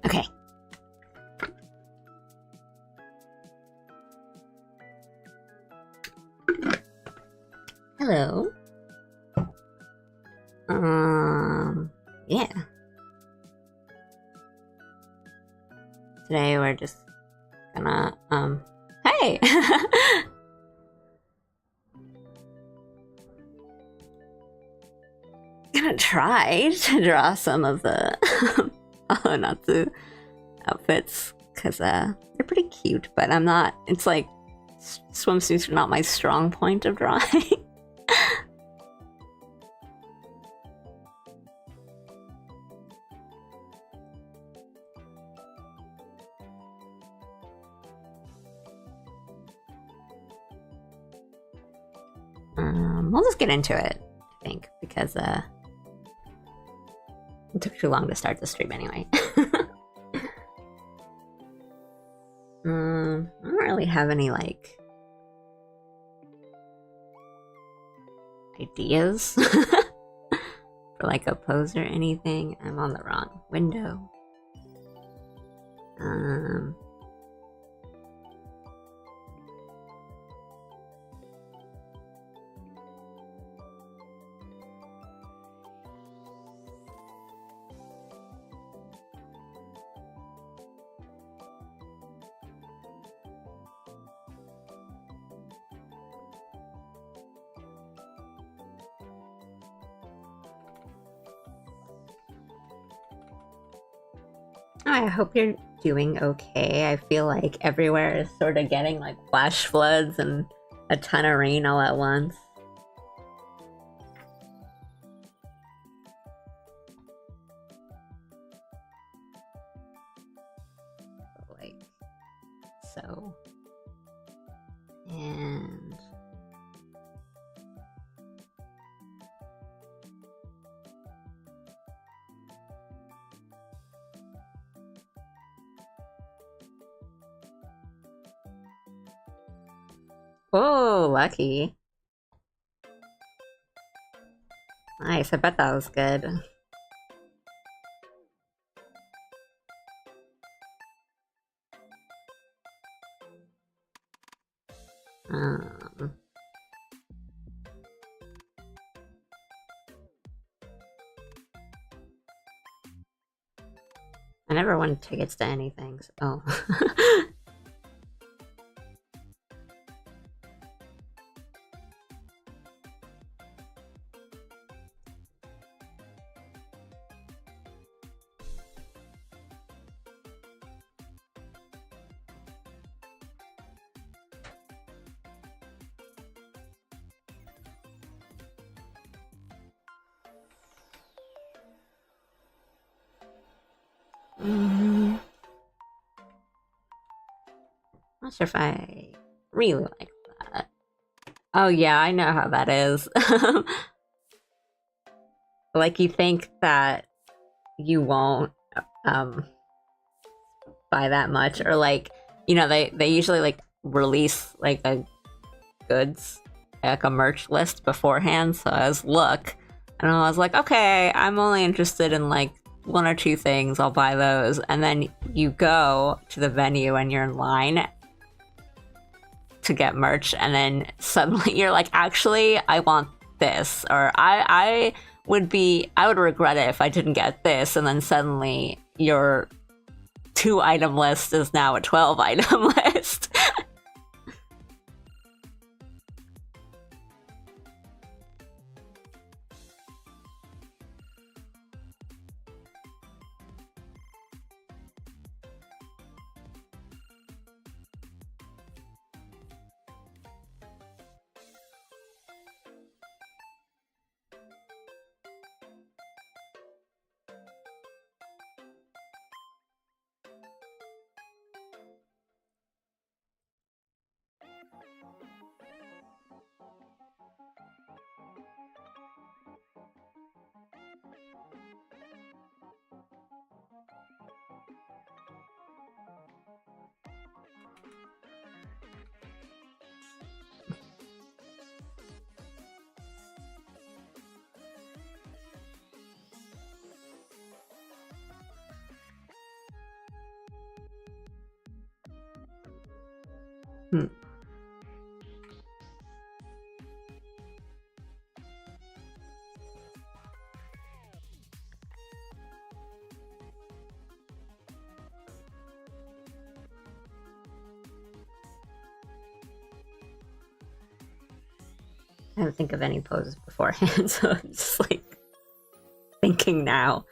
Okay. Hello. Yeah. Today we're just gonna, hey! Gonna try to draw some of the holonatsu outfits, because, they're pretty cute, but I'm not, it's like, swimsuits are not my strong point of drawing. We'll just get into it, I think, because it took too long to start the stream anyway. I don't really have any, like, ideas for, like, a pose or anything. I'm on the wrong window. I hope you're doing okay. I feel like everywhere is sort of getting like flash floods and a ton of rain all at once. Like, so. And... oh, lucky. Nice, I bet that was good. I never won tickets to anything, so... Oh. Not sure if I really like that. Oh yeah, I know how that is. Like, you think that you won't buy that much, or like, you know, they usually like release like a goods, like a merch list beforehand, so I was look, and I was like, okay, I'm only interested in like one or two things, I'll buy those. And then you go to the venue and you're in line to get merch, and then suddenly you're like, actually, I want this, or I would regret it if I didn't get this, and then suddenly your 2-item list is now a 12-item list. Hmm. I didn't think of any poses beforehand, so I'm just like thinking now.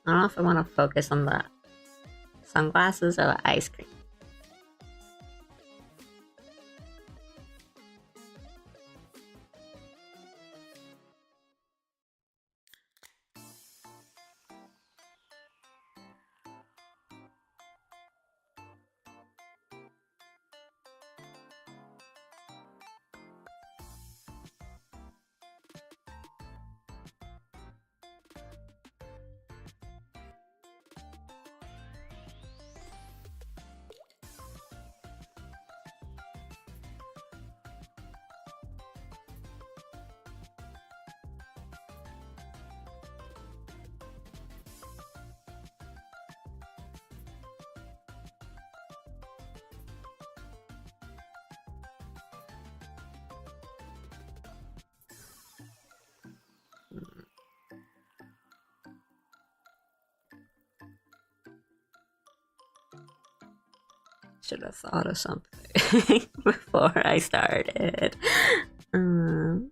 I don't know if I want to focus on the sunglasses or the ice cream. Should have thought of something before I started. Um,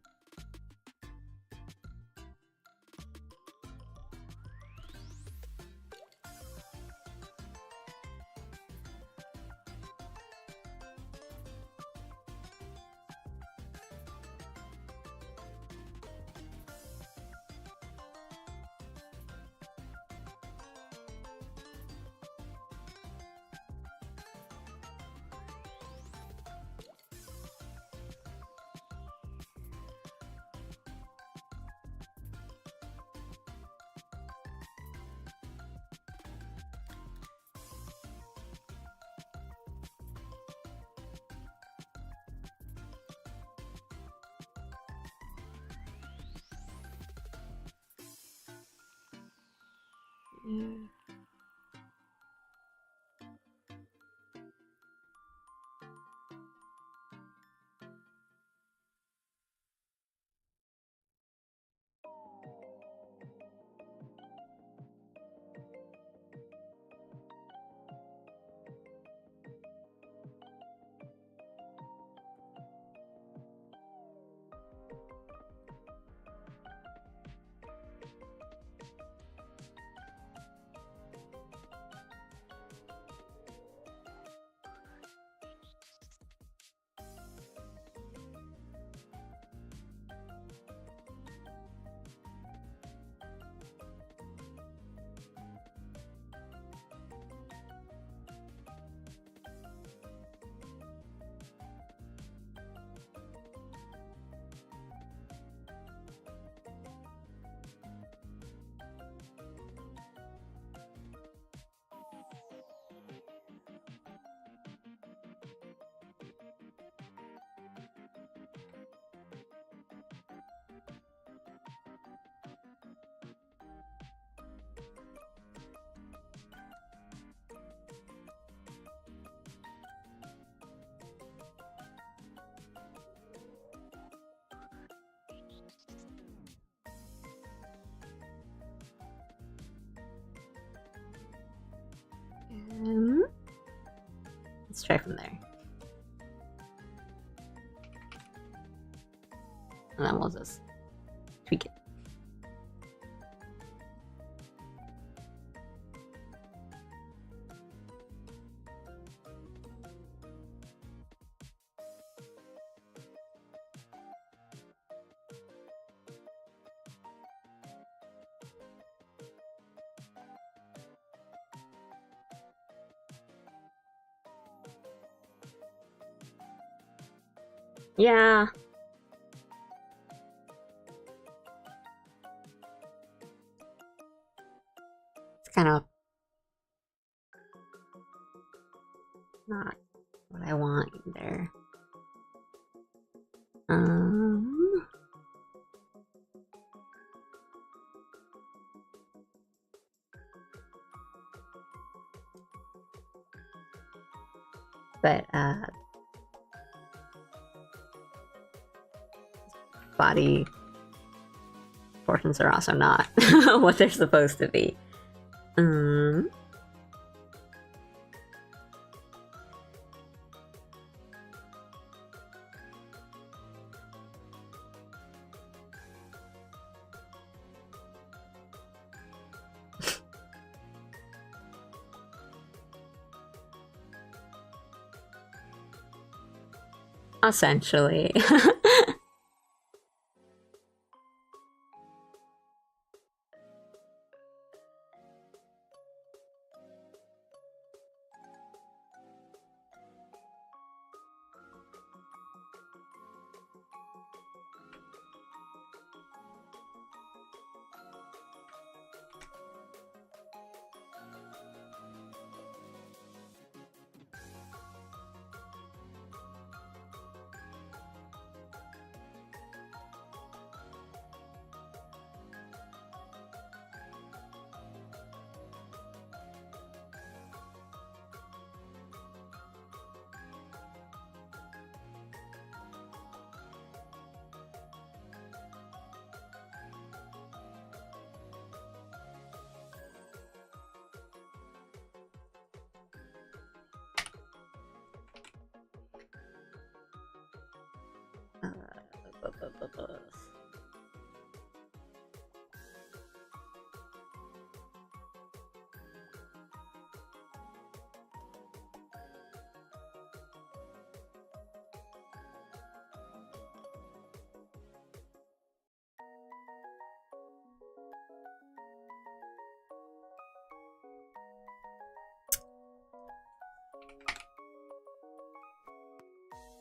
yeah. Let's try from there. And then we'll just tweak it. Yeah. It's kind of not what I want either. But body portions are also not what they're supposed to be. Essentially.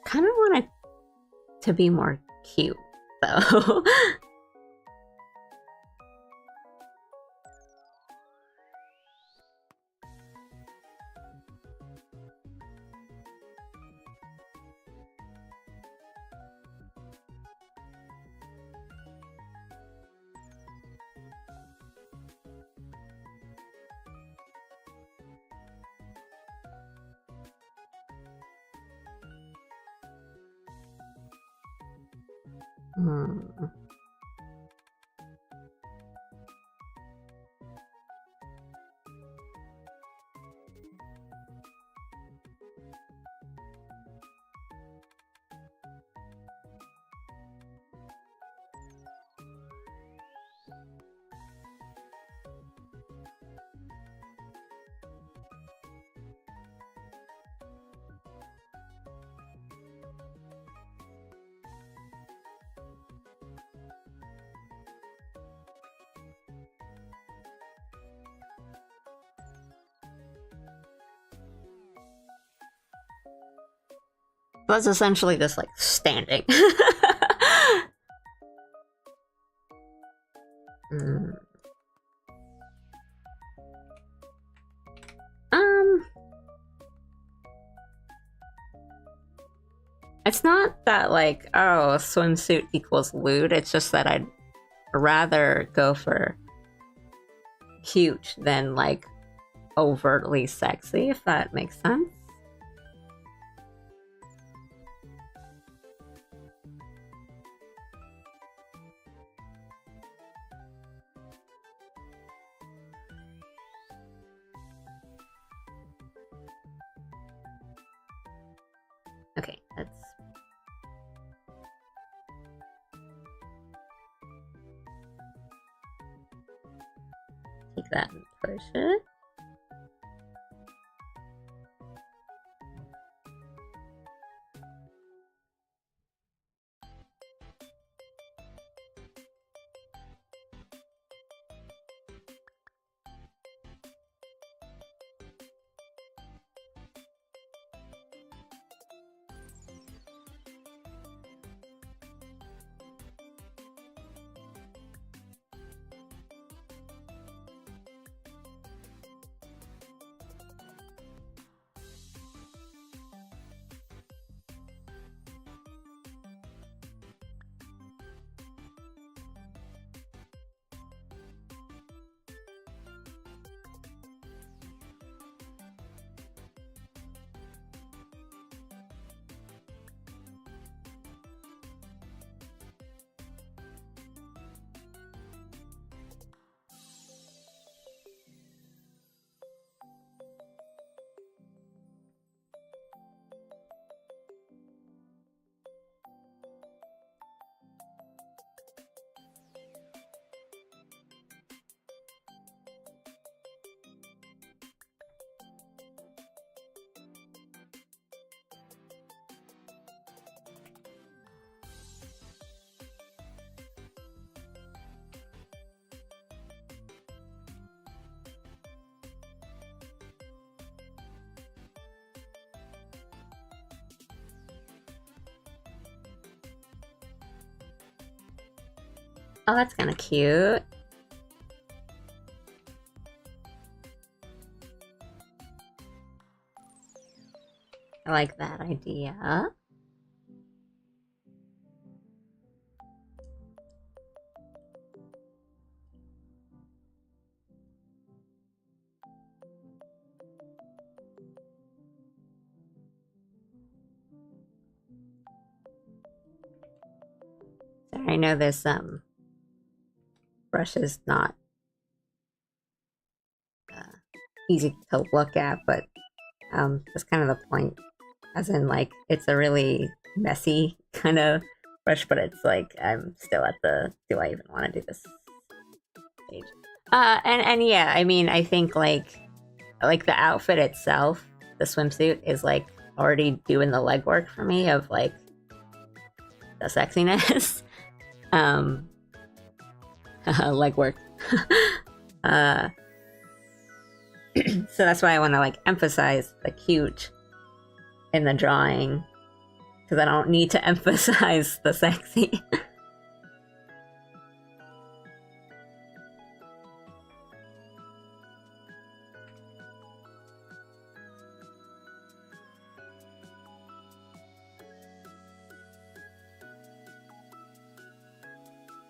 Kind of want it to be more cute, though. That's essentially just like standing. It's not that like, oh, a swimsuit equals lewd. It's just that I'd rather go for cute than like overtly sexy, if that makes sense. Okay, let's take that and push it. Oh, that's kind of cute. I like that idea. Sorry, I know this brush is not easy to look at, but that's kind of the point. As in, like, it's a really messy kind of brush, but it's like I'm still at the do I even want to do this stage? And yeah, I mean, I think like the outfit itself, the swimsuit is like already doing the legwork for me of like the sexiness. Legwork. uh, so that's why I want to like emphasize the cute in the drawing, because I don't need to emphasize the sexy.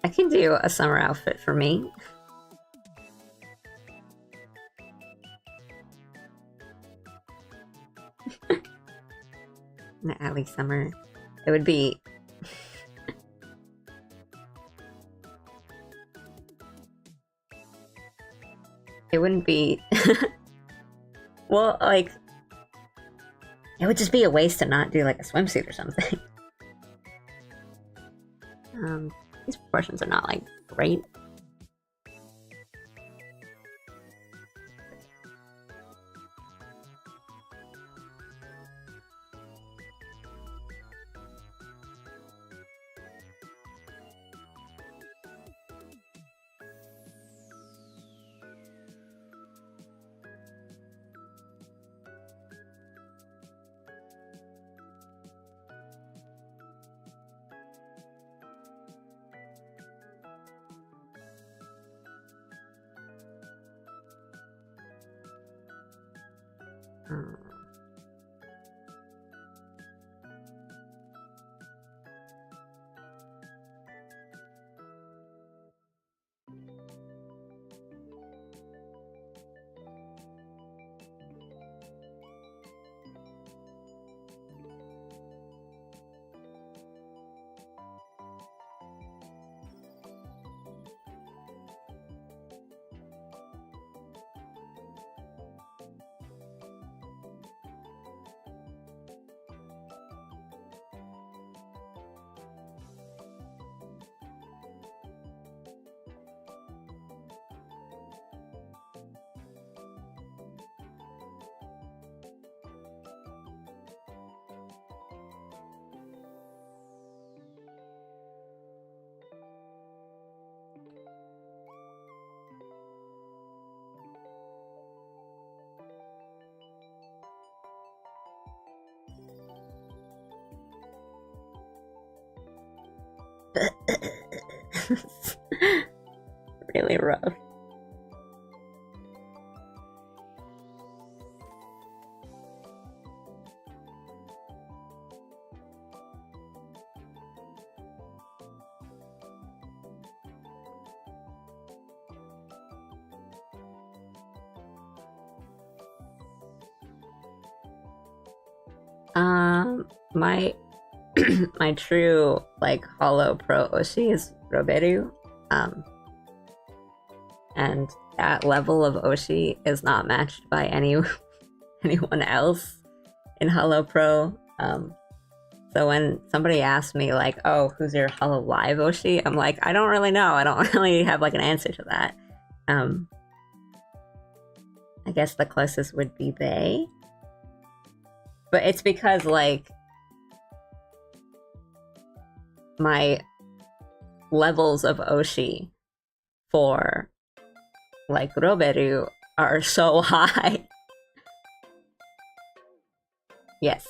I can do a summer outfit for me. At least summer. It would be... It wouldn't be... Well, like... It would just be a waste to not do like a swimsuit or something. These proportions are not like great. Really rough. My my true like hollow pro Oshi is Roberu. Um, and that level of Oshi is not matched by anyone else in Hollow Pro. So when somebody asks me like, "Oh, who's your Hollow Live Oshi?" I'm like, I don't really know. I don't really have like an answer to that. Um, I guess the closest would be Bay, but it's because like my levels of Oshi for like Roberu are so high. Yes.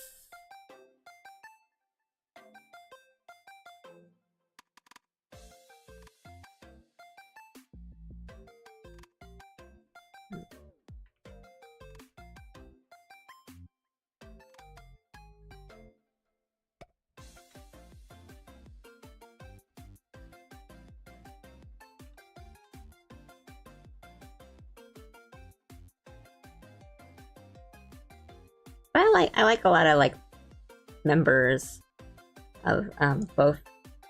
But I like a lot of like members of both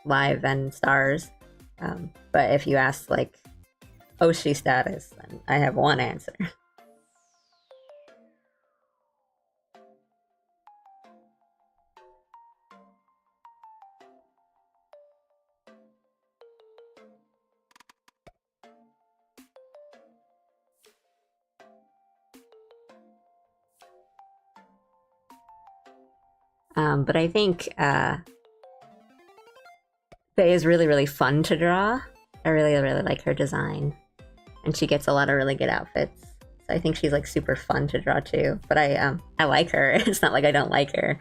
live and stars. But if you ask like Oshi status, then I have one answer. But I think Faye is really, really fun to draw. I really, really like her design. And she gets a lot of really good outfits. So I think she's like super fun to draw too. But I like her. It's not like I don't like her.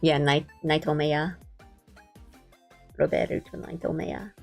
Yeah, Naitomeya. Roberto Naitomeya.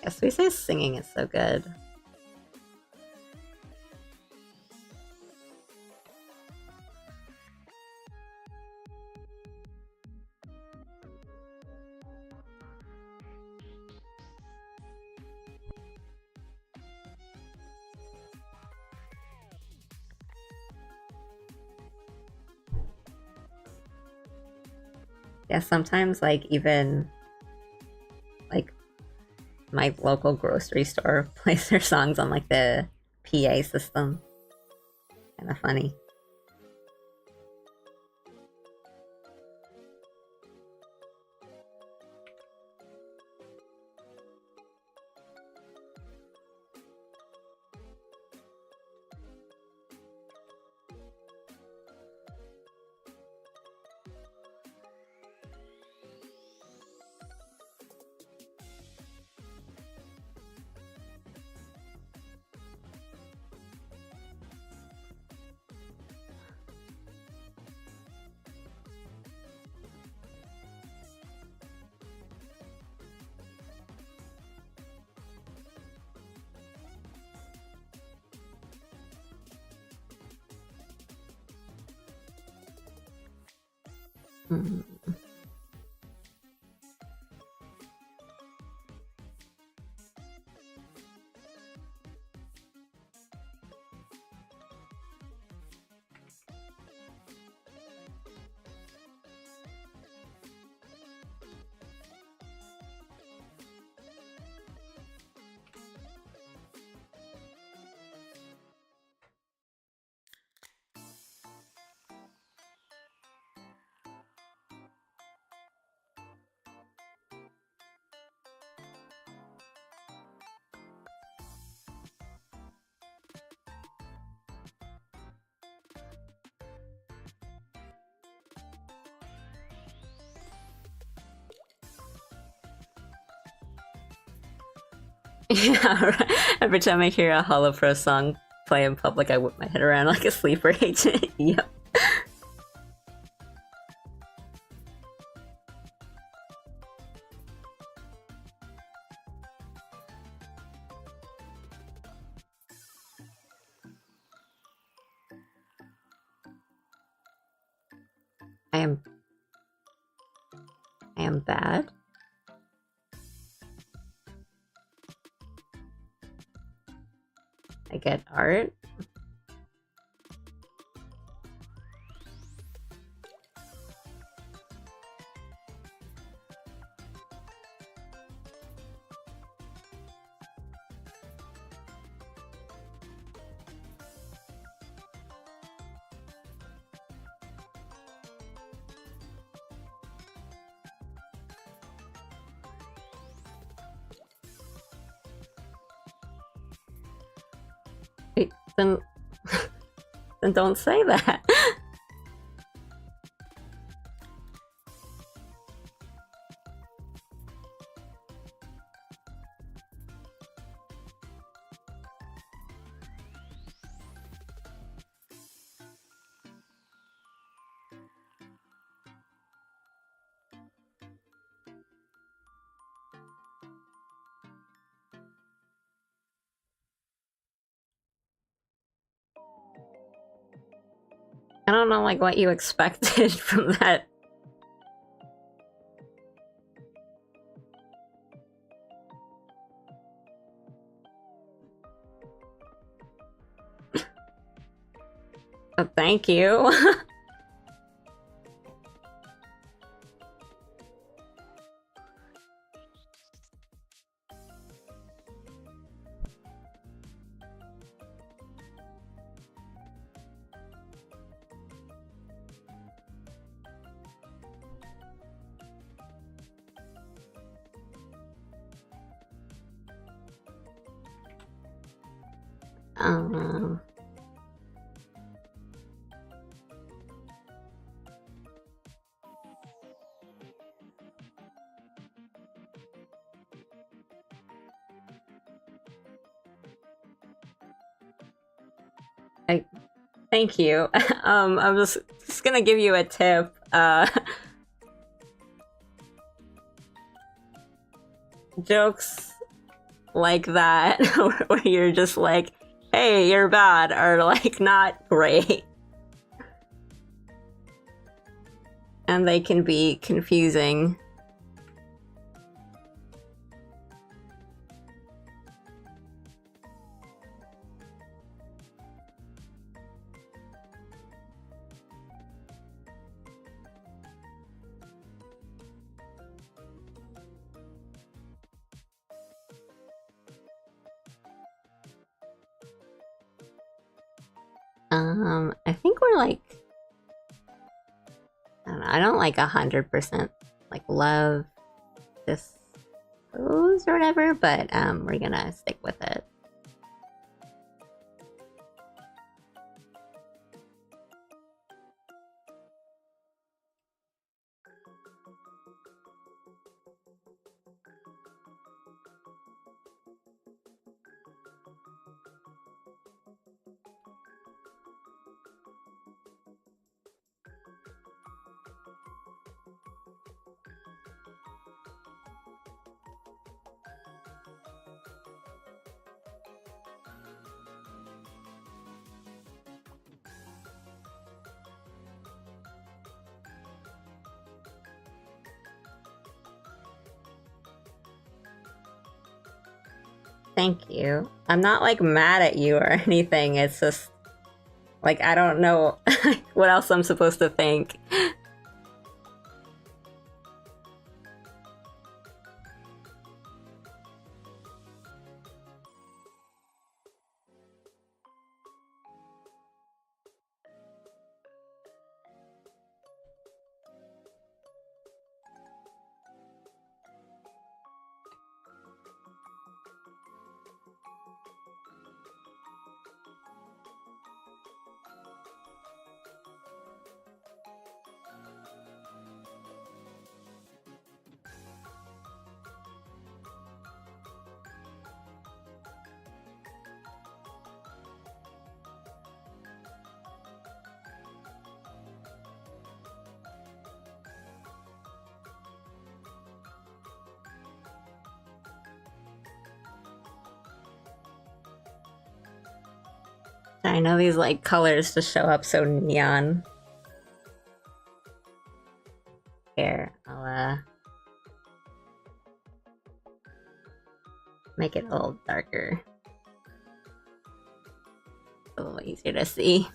Yes, we say singing is so good. Yeah, sometimes like even like my local grocery store plays their songs on like the PA system. Kind of funny. Mm. Yeah, right. Every time I hear a Hollow Pro song play in public, I whip my head around like a sleeper agent. Yep. I am... I am bad. I get art. Wait, then... then don't say that. I don't know, like, what you expected from that. Thank you. um... Thank you. I'm just gonna give you a tip. Jokes like that, where you're just like, hey, you're bad, are like not great. And they can be confusing. I think we're like, I don't know, I don't like 100% like love this pose or whatever, but we're gonna stick with it. Thank you. I'm not like mad at you or anything. It's just like I don't know what else I'm supposed to think. I know these like colors just show up so neon. Here, I'll make it a little darker. A little easier to see.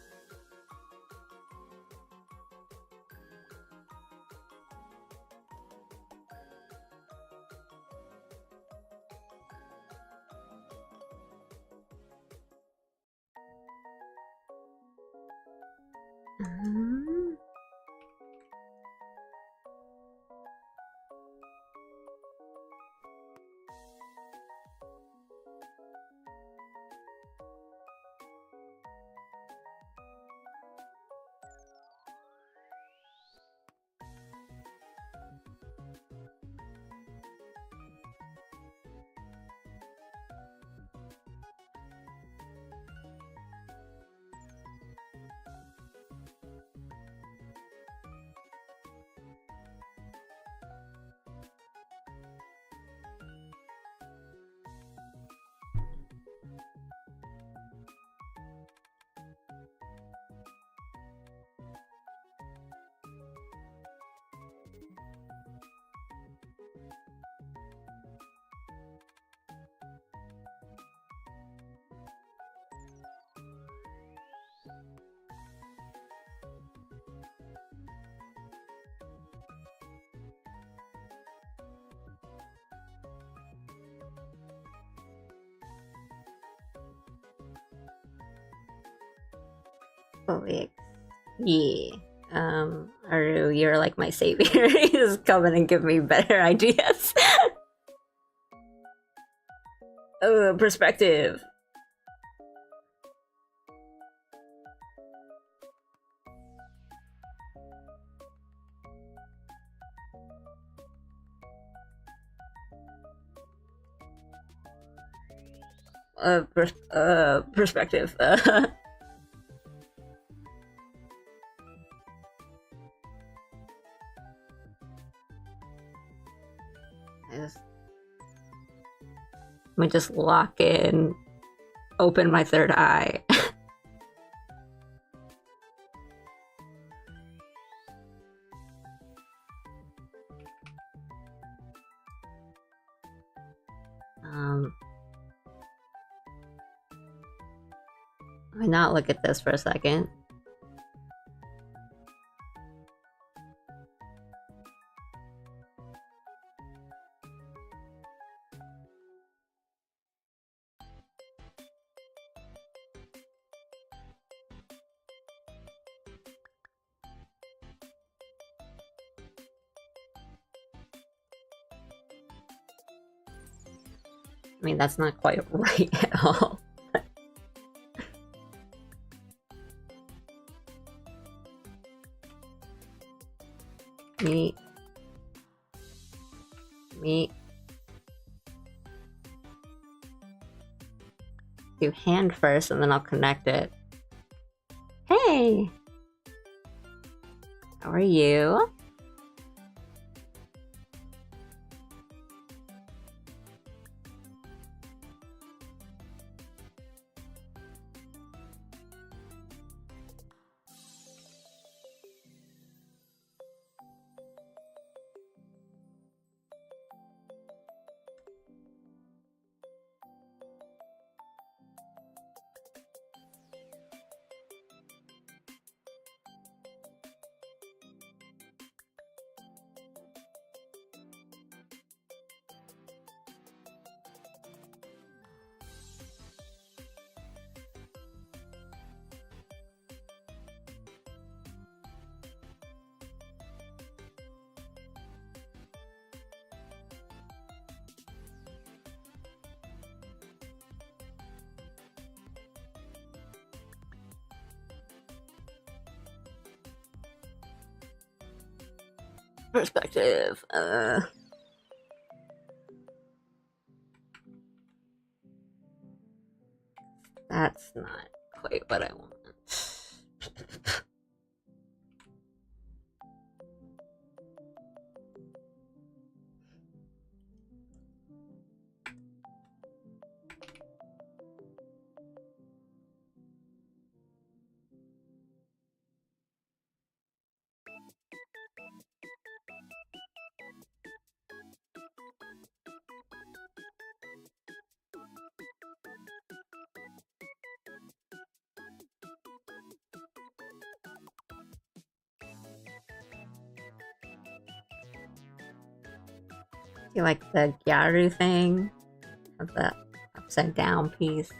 Oh, yeah. Aru, you're like my savior. You just come in and give me better ideas. Oh, perspective. Perspective. Let me just lock in, open my third eye. Let me not look at this for a second. I mean, that's not quite right at all. Me. Do hand first and then I'll connect it. Hey! How are you? Perspective. That's not quite what I want. You like the gyaru thing? Of the upside down piece.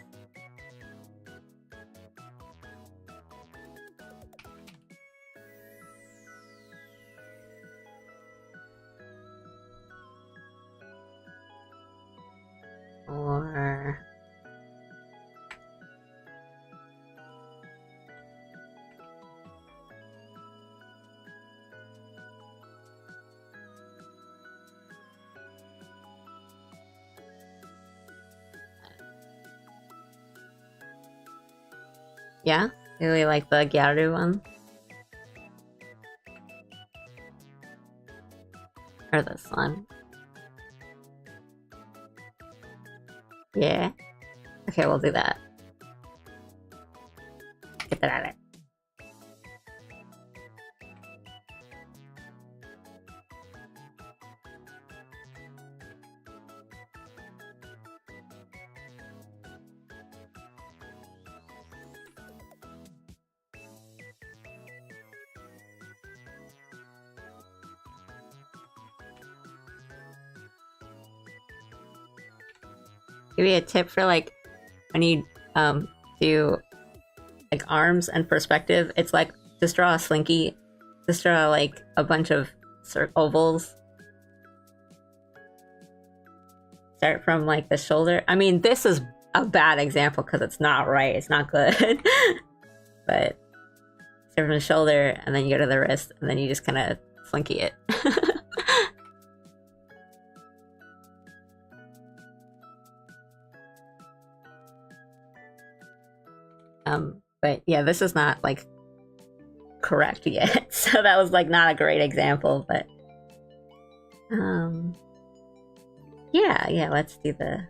Or yeah, really like the gyaru one. Or this one. Yeah. Okay, we'll do that. Get that out of it. Give you a tip for like when you do like arms and perspective. It's like just draw a slinky, just draw like a bunch of ovals. Start from like the shoulder. I mean, this is a bad example because it's not right. It's not good. But start from the shoulder and then you go to the wrist and then you just kind of slinky it. But yeah, this is not like correct yet. So that was like not a great example, but yeah, let's do the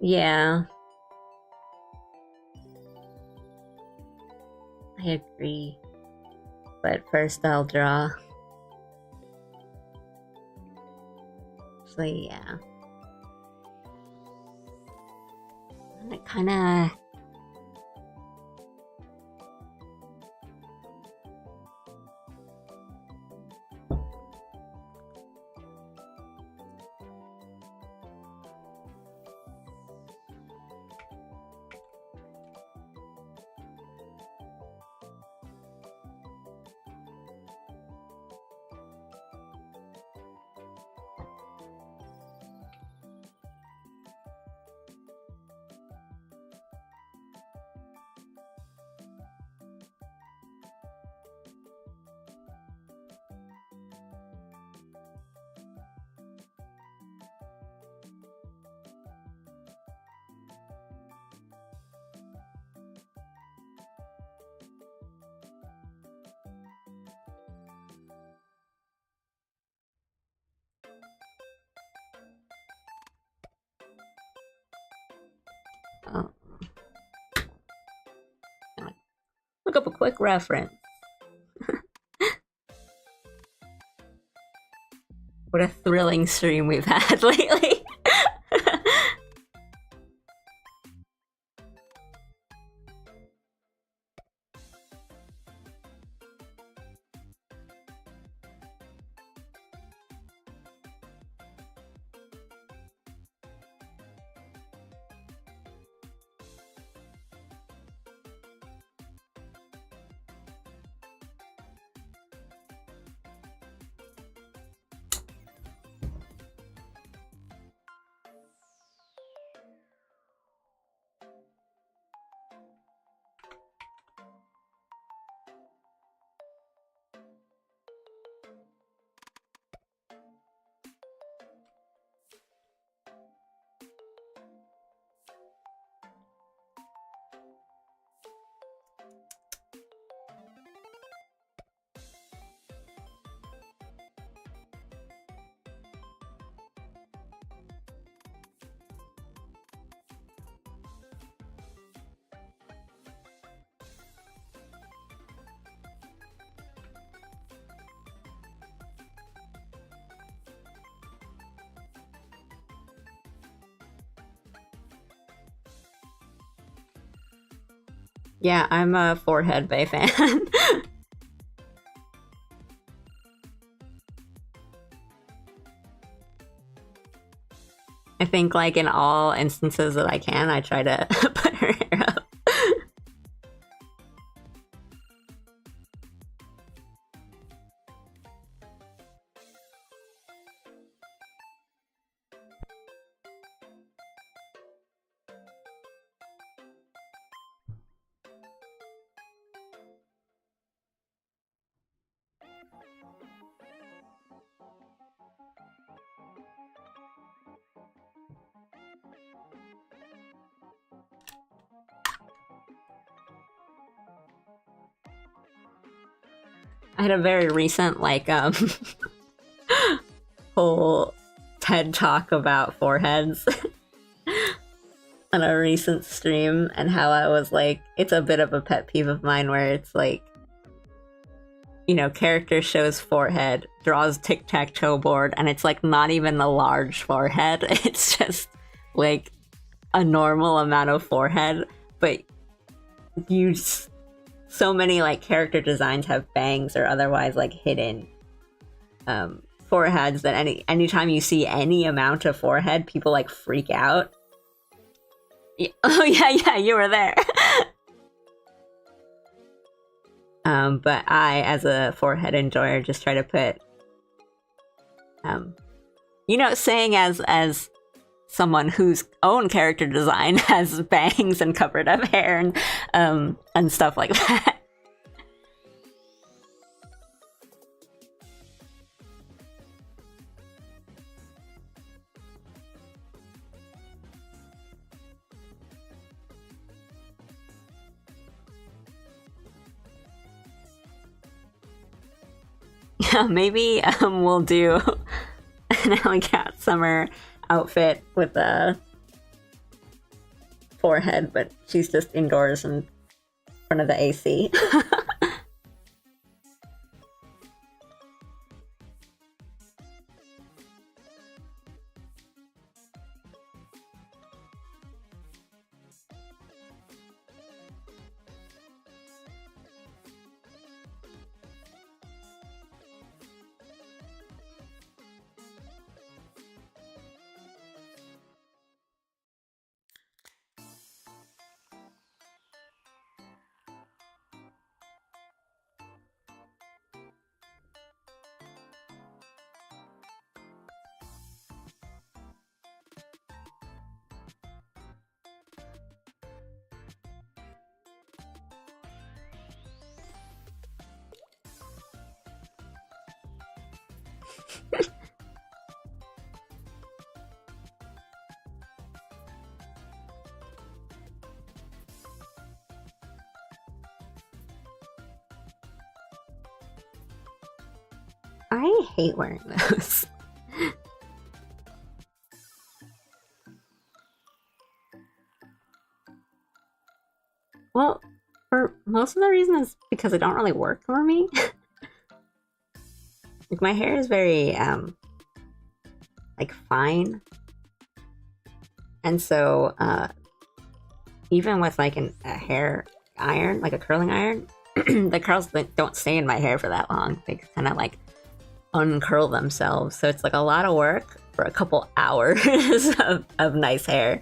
yeah. I agree. But first I'll draw. Actually, yeah. And it kinda look up a quick reference. What a thrilling stream we've had lately. Yeah, I'm a forehead Bay fan. I think, like, in all instances that I can, I try to put her hair up. I had a very recent, like, whole TED talk about foreheads on a recent stream, and how I was like, it's a bit of a pet peeve of mine where it's like, character shows forehead, draws tic-tac-toe board, and it's like not even a large forehead. It's just like a normal amount of forehead, but so many like character designs have bangs or otherwise like hidden foreheads that anytime you see any amount of forehead, people like freak out. Oh yeah, you were there. But I, as a forehead enjoyer, just try to put, saying as someone whose own character design has bangs and covered up hair and stuff like that. Yeah, maybe we'll do an Alley Cat summer outfit with a forehead, but she's just indoors in front of the AC. I hate wearing those. Well, for most of the reason is because they don't really work for me. Like, my hair is very like fine, and so even with like a hair iron, like a curling iron, the curls don't stay in my hair for that long. They kind of like uncurl themselves, so it's like a lot of work for a couple hours of nice hair.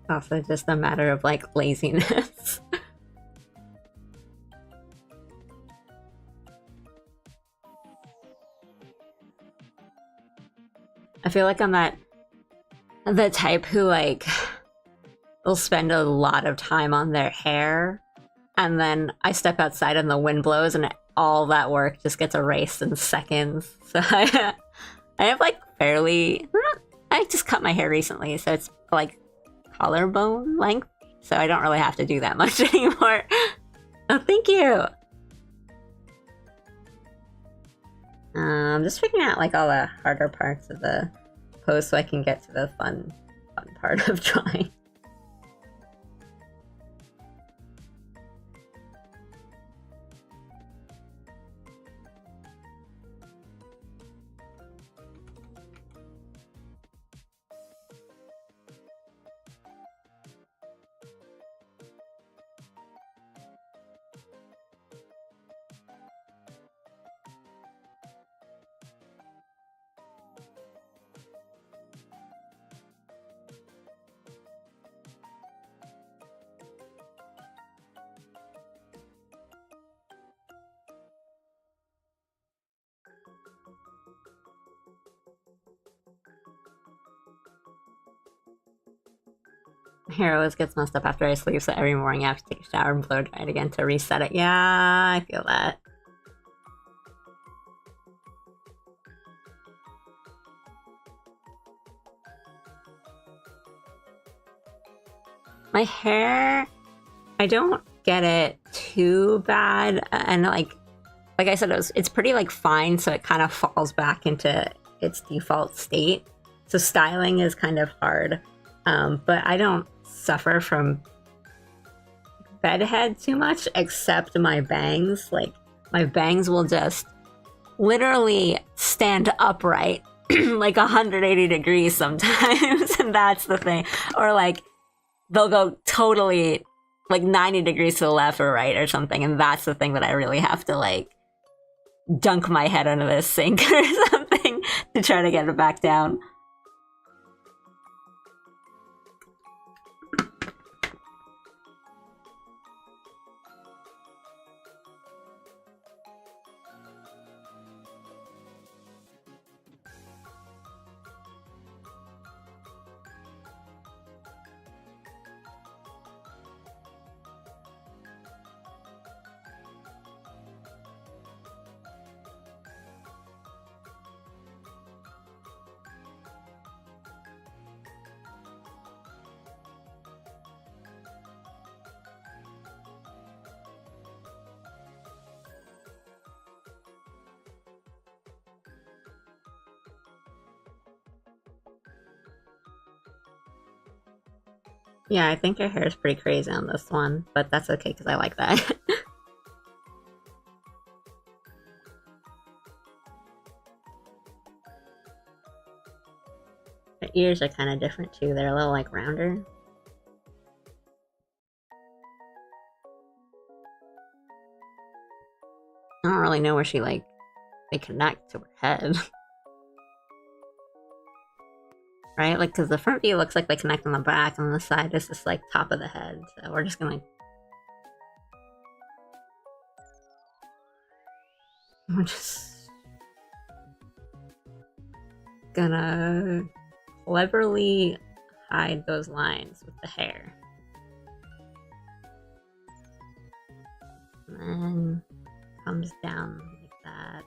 Also just a matter of like laziness. I feel like I'm the type who like will spend a lot of time on their hair, and then I step outside and the wind blows and all that work just gets erased in seconds. So I have like fairly... I just cut my hair recently, so it's like collarbone length, so I don't really have to do that much anymore. Oh, thank you! I'm just figuring out like all the harder parts of the pose so I can get to the fun part of drawing. My hair always gets messed up after I sleep, so every morning I have to take a shower and blow dry it again to reset it. Yeah, I feel that. My hair, I don't get it too bad, and like I said, it's pretty like fine, so it kind of falls back into its default state. So styling is kind of hard, but I don't suffer from bedhead too much, except my bangs. Like my bangs will just literally stand upright like 180 degrees sometimes, and that's the thing. Or like they'll go totally like 90 degrees to the left or right or something, and that's the thing that I really have to like dunk my head under the sink or something to try to get it back down. Yeah, I think her hair is pretty crazy on this one, but that's okay because I like that. Her ears are kind of different too. They're a little like rounder. I don't really know where they connect to her head. Right? Like, because the front view looks like they connect on the back, and the side is just like top of the head. So we're just gonna... We're just gonna cleverly hide those lines with the hair. And then comes down like that.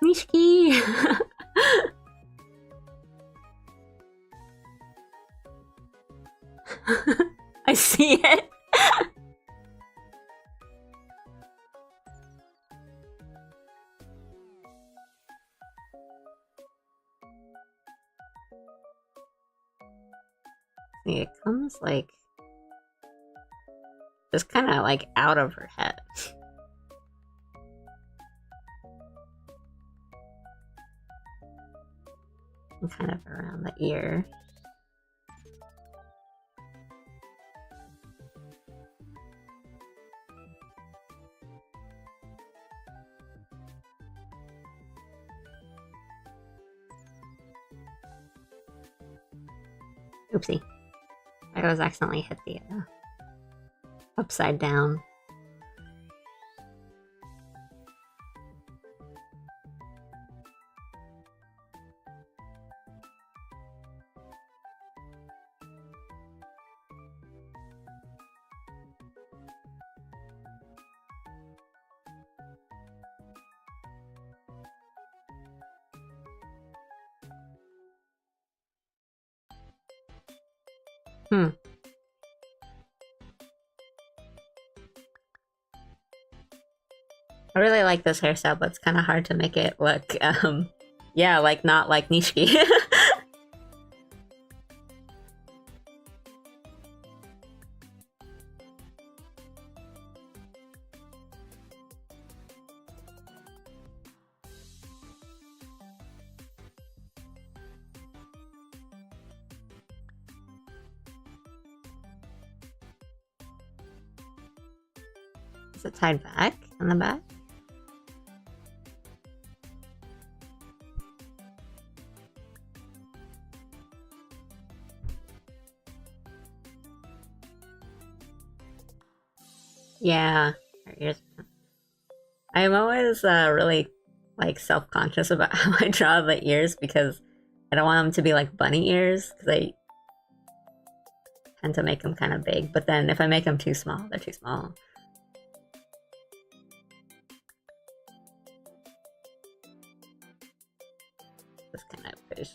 Nishiki! I see it. See, it comes like just kind of like out of her head. And kind of around the ear. Oopsie. I was accidentally hit the upside down. Hmm. I really like this hairstyle, but it's kind of hard to make it look, yeah, like not like Nishiki. Is it tied back on the back? Yeah, her ears. I'm always really like self-conscious about how I draw the ears because I don't want them to be like bunny ears because I tend to make them kind of big. But then if I make them too small, they're too small. Just kind of push.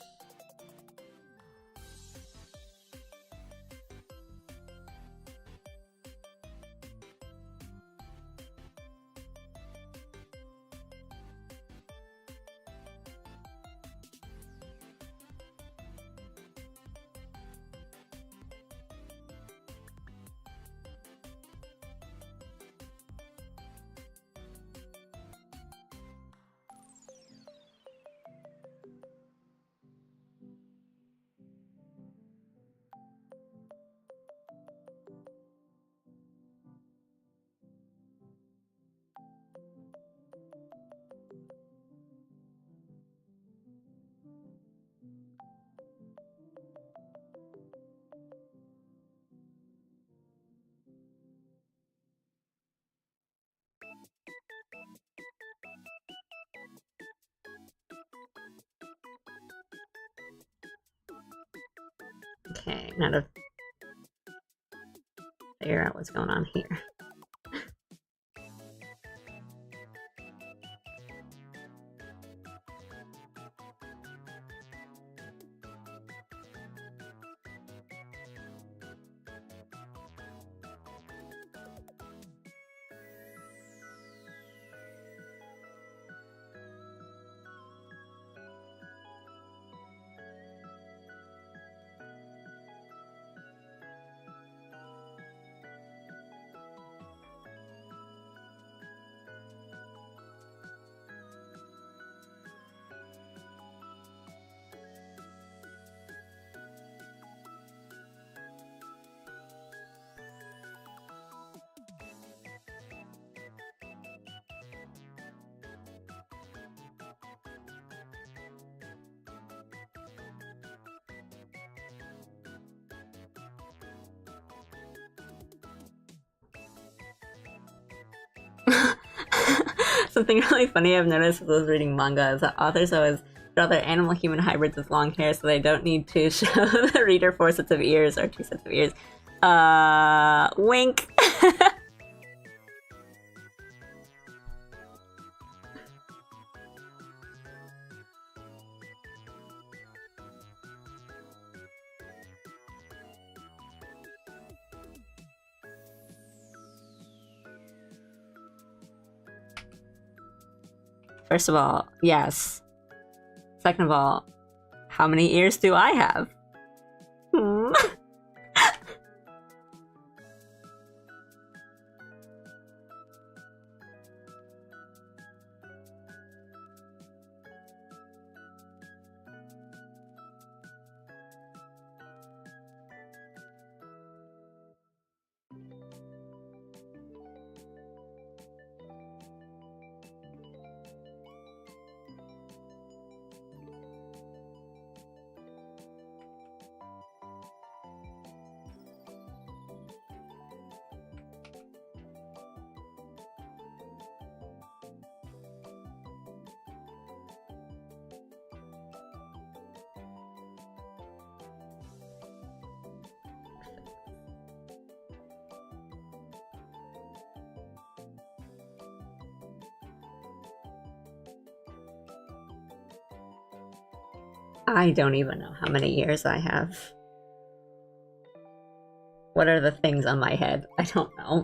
Okay, now to figure out what's going on here. Something really funny I've noticed as I was reading manga is that authors always draw their animal-human hybrids with long hair so they don't need to show the reader 4 sets of ears or 2 sets of ears. Wink! First of all, yes. Second of all, how many ears do I have? I don't even know how many ears I have. What are the things on my head? I don't know.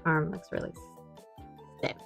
Arm looks really stiff.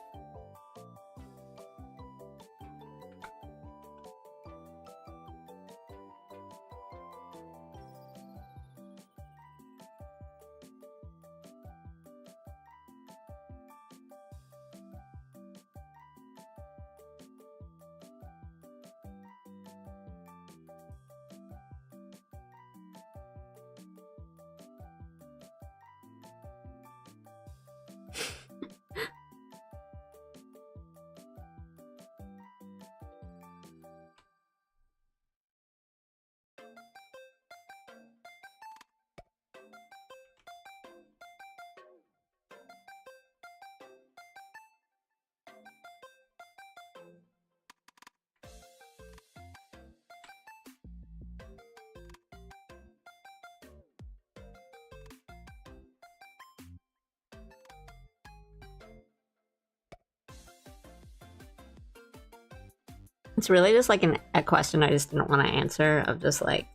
It's really just like a question I just didn't want to answer of just like,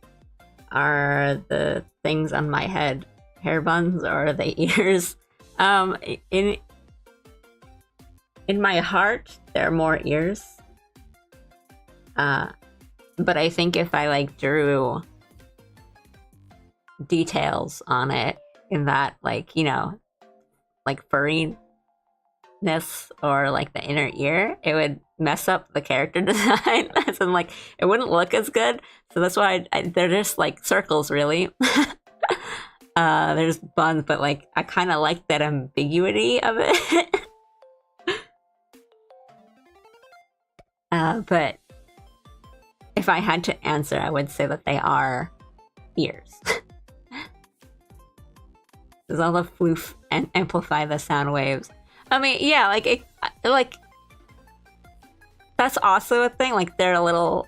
are the things on my head hair buns or are they ears? In my heart, they're more ears. But I think if I like drew details on it in that, like, you know, like furriness or like the inner ear, it would mess up the character design. As in, like, it wouldn't look as good. So that's why they're just like circles, really. There's buns, but like I kind of like that ambiguity of it. But if I had to answer, I would say that they are ears. Because all the floof and amplify the sound waves. I mean, yeah, like that's also a thing. Like they're little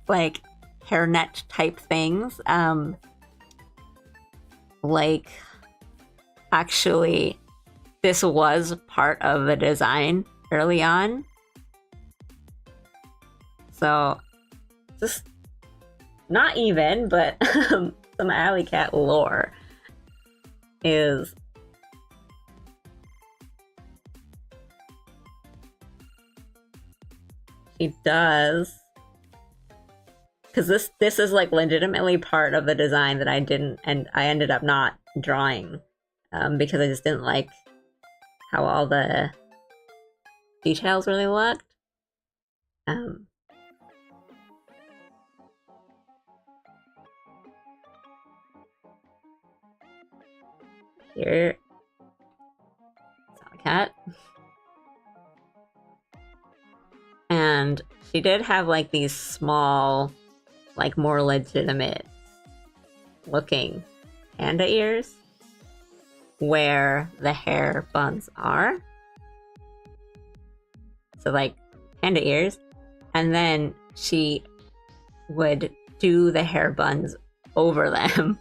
like hairnet type things. Like actually, this was part of the design early on. So just not even, but some Alley Cat lore is she does, because this is like legitimately part of the design that I didn't, and I ended up not drawing because I just didn't like how all the details really looked. Here, cat. And she did have like these small, like more legitimate looking panda ears where the hair buns are. So like panda ears. And then she would do the hair buns over them.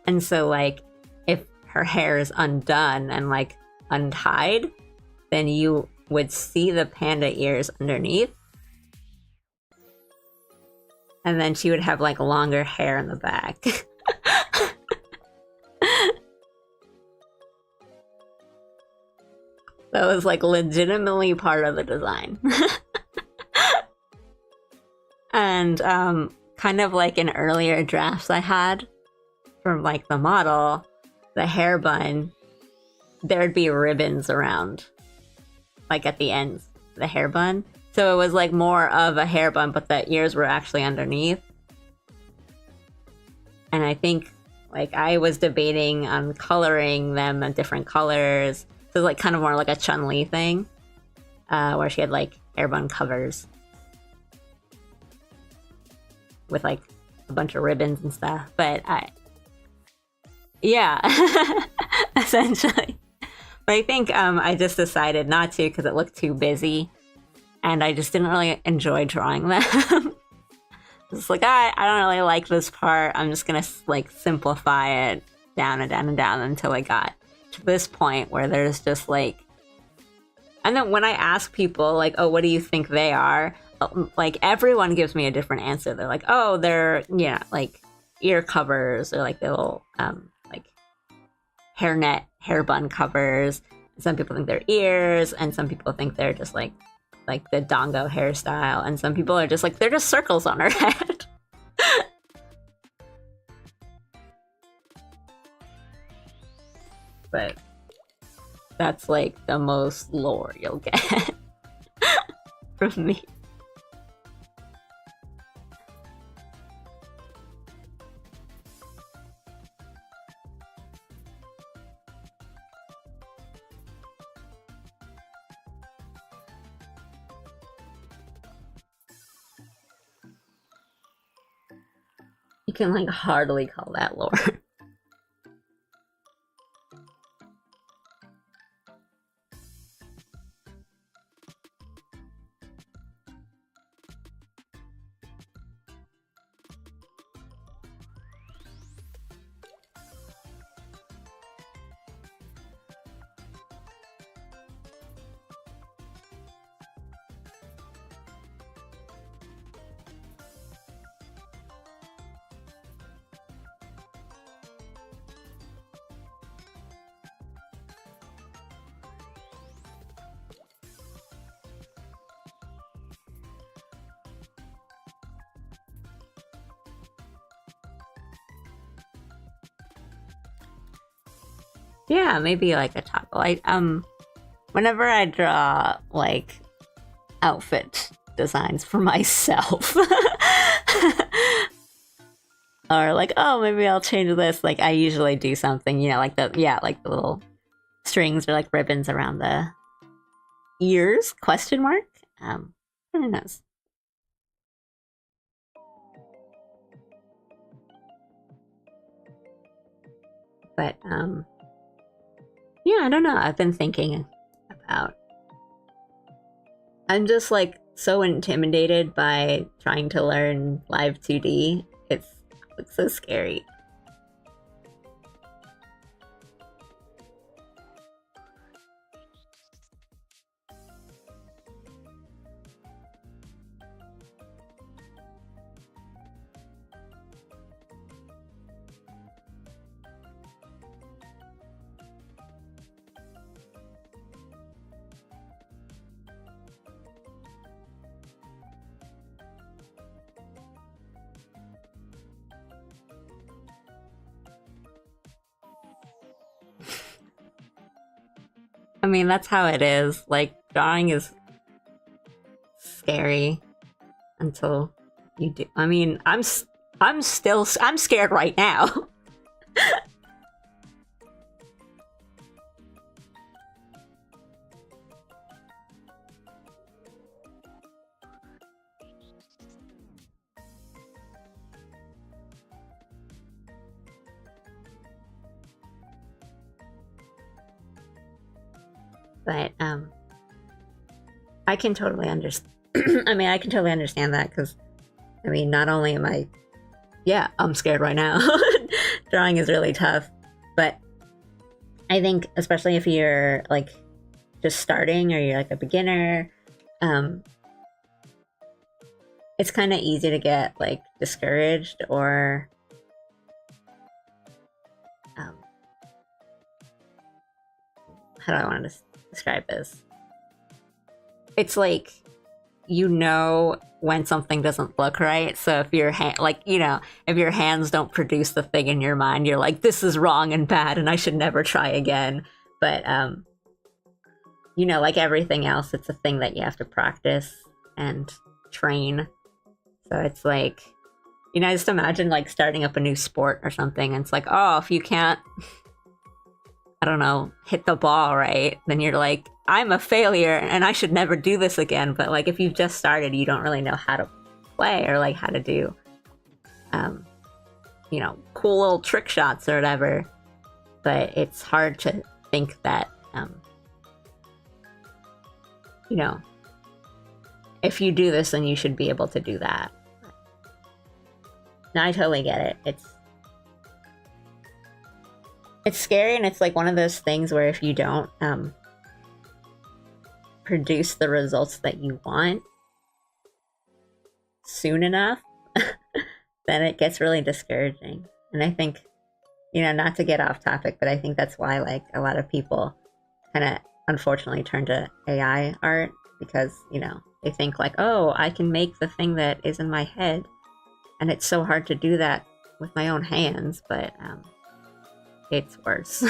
And so, like, if her hair is undone and, like, untied, then you would see the panda ears underneath. And then she would have, like, longer hair in the back. That was, like, legitimately part of the design. And, kind of like in earlier drafts I had, from like the model, the hair bun, there'd be ribbons around, like at the ends, the hair bun. So it was like more of a hair bun, but the ears were actually underneath. And I think Like I was debating on coloring them in different colors. So it's like kind of more like a Chun-Li thing, where she had like hair bun covers with like a bunch of ribbons and stuff. But yeah, essentially. But I think I just decided not to because it looked too busy, and I just didn't really enjoy drawing them. It's like I don't really like this part. I'm just gonna like simplify it down and down and down until I got to this point where there's just like, and then when I ask people like, oh, what do you think they are? Like everyone gives me a different answer. They're like, oh, they're like ear covers or like little like hair bun covers. Some people think they're ears, and some people think they're just like the dango hairstyle, and some people are just like they're just circles on her head. But that's like the most lore you'll get from me. You can like hardly call that lore. Yeah, maybe like a toggle. Whenever I draw like outfit designs for myself, or like, oh, maybe I'll change this. Like I usually do something, like the little strings or like ribbons around the ears? Question mark. Who knows? But yeah, I don't know. I've been thinking about. I'm just like so intimidated by trying to learn live 2D. It's so scary. I mean, that's how it is. Like, drawing is scary until you do. I mean, I'm scared right now. But I can totally understand. I mean, I can totally understand that because, I mean, not only am I, yeah, I'm scared right now. Drawing is really tough, but I think especially if you're like just starting or you're like a beginner, it's kind of easy to get like discouraged or how do I want to describe this? It's like, when something doesn't look right. So if your if your hands don't produce the thing in your mind, you're like, this is wrong and bad and I should never try again. But like everything else, it's a thing that you have to practice and train. So it's like You know, just imagine like starting up a new sport or something, and it's like, oh, if you can't, I don't know, hit the ball right, then you're like, I'm a failure and I should never do this again. But like if you've just started, you don't really know how to play or like how to do, you know, cool little trick shots or whatever. But it's hard to think that, you know, if you do this, then you should be able to do that. No, I totally get it. It's scary, and it's like one of those things where if you don't produce the results that you want soon enough, then it gets really discouraging. And I think, you know, not to get off topic, but I think that's why like a lot of people kind of unfortunately turn to AI art, because, you know, they think like, oh, I can make the thing that is in my head, and it's so hard to do that with my own hands, but it's worse.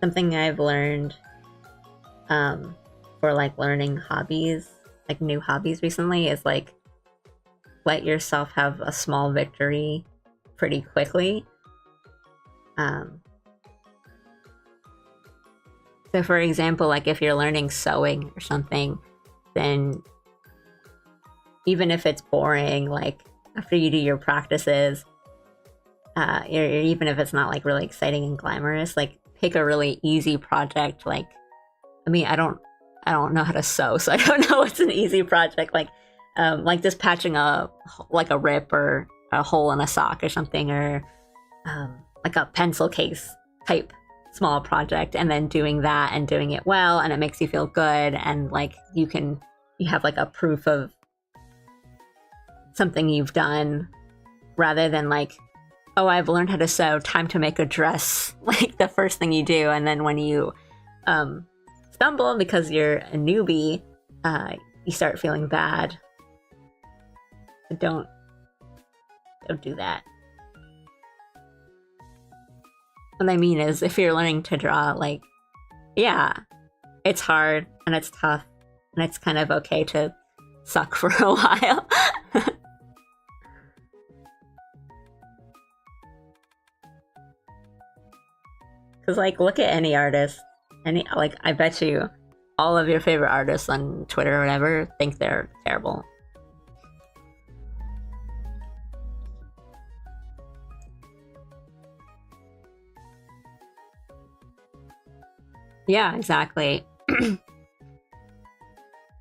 Something I've learned for like learning hobbies, like new hobbies recently, is like let yourself have a small victory pretty quickly. So for example, like if you're learning sewing or something, then even if it's boring, like after you do your practices, even if it's not like really exciting and glamorous, like pick a really easy project. Like, I mean, I don't know how to sew, so I don't know what's an easy project. Like just patching a rip or a hole in a sock or something, or like a pencil case type small project, and then doing that and doing it well, and it makes you feel good, and like you have like a proof of something you've done, rather than like, oh, I've learned how to sew, time to make a dress, like the first thing you do. And then when you stumble because you're a newbie, you start feeling bad. So don't do that. What I mean is, if you're learning to draw, like, yeah, it's hard and it's tough, and it's kind of okay to suck for a while. Because, like, look at any artist. Like, I bet you all of your favorite artists on Twitter or whatever think they're terrible. Yeah, exactly.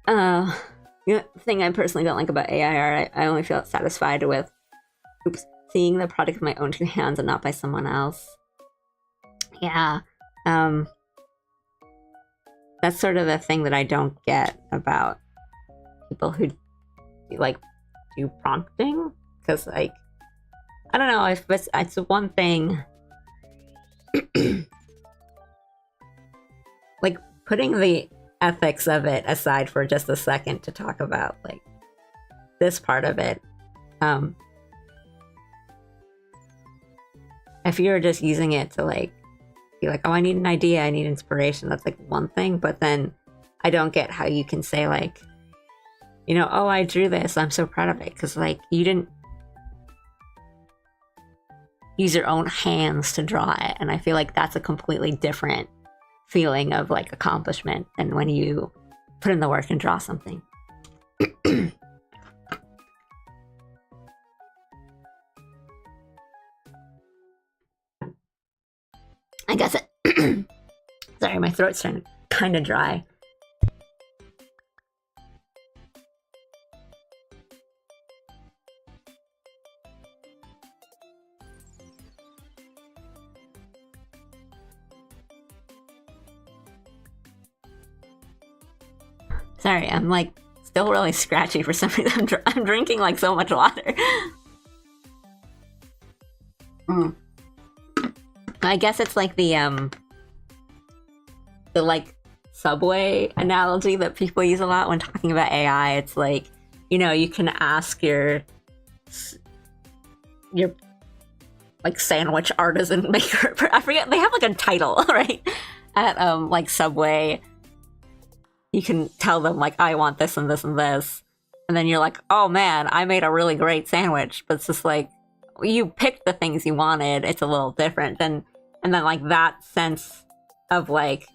The thing I personally don't like about AI art, I only feel satisfied with seeing the product with my own two hands and not by someone else. Yeah. That's sort of the thing that I don't get about people who like do prompting, because like, I don't know if it's one thing. Like, putting the ethics of it aside for just a second to talk about like this part of it, if you're just using it to like be like, oh, I need an idea, I need inspiration, that's like one thing. But then I don't get how you can say like, you know, oh, I drew this, I'm so proud of it, because like you didn't use your own hands to draw it. And I feel like that's a completely different feeling of like accomplishment than when you put in the work and draw something. I guess it sorry, my throat's turning kind of dry. Sorry, I'm like still really scratchy for some reason. I'm drinking like so much water. I guess it's like the like subway analogy that people use a lot when talking about AI. It's like, you can ask your like sandwich artisan maker. I forget, they have like a title, right? At like Subway, you can tell them like, I want this and this and this, and then you're like, oh man, I made a really great sandwich. But it's just like, you picked the things you wanted. It's a little different, and then like that sense of like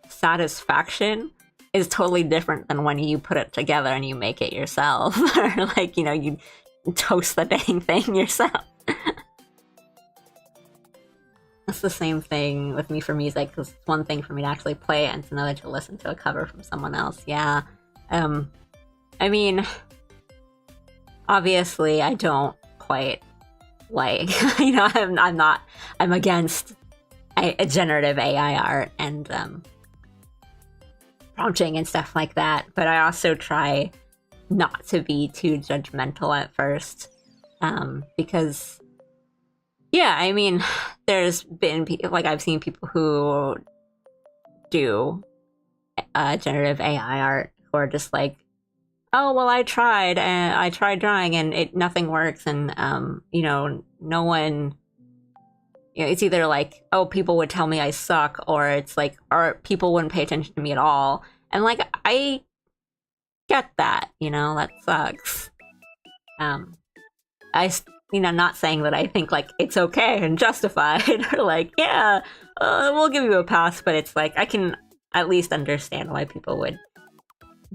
satisfaction is totally different than when you put it together and you make it yourself, or like, you toast the dang thing yourself. It's the same thing with me for music, because it's one thing for me to actually play it and it's another to listen to a cover from someone else. Yeah. I mean, obviously I don't quite like, I'm against generative AI art and prompting and stuff like that, but I also try not to be too judgmental at first, because yeah, I mean, there's been like, I've seen people who do generative AI art who are just like, oh well, I tried drawing and nothing works, and no one, it's either like, oh, people would tell me I suck, or it's like, or people wouldn't pay attention to me at all. And like, I get that, that sucks. Not saying that I think like it's okay and justified or like, yeah, we'll give you a pass, but it's like, I can at least understand why people would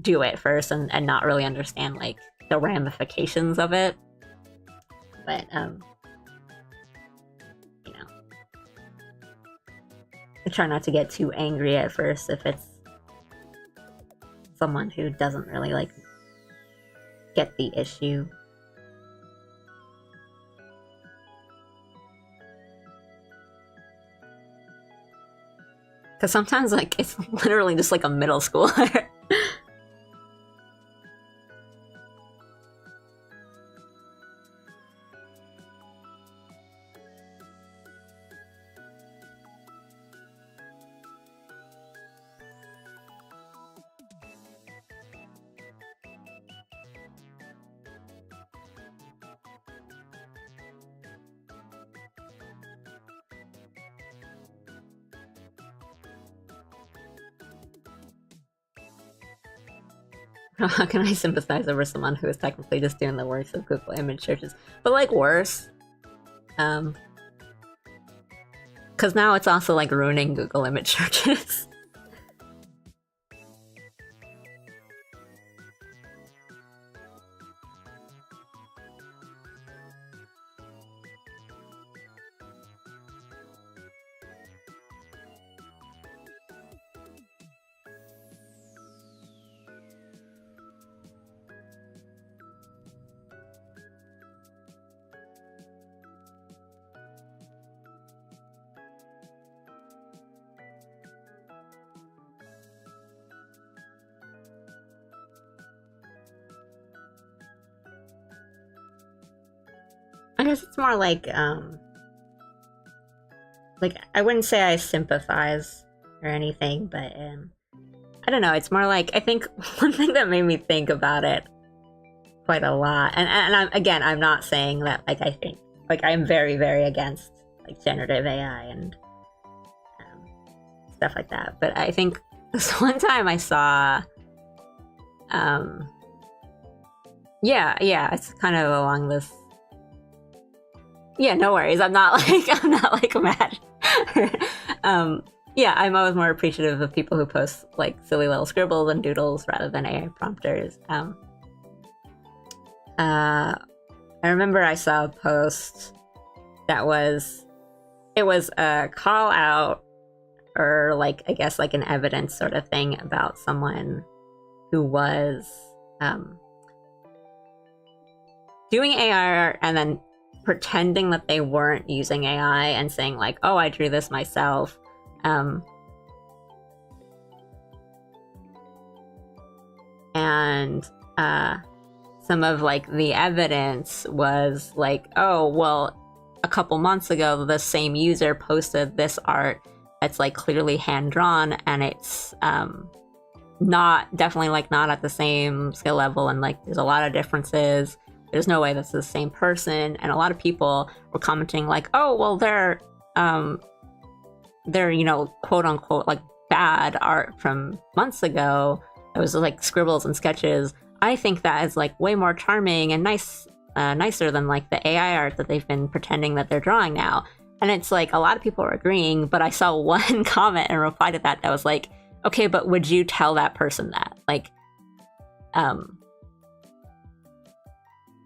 do it first and not really understand like the ramifications of it. But I try not to get too angry at first if it's someone who doesn't really like get the issue. Because sometimes like it's literally just like a middle schooler. How can I sympathize over someone who is technically just doing the works of Google image searches? But like worse. Because now it's also like ruining Google image searches. I guess it's more like I wouldn't say I sympathize or anything, but I don't know, it's more like, I think one thing that made me think about it quite a lot, and I'm not saying that like I think, like I'm very, very against like generative AI and stuff like that, but I think this one time I saw it's kind of along this. Yeah, no worries. I'm not like mad. I'm always more appreciative of people who post like silly little scribbles and doodles rather than AI prompters. I remember I saw a post that was a call out, or like, I guess like an evidence sort of thing about someone who was doing AI art and then pretending that they weren't using AI and saying like, oh, I drew this myself. And some of like the evidence was like, oh, well, a couple months ago, the same user posted this art it's like clearly hand drawn, and it's not definitely like not at the same skill level, and like there's a lot of differences. There's no way that's the same person, and a lot of people were commenting like, oh well, they're you know, quote unquote like bad art from months ago. It was like scribbles and sketches. I think that is like way more charming and nicer than like the AI art that they've been pretending that they're drawing now. And it's like a lot of people are agreeing, but I saw one comment and reply to that was like, okay, but would you tell that person that? Like,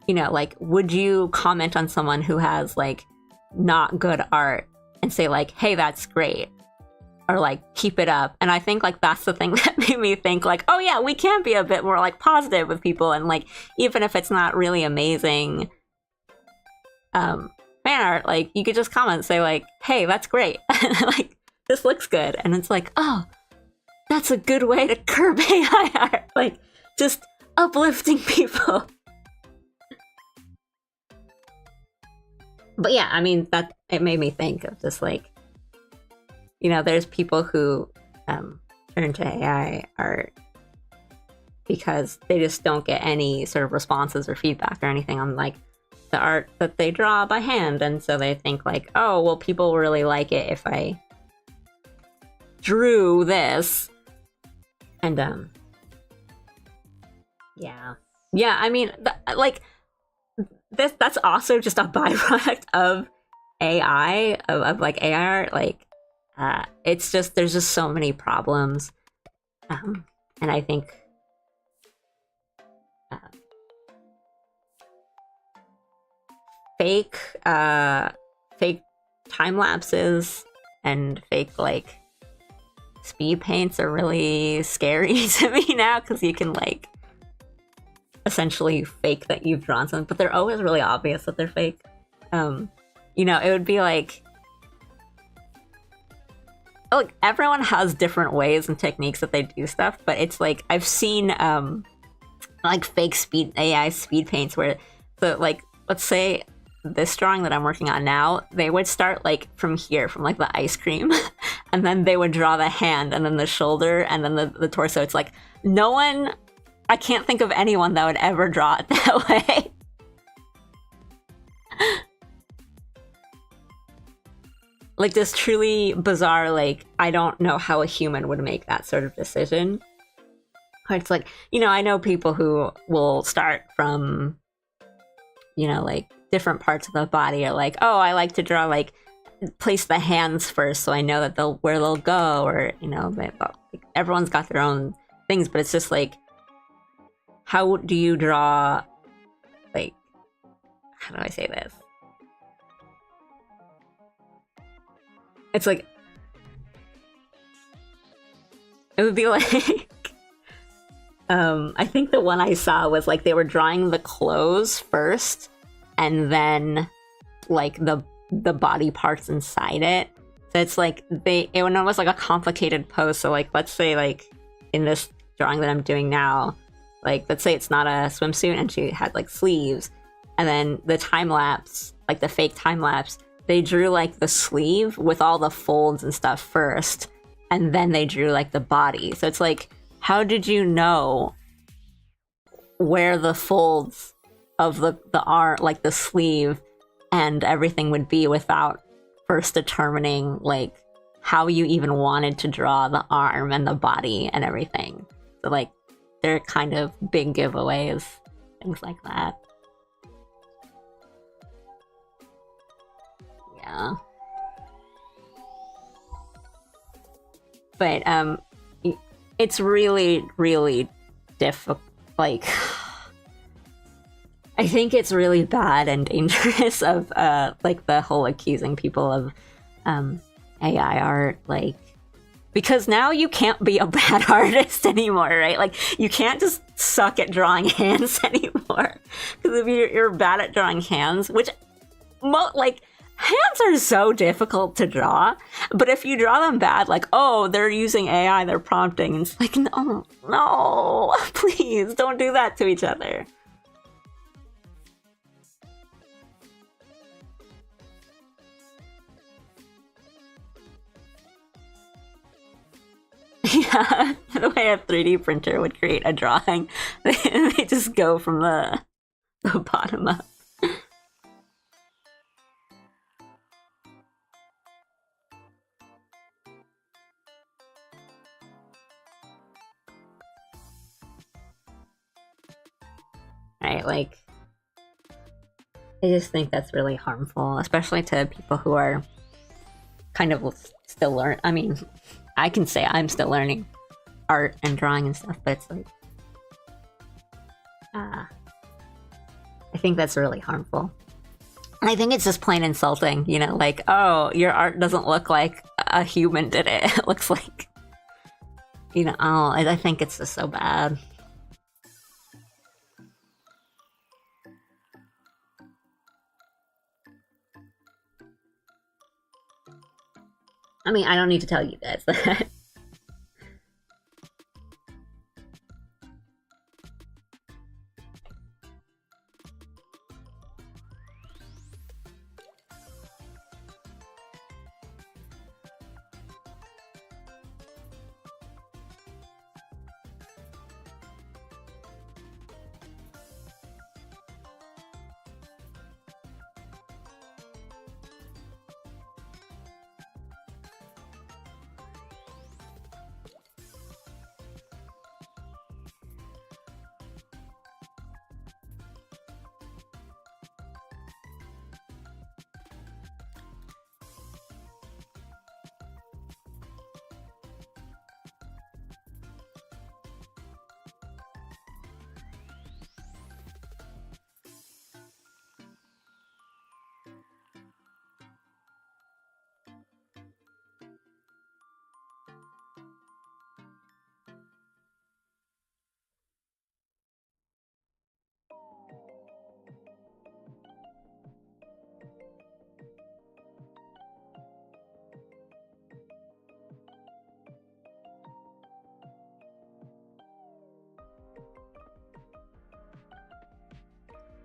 you know, like, would you comment on someone who has like not good art and say like, hey, that's great, or like keep it up? And I think like that's the thing that made me think like, oh yeah, we can be a bit more like positive with people, and like even if it's not really amazing fan art, like you could just comment and say like, hey, that's great, like this looks good, and it's like, oh, that's a good way to curb AI art, like just uplifting people. But yeah, I mean, that it made me think of just like, you know, there's people who turn to AI art because they just don't get any sort of responses or feedback or anything on like the art that they draw by hand, and so they think like, oh well, people really like it if I drew this. And yeah, I mean, like that's also just a byproduct of AI, of like AI art. Like it's just, there's just so many problems, and I think fake time lapses and fake like speed paints are really scary to me now, because you can like essentially fake that you've drawn something, but they're always really obvious that they're fake. You know, it would be like everyone has different ways and techniques that they do stuff, but it's like I've seen like fake AI speed paints where, so like let's say this drawing that I'm working on now, they would start like from here, from like the ice cream, and then they would draw the hand and then the shoulder and then the torso. It's like no one, I can't think of anyone that would ever draw it that way. Like this truly bizarre, like I don't know how a human would make that sort of decision. It's like, you know, I know people who will start from, you know, like different parts of the body, or like, oh, I like to draw, like place the hands first so I know that where they'll go, or you know, everyone's got their own things, but it's just like, how do you draw, like, how do I say this? It's like, it would be like, I think the one I saw was like they were drawing the clothes first, and then like the body parts inside it. So it's like it was almost like a complicated pose. So like, let's say like in this drawing that I'm doing now, like let's say it's not a swimsuit and she had like sleeves, and then the time lapse, like the fake time lapse, they drew like the sleeve with all the folds and stuff first, and then they drew like the body. So it's like, how did you know where the folds of the arm, like the sleeve and everything would be, without first determining like how you even wanted to draw the arm and the body and everything? So like they're kind of big giveaways, things like that. Yeah. But it's really, really difficult. Like, I think it's really bad and dangerous of like the whole accusing people of AI art, like, because now you can't be a bad artist anymore, right? Like, you can't just suck at drawing hands anymore, because if you're bad at drawing hands, which like, hands are so difficult to draw, but if you draw them bad, like, oh, they're using AI, they're prompting, and it's like, no, please don't do that to each other. Yeah, the way a 3D printer would create a drawing, they just go from the bottom up. Right, like, I just think that's really harmful, especially to people who are kind of still learn. I mean, I can say I'm still learning art and drawing and stuff, but it's like, I think that's really harmful. And I think it's just plain insulting, you know, like, oh, your art doesn't look like a human did it. It looks like, you know, oh, I think it's just so bad. I mean, I don't need to tell you guys that.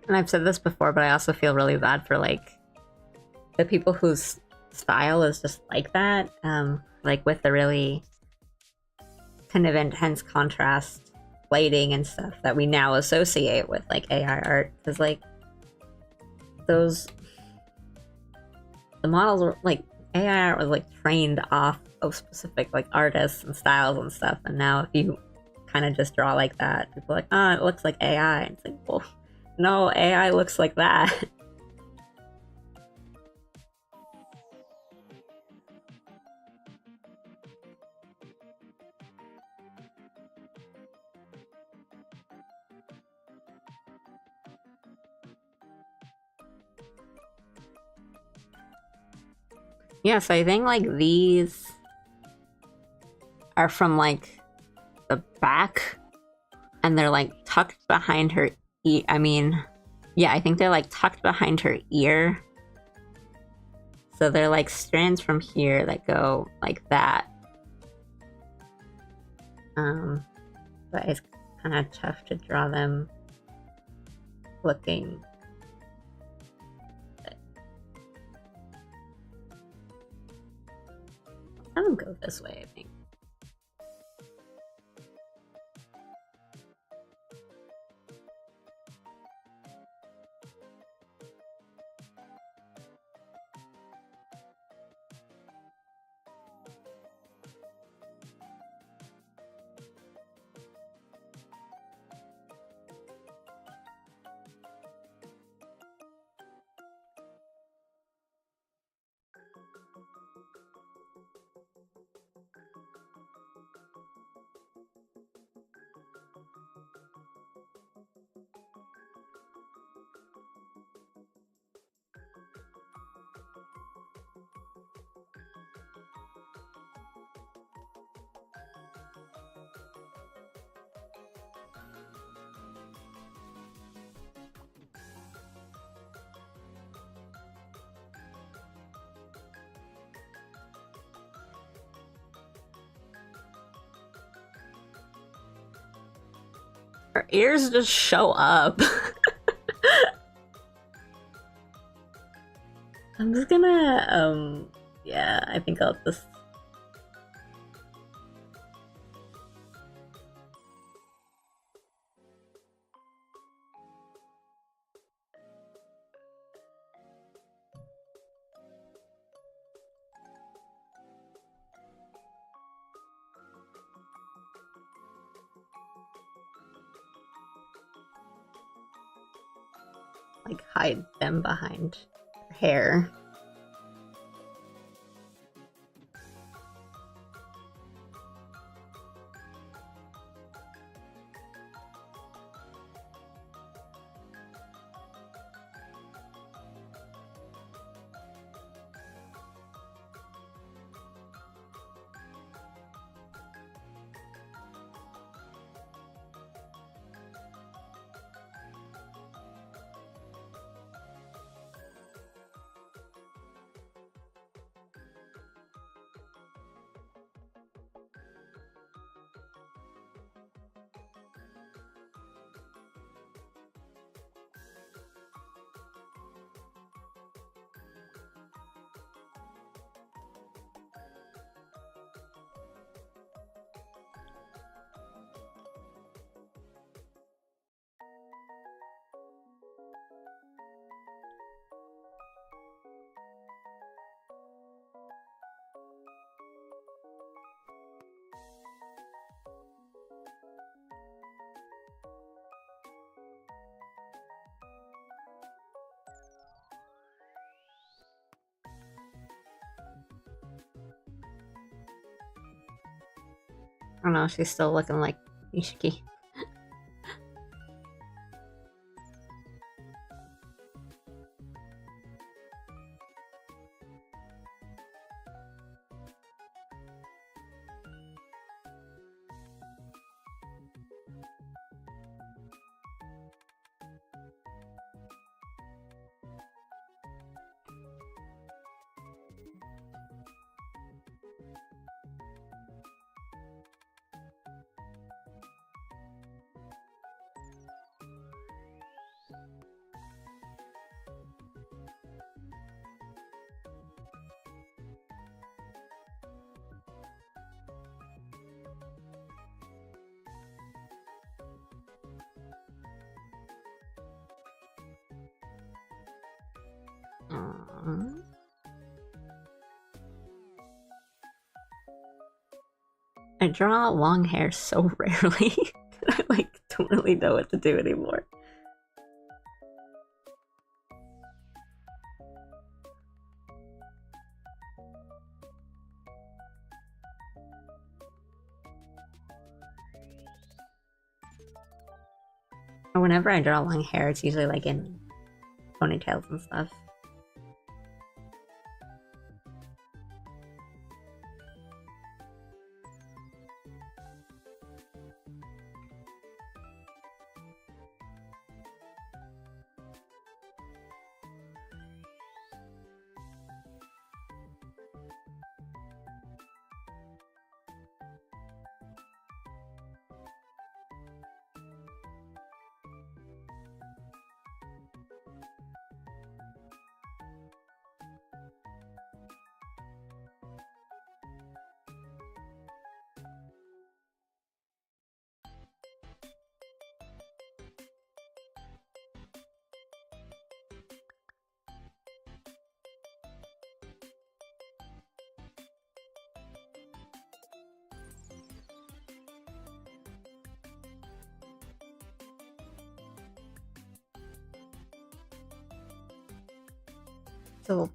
And I've said this before, but I also feel really bad for like the people whose style is just like that, like with the really kind of intense contrast lighting and stuff that we now associate with like AI art. Because like the models were like, AI art was like trained off of specific like artists and styles and stuff, and now if you kind of just draw like that, people are like, oh, it looks like AI. And it's like, well, no, AI looks like that. Yeah, so I think like these are from like the back, and they're like tucked behind her I mean, yeah, I think they're like tucked behind her ear. So they're like strands from here that go like that. But it's kind of tough to draw them looking. Have them go this way, I think. Her ears just show up. I'm just gonna, yeah, I think I'll just... like hide them behind her hair. I don't know, she's still looking like Nishiki. Aww. I draw long hair so rarely that I like don't really know what to do anymore. Or whenever I draw long hair, it's usually like in ponytails and stuff. So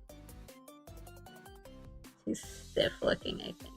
she's stiff looking, I think.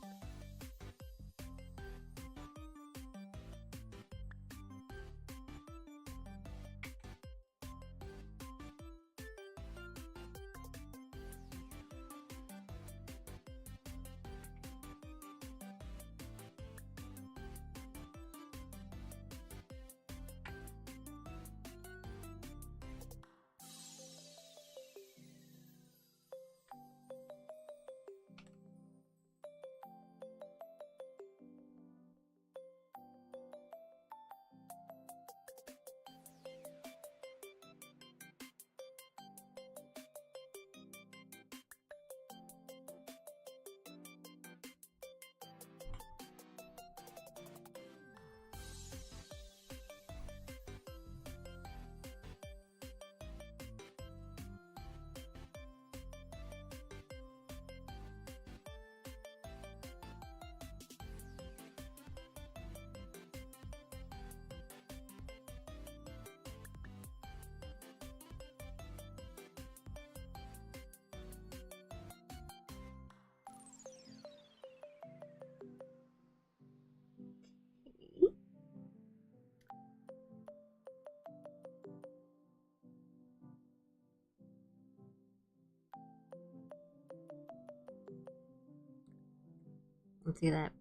Let's see that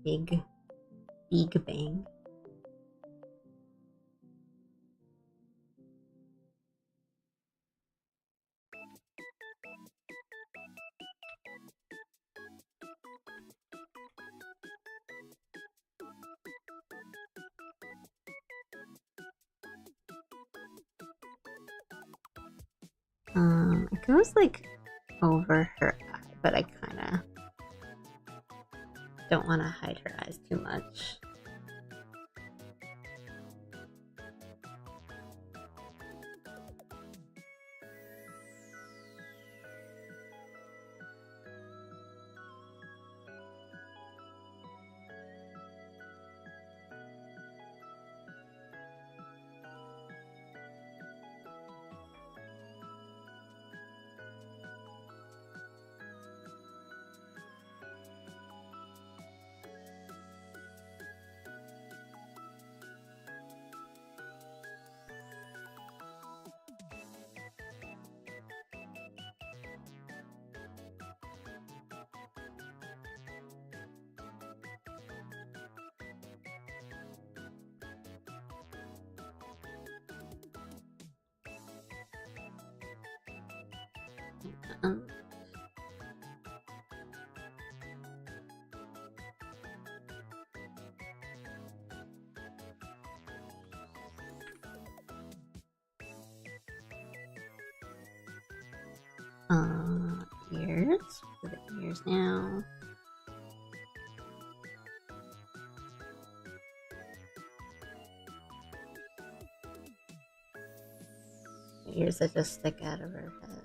big bang. It goes like over her eye, but I kind of don't want to hide her eyes too much. Um, ears. For the ears now. The ears that just stick out of her head.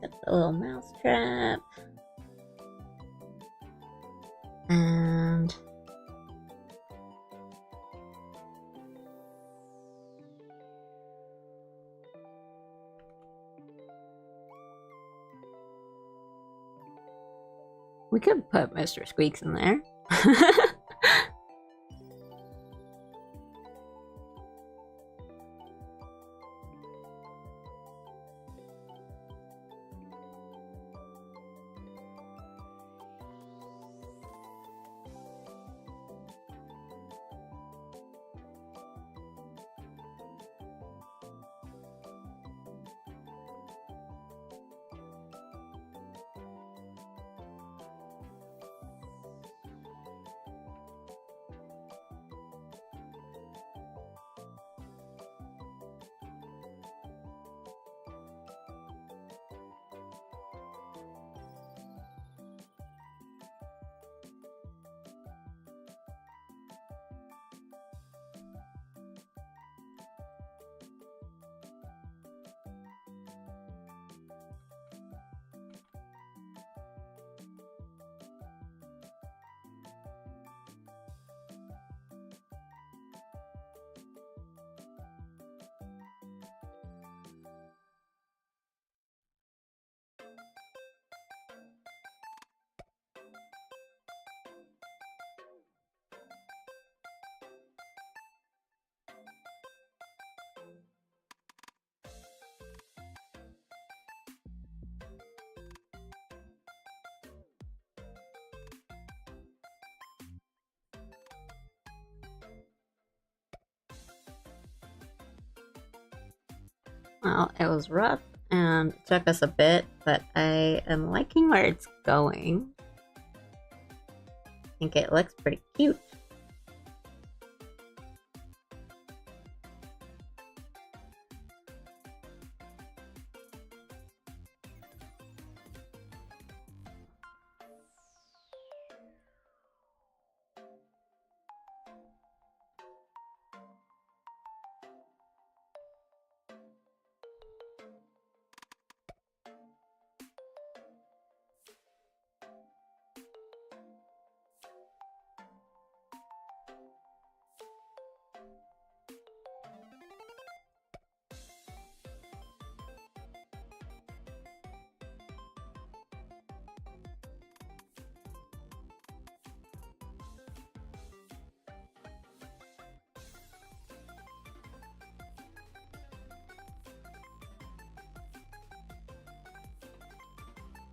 Got the little mouse trap. And we could put Mr. Squeaks in there. Well, it was rough and it took us a bit, but I am liking where it's going. I think it looks pretty cute.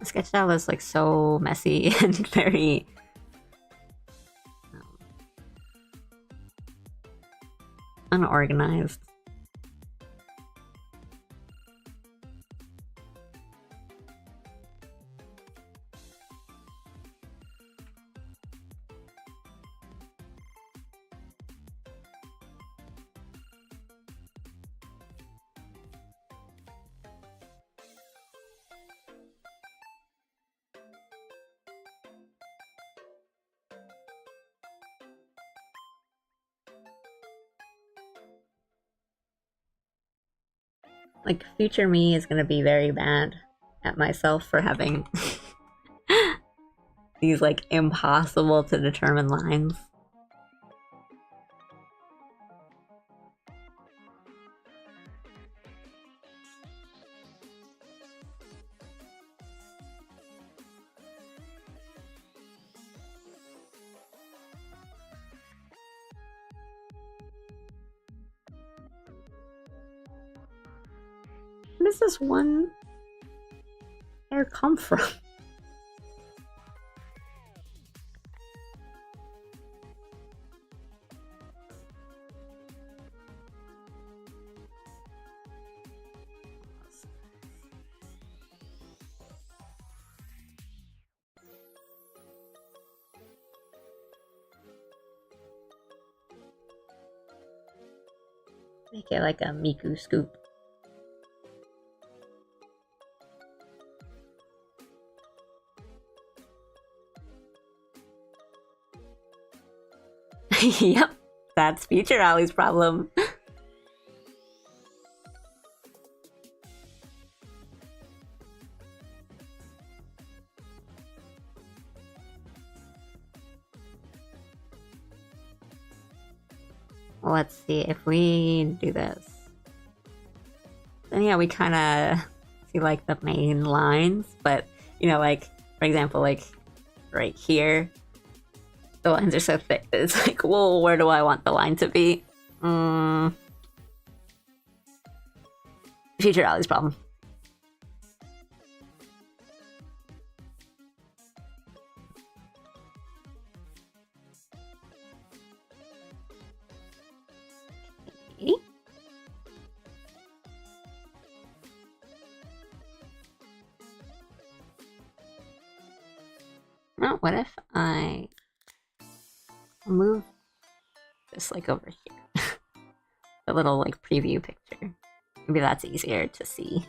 The sketch style is like so messy and very unorganized. Like, future me is gonna be very mad at myself for having these, like, impossible to determine lines. Where does this one hair come from? Make it like a Miku scoop. Yep, that's future Ollie's problem. Let's see if we do this. Then yeah, we kind of see like the main lines, but you know, like for example, like right here, the lines are so thick that it's like, well, where do I want the line to be? Future Ollie's problem. Well, what if I move this like over here? The little like preview picture. Maybe that's easier to see.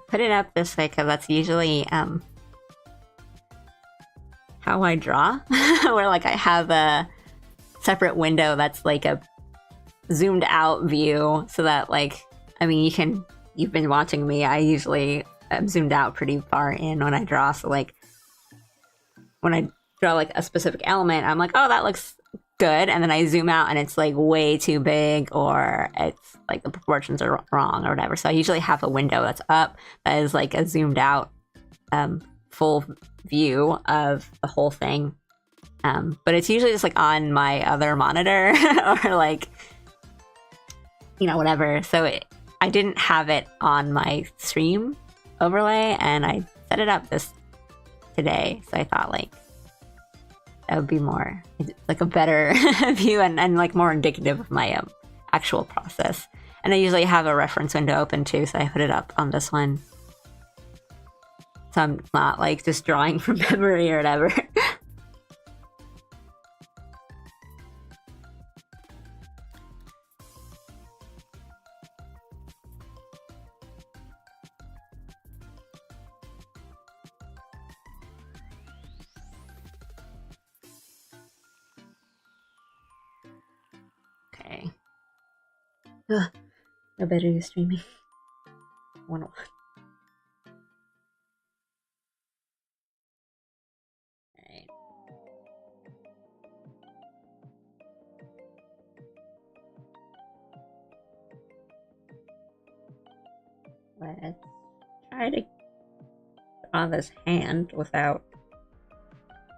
Put it up this way because that's usually how I draw. Where like I have a separate window that's like a zoomed out view so that like, I mean, you've been watching me, I usually am zoomed out pretty far in when I draw, so like when I draw like a specific element, I'm like, oh, that looks good, and then I zoom out and it's like way too big, or it's like the proportions are wrong or whatever. So I usually have a window that's up that is like a zoomed out full view of the whole thing, but it's usually just like on my other monitor or like, you know, whatever. So I didn't have it on my stream overlay, and I set it up this today, so I thought like that would be more like a better view and like more indicative of my actual process. And I usually have a reference window open too, so I put it up on this one, so I'm not like just drawing from memory or whatever. Okay. Ugh, I better use streaming 101. Alright. Let's try to draw this hand without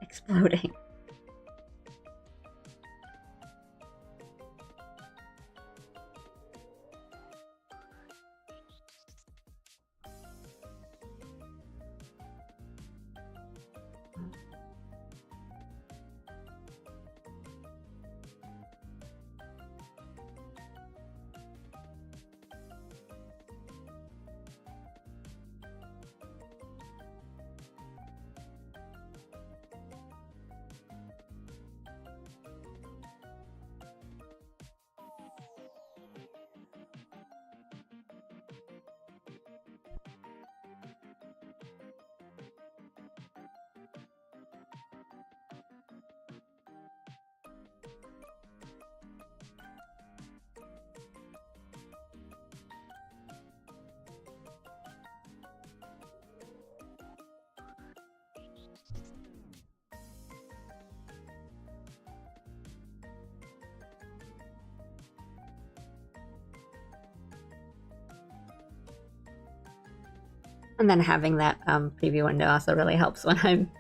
exploding. And then having that preview window also really helps when I'm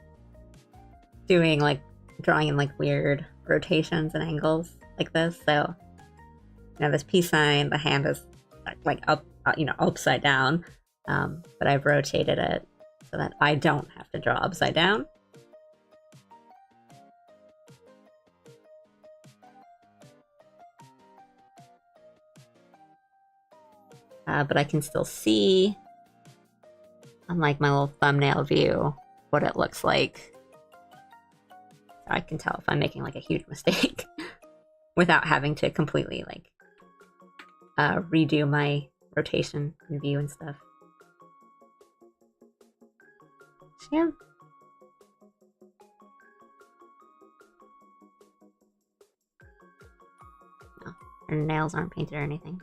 doing like drawing in like weird rotations and angles like this. So, you know, this peace sign, the hand is like up, upside down, but I've rotated it so that I don't have to draw upside down. But I can still see, unlike my little thumbnail view, what it looks like. So I can tell if I'm making like a huge mistake without having to completely like redo my rotation and view and stuff. So, yeah. No, her nails aren't painted or anything.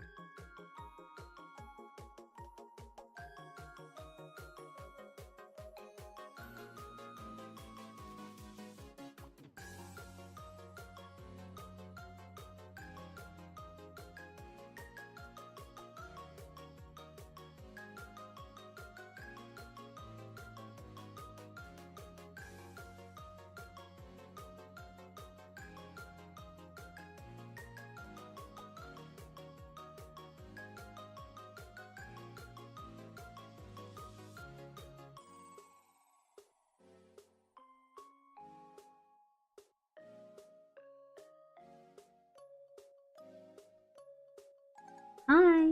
Hi.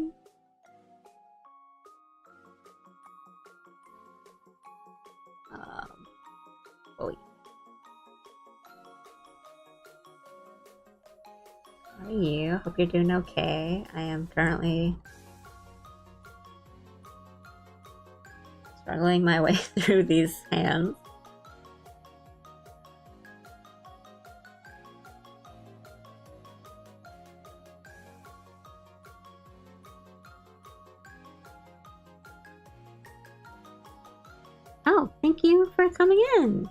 Oh. How are you? Hope you're doing okay. I am currently struggling my way through these hands. Oh, thank you for coming in.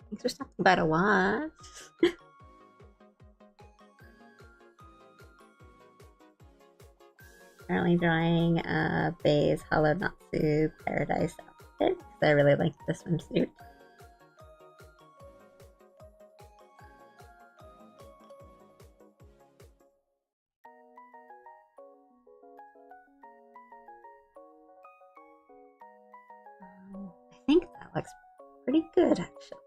Thanks for stopping by to watch. Currently drawing Bei's holonatsu paradise outfit because I really like the swimsuit. I think that looks pretty good, actually.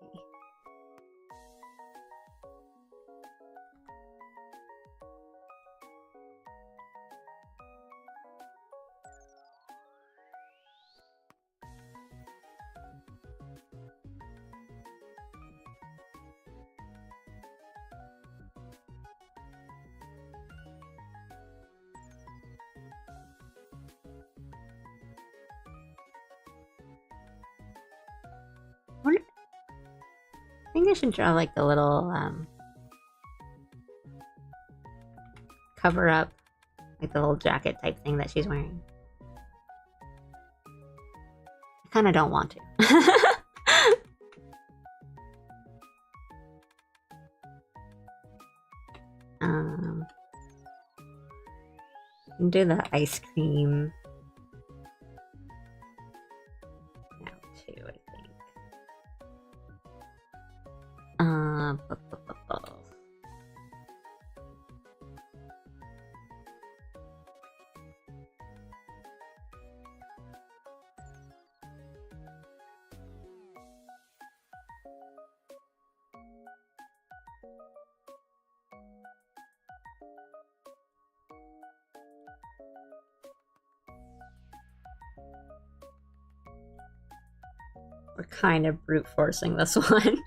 I think I should draw like the little cover up, like the little jacket type thing that she's wearing. I kind of don't want to. can do the ice cream now too, I think. Bu- bu- bu- bu. We're kind of brute forcing this one.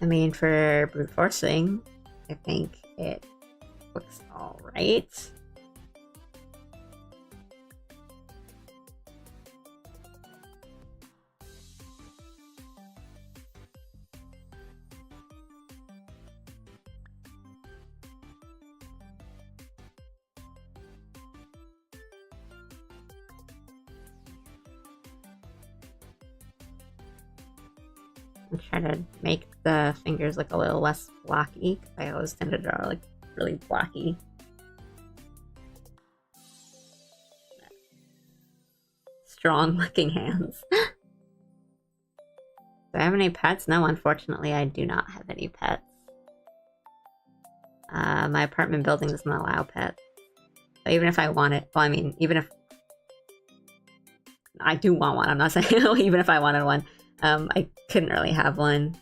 I mean, for brute forcing, I think it looks alright. I'm trying to make the fingers look a little less blocky. I always tend to draw like really blocky. Strong looking hands. Do I have any pets? No, unfortunately, I do not have any pets. My apartment building doesn't allow pets. So even if I want it, well, I mean, even if I do want one, I'm not saying even if I wanted one, I couldn't really have one.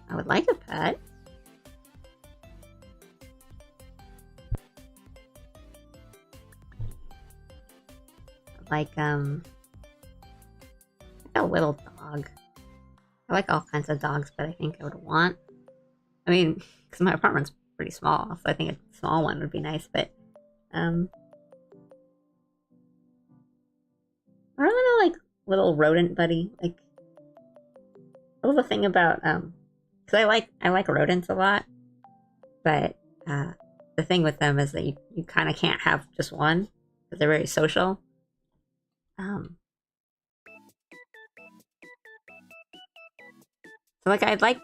I would like a pet. Like, a little dog. I like all kinds of dogs, but I think I would want... I mean, because my apartment's pretty small, so I think a small one would be nice, but... I really know, like, little rodent buddy. Like, a little thing about, because I like rodents a lot, but, the thing with them is that you kind of can't have just one, because they're very social. So, like, I'd like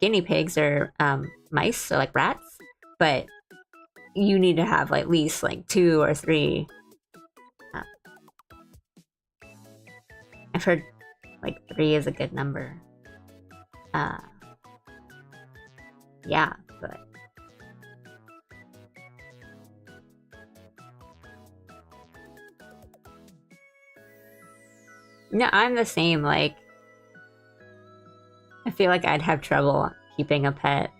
guinea pigs or mice, so like rats, but you need to have like, at least like 2 or 3. I've heard like 3 is a good number. Yeah, but no, I'm the same. Like, I feel like I'd have trouble keeping a pet.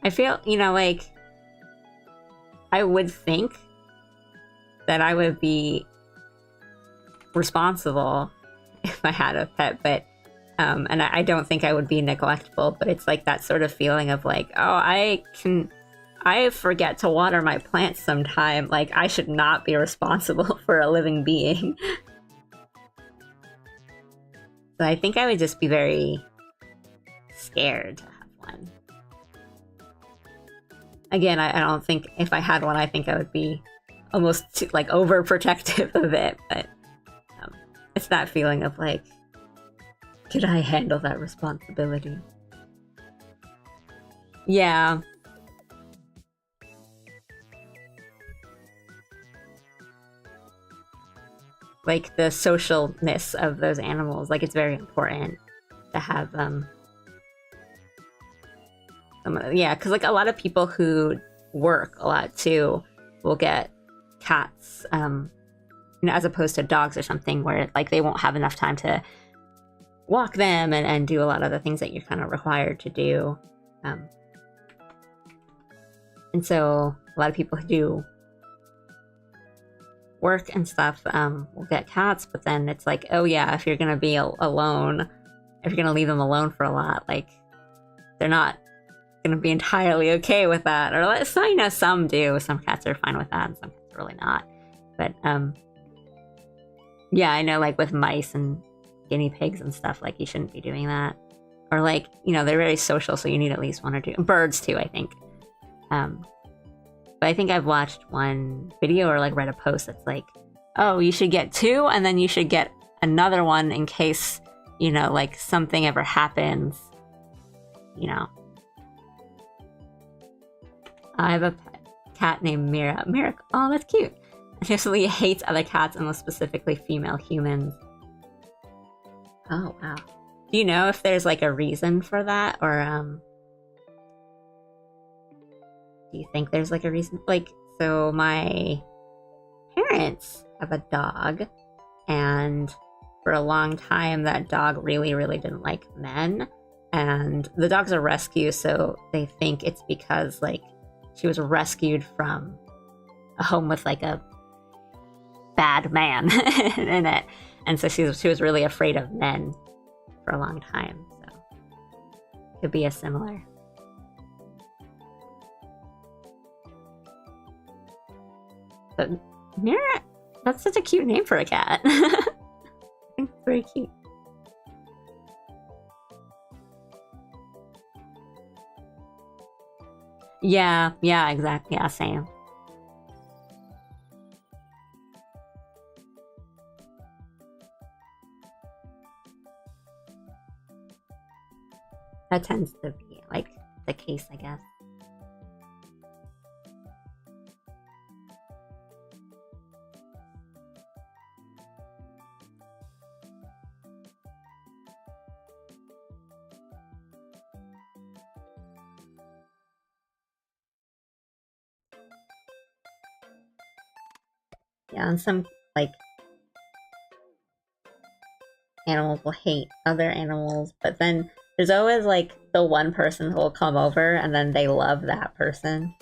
I feel, like, I would think that I would be responsible if I had a pet, but, and I don't think I would be neglectful, but it's like that sort of feeling of like, oh, I forget to water my plants sometime. Like, I should not be responsible for a living being. So I think I would just be very scared to have one. Again, I don't think if I had one, I think I would be almost too, like, overprotective of it. But it's that feeling of like, could I handle that responsibility? Yeah. like the socialness of those animals. Like it's very important to have yeah, because like a lot of people who work a lot too will get cats, as opposed to dogs or something, where like they won't have enough time to walk them and do a lot of the things that you're kind of required to do. And so a lot of people who do work and stuff will get cats, but then it's like, oh yeah, if you're gonna be alone, if you're gonna leave them alone for a lot, like they're not gonna be entirely okay with that. Or so, some do. Some cats are fine with that, and some cats are really not. But yeah, I know, like with mice and guinea pigs and stuff, like you shouldn't be doing that. Or like, they're very social, so you need at least one or two. Birds too, I think. But I think I've watched one video or like read a post that's like, oh, you should get two, and then you should get another one in case, like something ever happens. I have a cat named Mira. Mira, oh, that's cute. She absolutely hates other cats, and most specifically female humans. Oh, wow. Do you know if there's like a reason for that, or do you think there's like a reason? Like, so my parents have a dog, and for a long time that dog really, really didn't like men. And the dog's a rescue, so they think it's because like she was rescued from a home with like a bad man in it. And so she was really afraid of men for a long time. So could be a similar. But Mira, that's such a cute name for a cat. I think it's very cute. Yeah, exactly. Yeah, same. That tends to be like the case, I guess. Yeah, and some like animals will hate other animals, but then there's always like the one person who will come over and then they love that person.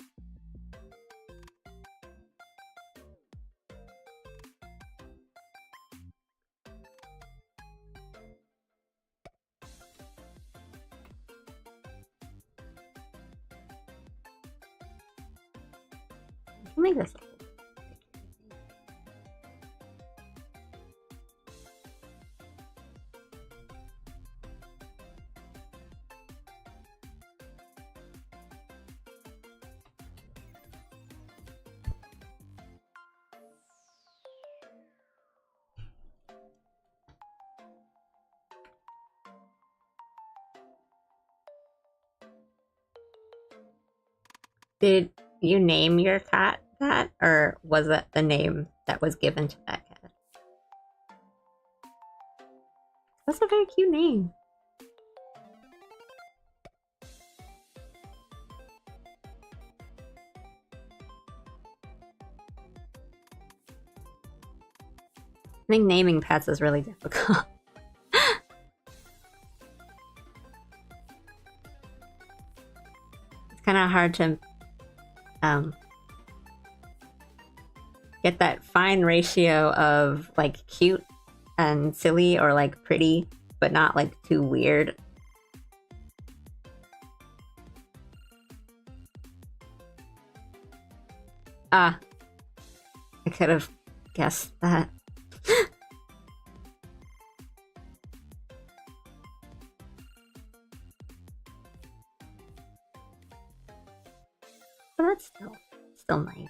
I think this. Did you name your cat that, or was that the name that was given to that cat? That's a very cute name. I think naming pets is really difficult. It's kind of hard to get that fine ratio of like cute and silly, or like pretty, but not like too weird. Ah, I could have guessed that. But that's still nice.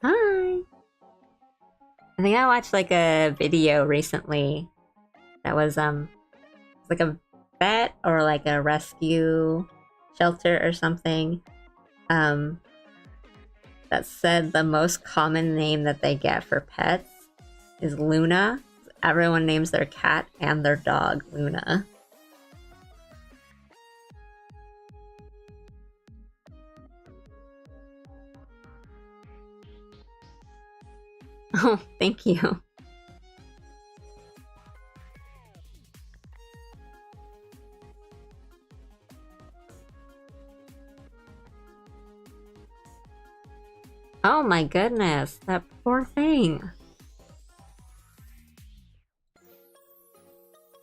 Hi. I think I watched like a video recently that was It's like a vet or like a rescue shelter or something. Um, that said the most common name that they get for pets is Luna. Everyone names their cat and their dog Luna. Oh, thank you. Oh my goodness, that poor thing.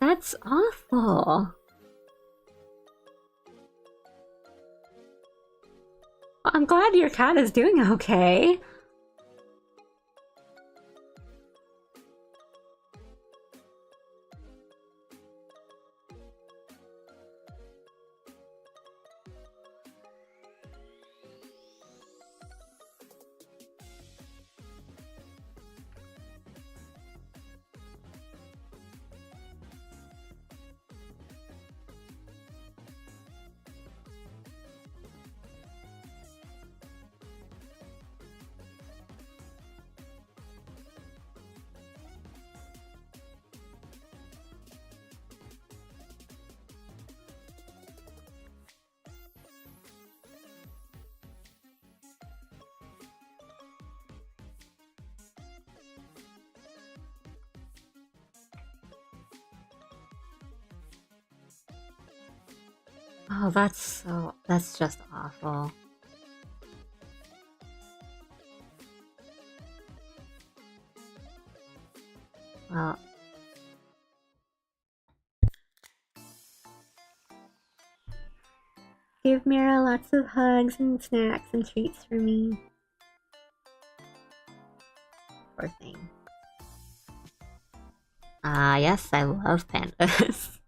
That's awful. I'm glad your cat is doing okay. Oh, that's just awful. Well, give Mira lots of hugs and snacks and treats for me. Poor thing. Ah, yes, I love pandas.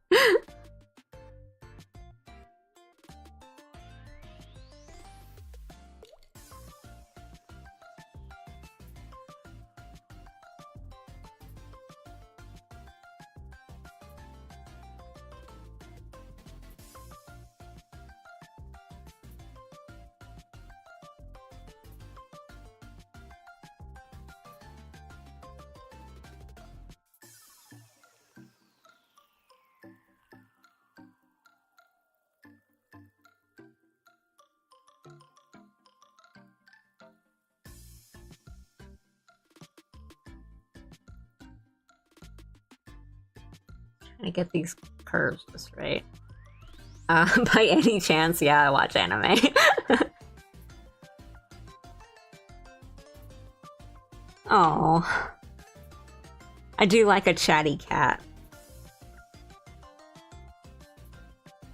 Trying to get these curves just right. By any chance, yeah, I watch anime. Oh, I do like a chatty cat.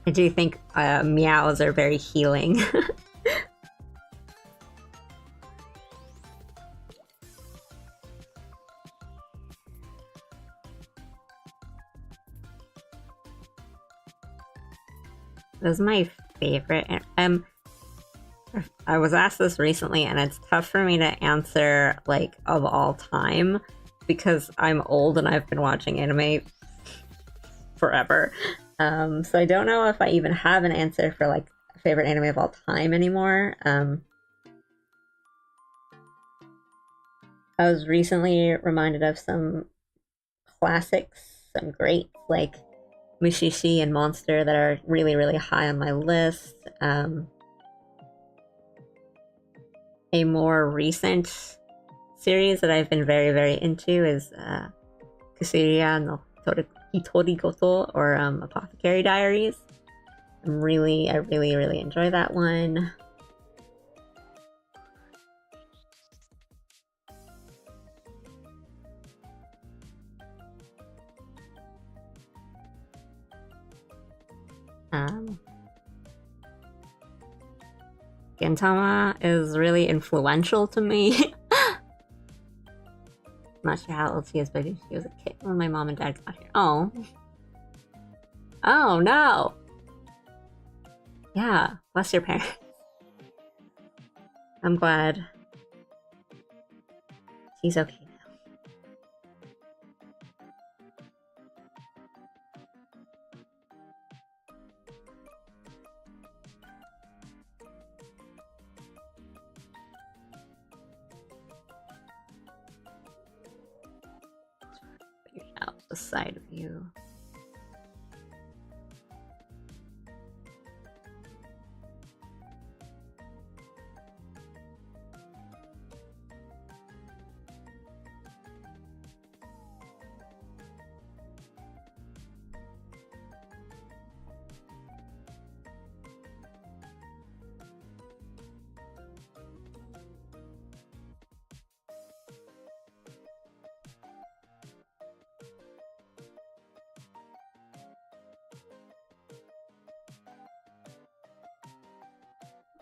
I do think meows are very healing. This is my favorite. I was asked this recently, and it's tough for me to answer, like, of all time, because I'm old and I've been watching anime forever. So I don't know if I even have an answer for, like, favorite anime of all time anymore. I was recently reminded of some classics, some greats, like Mushishi and Monster, that are really, really high on my list. A more recent series that I've been very, very into is Kusuria no Hitorigoto, or Apothecary Diaries. I really, really enjoy that one. Gintama is really influential to me. Not sure how old she is, but she was a kid when my mom and dad got here. Oh. Oh, no! Yeah, bless your parents. I'm glad she's okay now. the side view.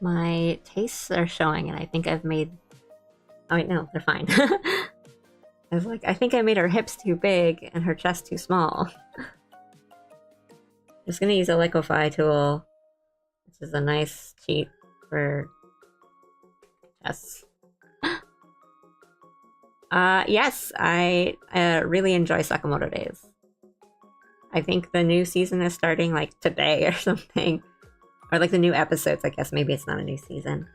My tastes are showing, and I think I've made... Oh wait, no, they're fine. I was like, I think I made her hips too big and her chest too small. Just gonna use a liquefy tool, which is a nice cheat for chests. Yes, I really enjoy Sakamoto Days. I think the new season is starting like today or something. Or like the new episodes, I guess. Maybe it's not a new season.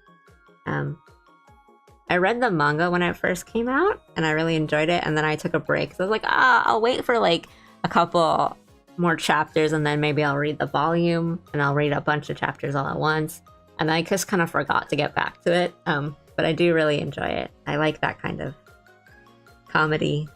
I read the manga when it first came out, and I really enjoyed it, and then I took a break. So I was like, I'll wait for like a couple more chapters, and then maybe I'll read the volume, and I'll read a bunch of chapters all at once. And then I just kind of forgot to get back to it. But I do really enjoy it. I like that kind of comedy.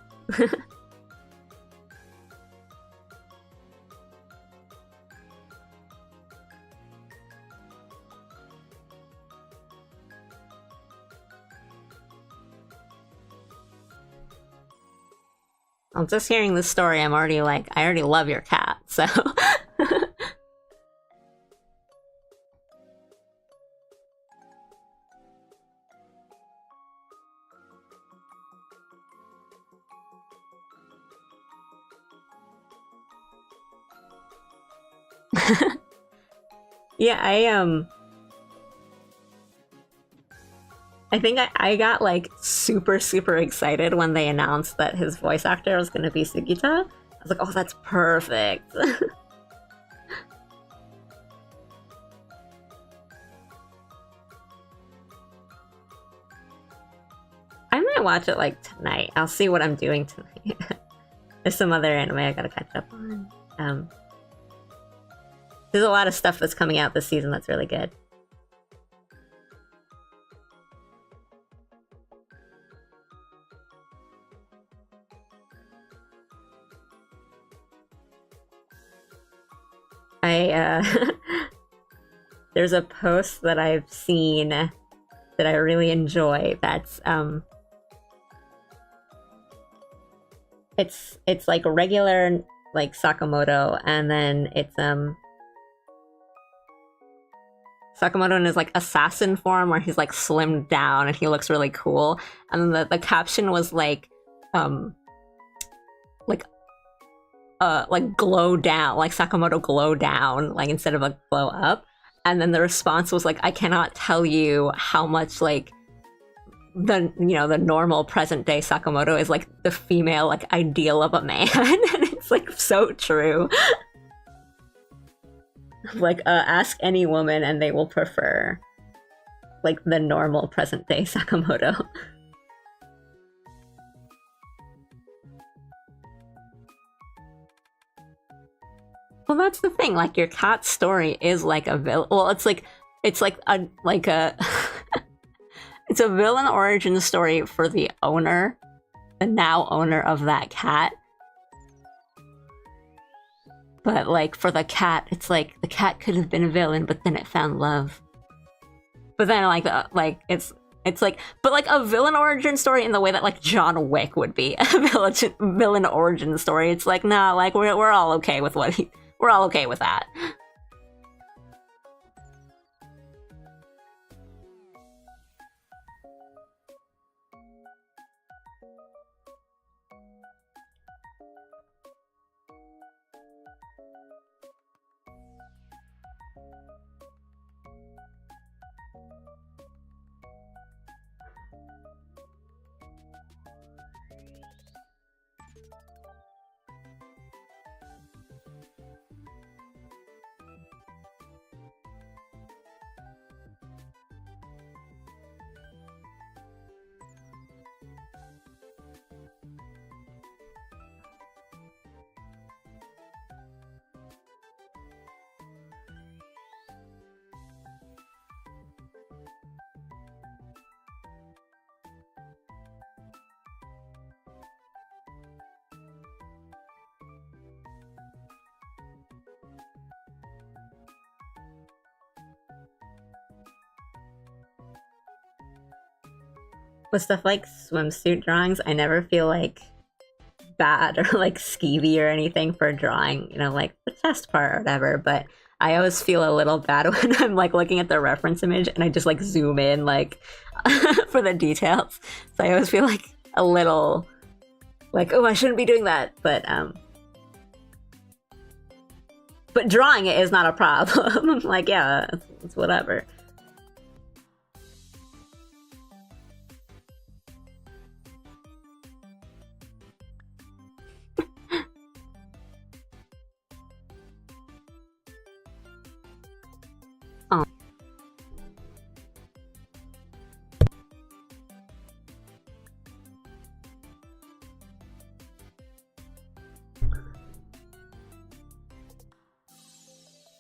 Well, just hearing this story, I'm already like, I already love your cat, so... Yeah, I think I got like super excited when they announced that his voice actor was gonna be Sugita. I was like, oh, that's perfect. I might watch it like tonight. I'll see what I'm doing tonight. There's some other anime I gotta catch up on. There's a lot of stuff that's coming out this season that's really good. There's a post that I've seen that I really enjoy that's it's like a regular like Sakamoto, and then it's Sakamoto in his like assassin form where he's like slimmed down and he looks really cool. And then the caption was like glow down, like Sakamoto glow down, like instead of a glow up. And then the response was like, I cannot tell you how much like the normal present day Sakamoto is like the female like ideal of a man. And it's like so true. Like ask any woman and they will prefer like the normal present day Sakamoto. Well, that's the thing. Like your cat's story is like a villain. Well, it's like a it's a villain origin story for the owner, the now owner of that cat. But like for the cat, it's like the cat could have been a villain, but then it found love. But then it's like, but like a villain origin story in the way that like John Wick would be a villain origin story. It's like, nah, like we're all okay with we're all okay with that. with stuff like swimsuit drawings, I never feel like bad or like skeevy or anything for drawing, you know, like the chest part or whatever, but I always feel a little bad when I'm like looking at the reference image and I just like zoom in like for the details. So I always feel like a little like, oh, I shouldn't be doing that, but drawing it is not a problem. Like, yeah, it's whatever. Oh.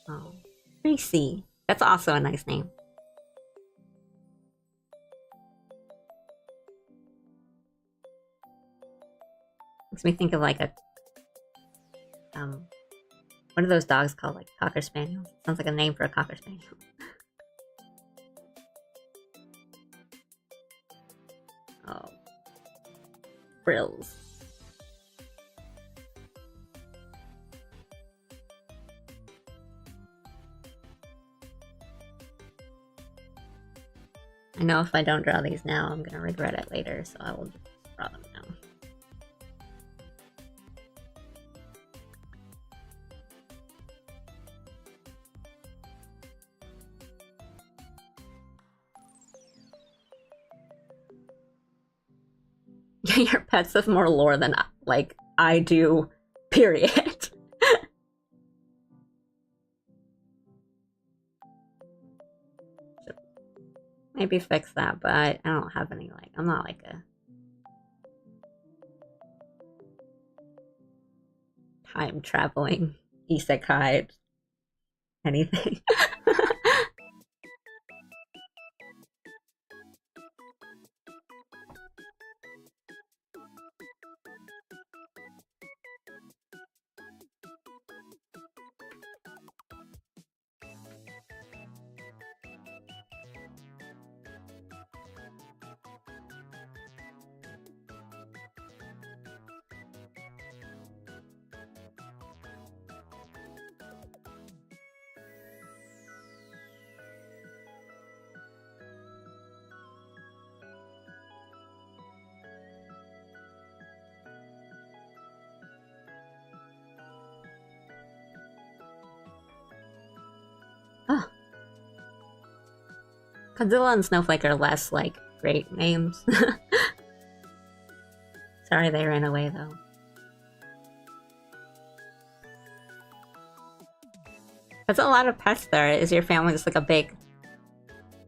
Oh. Tracy. That's also a nice name. Makes me think of like a what are those dogs called? Like Cocker Spaniels? Sounds like a name for a Cocker Spaniel. Oh. Frills. I know if I don't draw these now, I'm gonna regret it later, so I will just draw them now. Your pets have more lore than like I do, period. Maybe fix that, but I don't have any like I'm not like a time traveling isekai anything. Oh. Godzilla and Snowflake are less like great names. Sorry they ran away though. That's a lot of pets there. Is your family just like a big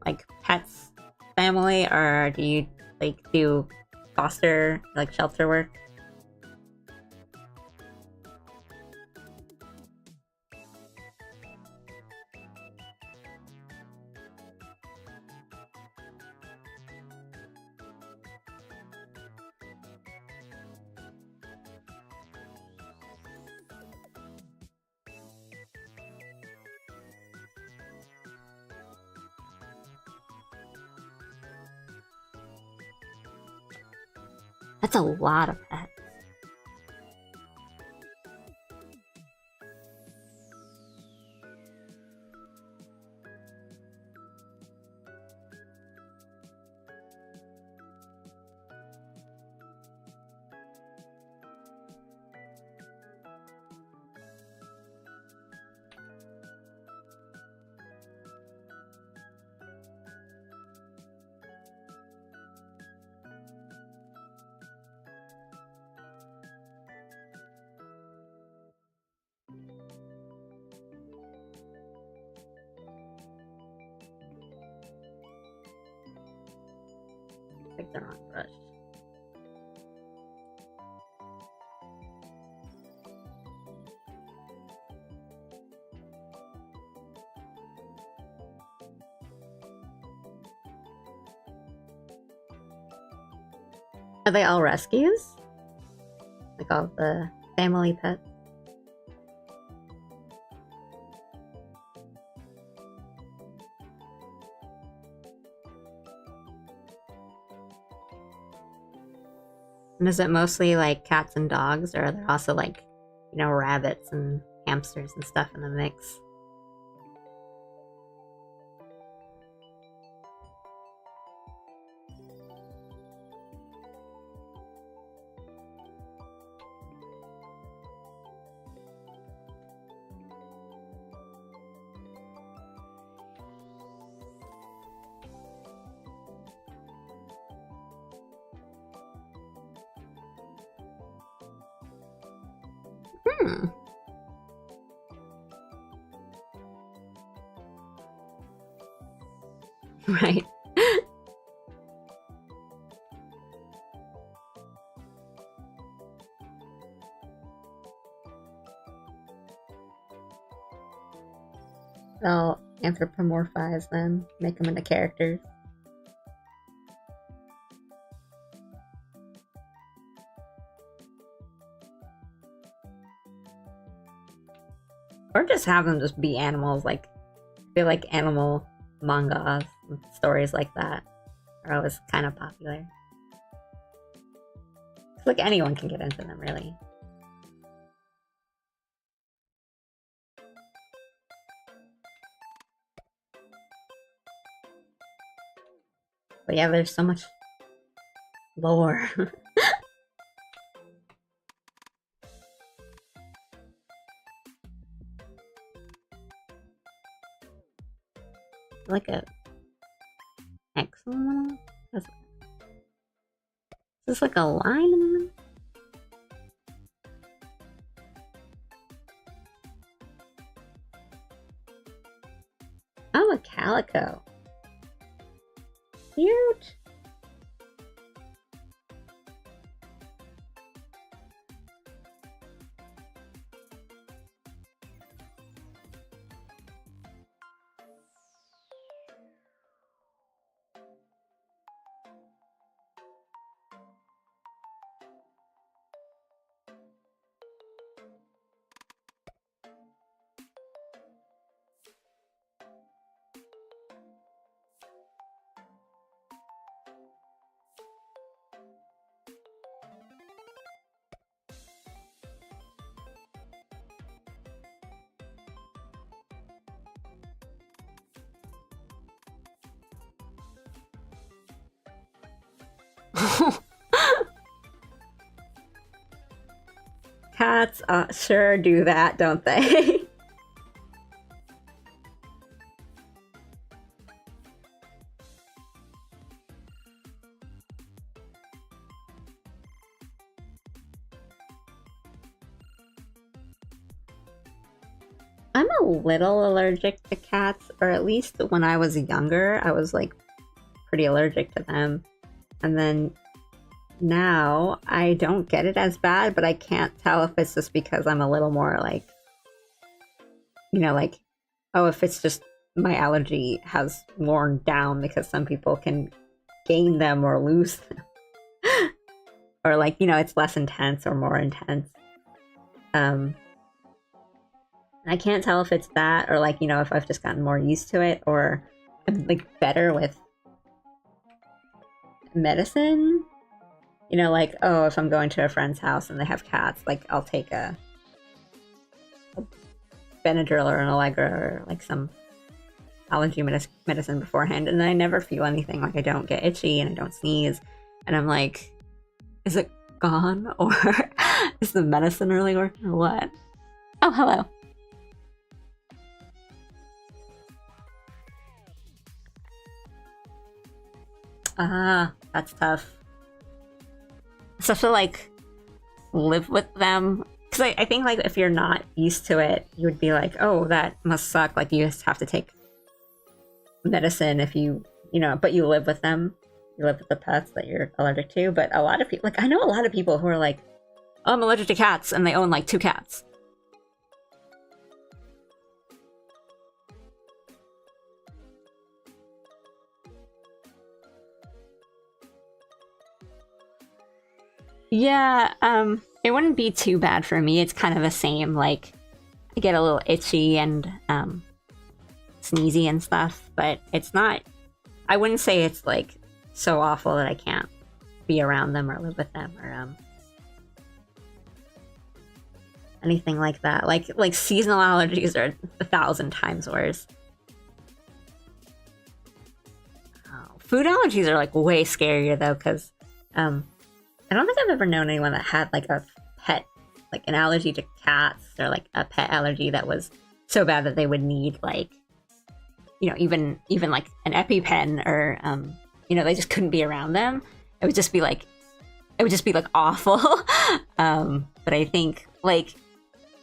like pets family, or do you like do foster like shelter work? That's a lot of pets. Like they're not brushed. Are they all rescues? Like all the family pets? And is it mostly like cats and dogs, or are there also like, rabbits and hamsters and stuff in the mix? Hmm. Right. They'll anthropomorphize them, make them into characters. Or just have them just be animals. Like, I feel like animal mangas and stories like that are always kind of popular. It's like anyone can get into them, really. But yeah, there's so much lore. Like a excellent. Is this like a line in them? Oh, a calico. Cute. Cats sure do that, don't they? I'm a little allergic to cats, or at least when I was younger, I was like pretty allergic to them. And then now I don't get it as bad, but I can't tell if it's just because I'm a little more like, like, oh, if it's just my allergy has worn down because some people can gain them or lose them. Or like, it's less intense or more intense. I can't tell if it's that or like, if I've just gotten more used to it or I'm like better with medicine. Like, oh, if I'm going to a friend's house and they have cats, like I'll take a Benadryl or an Allegra or like some allergy medicine beforehand, and I never feel anything. Like I don't get itchy and I don't sneeze, and I'm like, is it gone or is the medicine really working or what? Oh, hello. Ah, that's tough. So I feel like live with them, because I think like if you're not used to it, you would be like, oh, that must suck. Like you just have to take medicine if but you live with them. You live with the pets that you're allergic to. But a lot of people, like I know a lot of people who are like, oh, I'm allergic to cats, and they own like 2 cats. Yeah, it wouldn't be too bad for me. It's kind of the same. Like, I get a little itchy and sneezy and stuff, but it's not. I wouldn't say it's like so awful that I can't be around them or live with them or anything like that. Like seasonal allergies are 1,000 times worse. Food allergies are like way scarier though, because I don't think I've ever known anyone that had like a pet, like an allergy to cats or like a pet allergy that was so bad that they would need like, you know, even like an EpiPen or you know, they just couldn't be around them. It would just be like awful. But I think like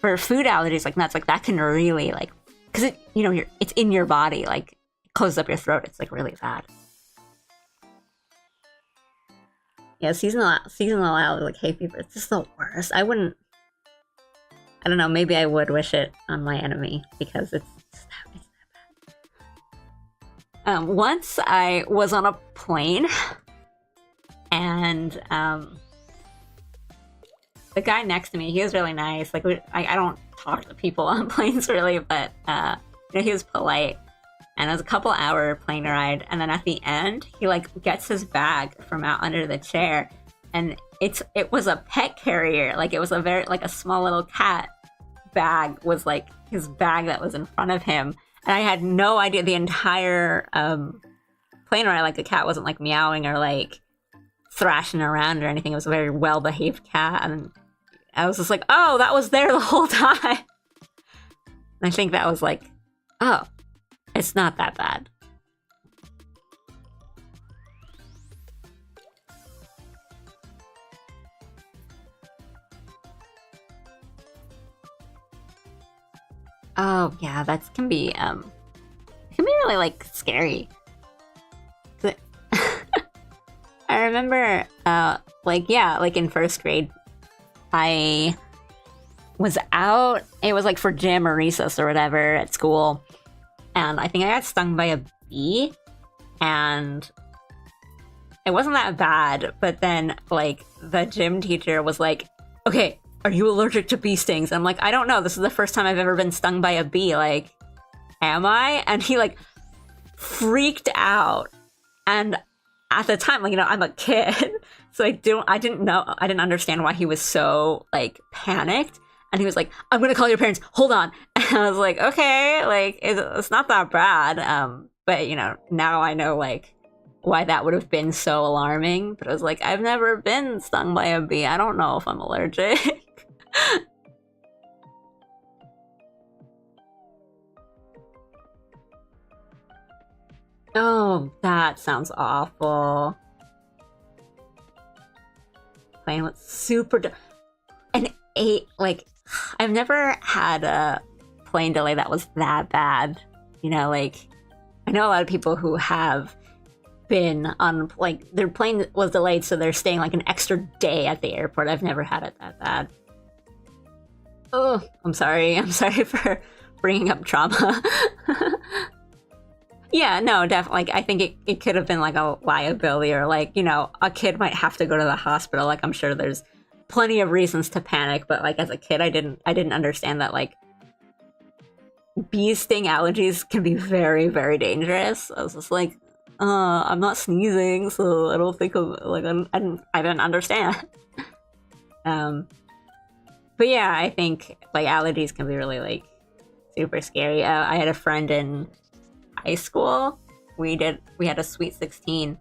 for food allergies like nuts, like that can really like, because it, you know, it's in your body, like it closes up your throat. It's like really bad. Yeah, seasonal allergy, like hay fever, it's just the worst. I don't know, maybe I would wish it on my enemy because it's that bad. Once I was on a plane and the guy next to me, he was really nice. Like I don't talk to people on planes really, but you know, he was polite. And it was a couple hour plane ride, and then at the end, he like gets his bag from out under the chair, and it was a pet carrier. Like it was a very like a small little cat bag was like his bag that was in front of him, and I had no idea the entire plane ride. Like the cat wasn't like meowing or like thrashing around or anything. It was a very well behaved cat, and I was just like, oh, that was there the whole time. And I think that was like, oh. It's not that bad. Oh yeah, that can be really like scary. I remember like in first grade, I was out. It was like for gym or recess or whatever at school. And I think I got stung by a bee, and it wasn't that bad. But then, like, the gym teacher was like, okay, are you allergic to bee stings? I'm like, I don't know. This is the first time I've ever been stung by a bee. Like, am I? And he, like, freaked out. And at the time, like, you know, I'm a kid. So I didn't understand why he was so, like, panicked. And he was like, I'm going to call your parents. Hold on. And I was like, okay, like, it's not that bad. But, you know, now I know, like, why that would have been so alarming. But I was like, I've never been stung by a bee. I don't know if I'm allergic. Oh, that sounds awful. Playing with super... And 8, like... I've never had a plane delay that was that bad. You know, like, I know a lot of people who have been on, like, their plane was delayed, so they're staying, like, an extra day at the airport. I've never had it that bad. Oh, I'm sorry. I'm sorry for bringing up trauma. Yeah, no, definitely. Like, I think it could have been, like, a liability or, like, you know, a kid might have to go to the hospital. Like, I'm sure there's plenty of reasons to panic, but like as a kid I didn't understand that like bee sting allergies can be very, very dangerous. I was just like, I'm not sneezing, so I don't think of like I didn't understand. But yeah, I think like allergies can be really like super scary. I had a friend in high school. We had a Sweet 16.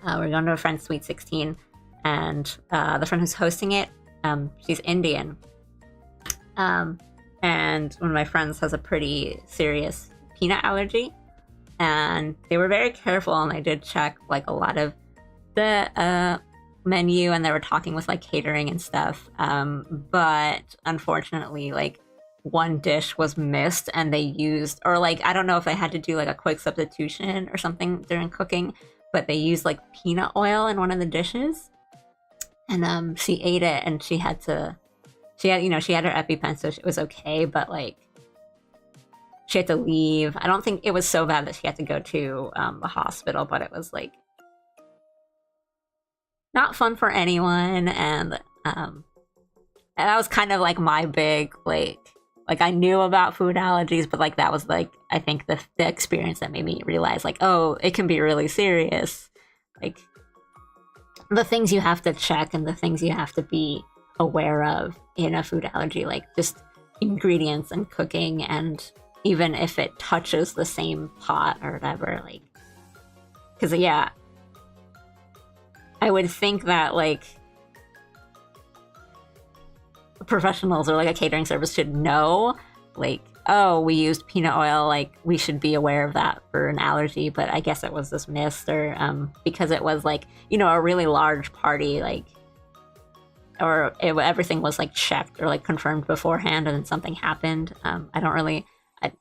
We're going to a friend's Sweet 16. And the friend who's hosting it, she's Indian. And one of my friends has a pretty serious peanut allergy. And they were very careful, and they did check like a lot of the menu, and they were talking with like catering and stuff. But unfortunately, like one dish was missed, and they used, or like I don't know if they had to do like a quick substitution or something during cooking, but they used like peanut oil in one of the dishes. And she ate it, and she had her EpiPen, so it was okay, but like she had to leave. I don't think it was so bad that she had to go to the hospital, but it was like not fun for anyone. And that was kind of like my big like I knew about food allergies, but like that was like I think the experience that made me realize like, oh, it can be really serious. Like the things you have to check and the things you have to be aware of in a food allergy, like just ingredients and cooking, and even if it touches the same pot or whatever, like, because yeah, I would think that like professionals or like a catering service should know, like, oh, we used peanut oil, like we should be aware of that for an allergy. But I guess it was dismissed, or because it was like, you know, a really large party, like, or everything was like checked or like confirmed beforehand, and then something happened. I don't really, I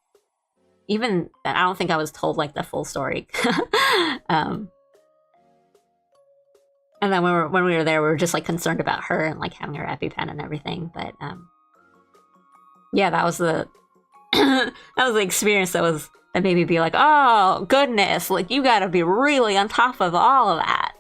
don't think I was told like the full story. um, and then when we were there, we were just like concerned about her and like having her EpiPen and everything. But yeah, that was the that was the experience that made me be like, oh goodness, like you gotta be really on top of all of that.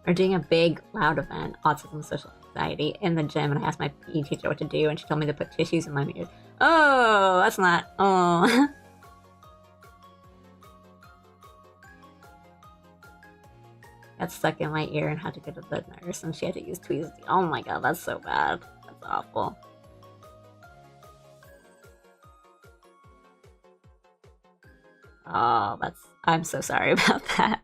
We're doing a big, loud event, autism social anxiety, in the gym, and I asked my PE teacher what to do, and she told me to put tissues in my ears. Oh, that's not. Oh. Got stuck in my ear and had to go to the nurse, and she had to use tweezers. Oh my god, that's so bad. That's awful. Oh, I'm so sorry about that.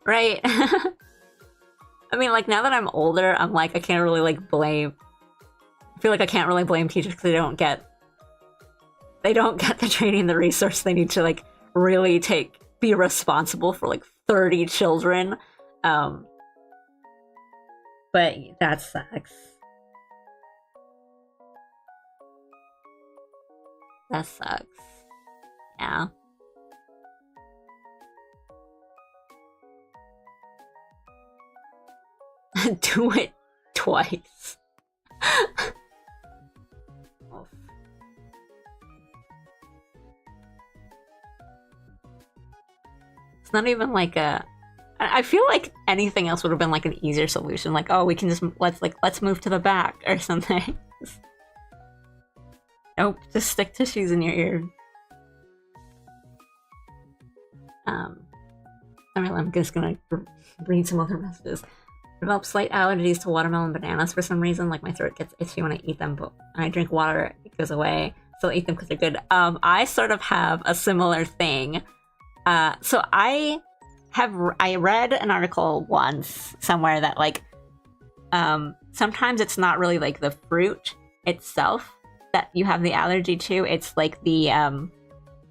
Right. I mean, like, now that I'm older, I'm like, I can't really like blame. I feel like I can't really blame teachers because they don't get the training and the resource they need to like really be responsible for like 30 children. But that sucks. That sucks. Yeah. Do it twice. It's not even like a. I feel like anything else would have been like an easier solution. Like, oh, we can just let's move to the back or something. Nope, just stick tissues in your ear. I'm just gonna read some other messages. Develop slight allergies to watermelon and bananas for some reason. Like my throat gets itchy when I eat them, but when I drink water, it goes away. Still eat them because they're good. I sort of have a similar thing. So I read an article once somewhere that like sometimes it's not really like the fruit itself that you have the allergy to. It's like the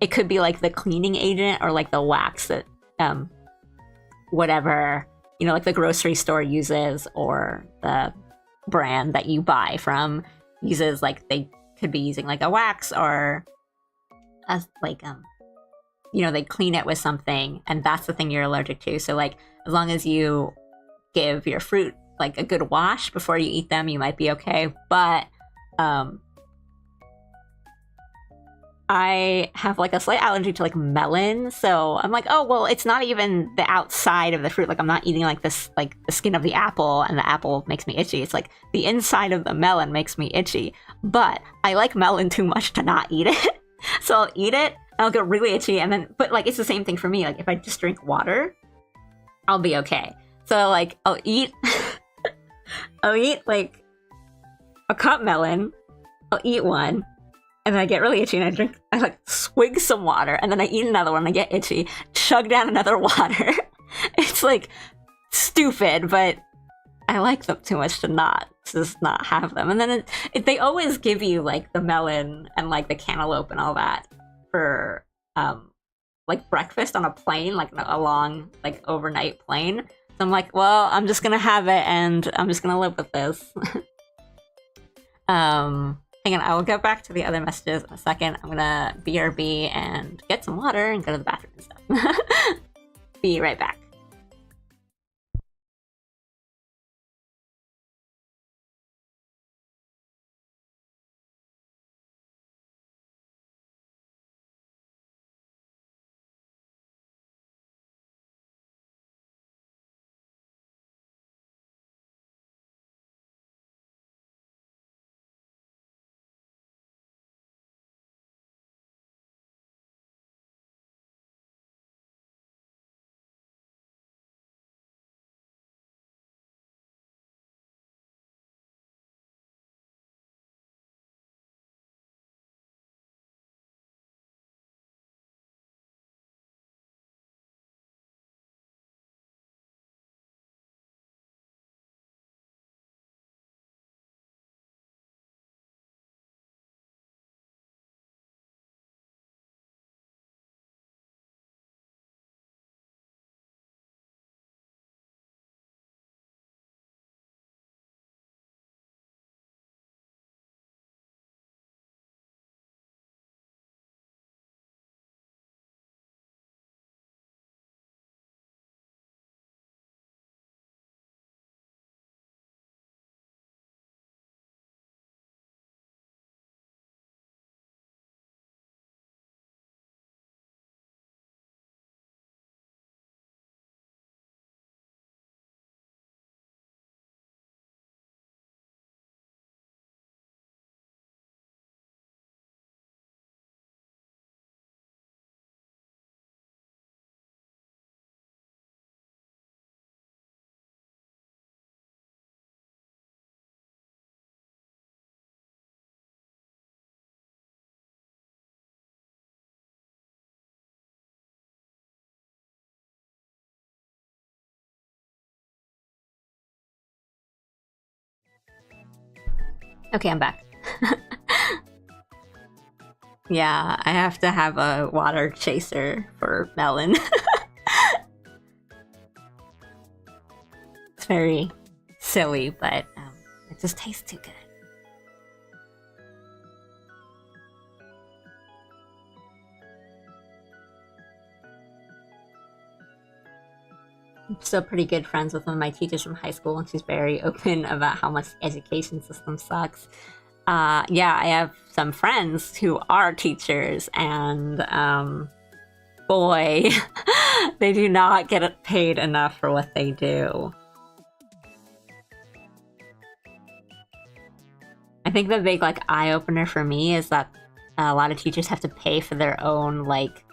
it could be like the cleaning agent or like the wax that whatever, you know, like the grocery store uses, or the brand that you buy from uses. Like they could be using like a wax, or like you know, they clean it with something, and that's the thing you're allergic to. So like as long as you give your fruit like a good wash before you eat them, you might be okay. But I have like a slight allergy to like melon, so I'm like, oh well, it's not even the outside of the fruit. Like I'm not eating like this, like the skin of the apple, and the apple makes me itchy. It's like the inside of the melon makes me itchy. But I like melon too much to not eat it, so I'll eat it, and I'll get really itchy, and then but like it's the same thing for me. Like if I just drink water, I'll be okay. So like I'll eat, I'll eat like a cup melon. I'll eat one. And then I get really itchy, and I like swig some water, and then I eat another one, and I get itchy, chug down another water. It's like stupid, but I like them too much to just not have them. And then they always give you like the melon and like the cantaloupe and all that for like breakfast on a plane, like a long like overnight plane. So I'm like, well, I'm just gonna have it, and I'm just gonna live with this. Hang on, I will get back to the other messages in a second. I'm gonna BRB and get some water and go to the bathroom and stuff. Be right back. Okay, I'm back. Yeah, I have to have a water chaser for melon. It's very silly, but it just tastes too good. I'm still pretty good friends with one of my teachers from high school, and she's very open about how much the education system sucks. Yeah, I have some friends who are teachers, and boy, they do not get paid enough for what they do. I think the big like eye opener for me is that a lot of teachers have to pay for their own like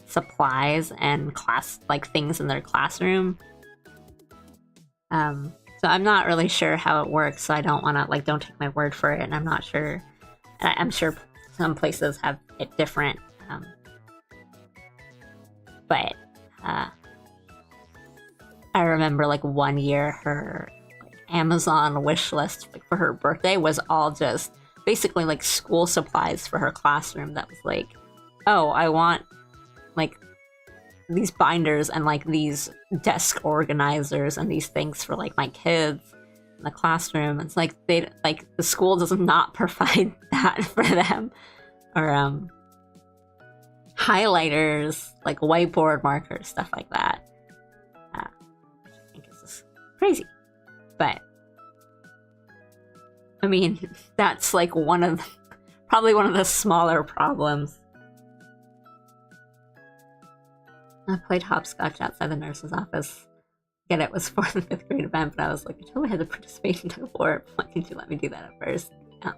supplies and class like things in their classroom. So I'm not really sure how it works. So I don't want to like don't take my word for it, and I'm not sure. I'm sure some places have it different, but I remember like one year her Amazon wish list like, for her birthday was all just basically like school supplies for her classroom. That was like, oh, I want like these binders and like these desk organizers and these things for like my kids in the classroom. It's like they like the school does not provide that for them, or highlighters, like whiteboard markers, stuff like that. Which I think is just crazy. But I mean, that's like probably one of the smaller problems. I played hopscotch outside the nurse's office. Again, it was for the 5th grade event, but I was like, I totally had the participation to for. Why didn't you let me do that at first? No.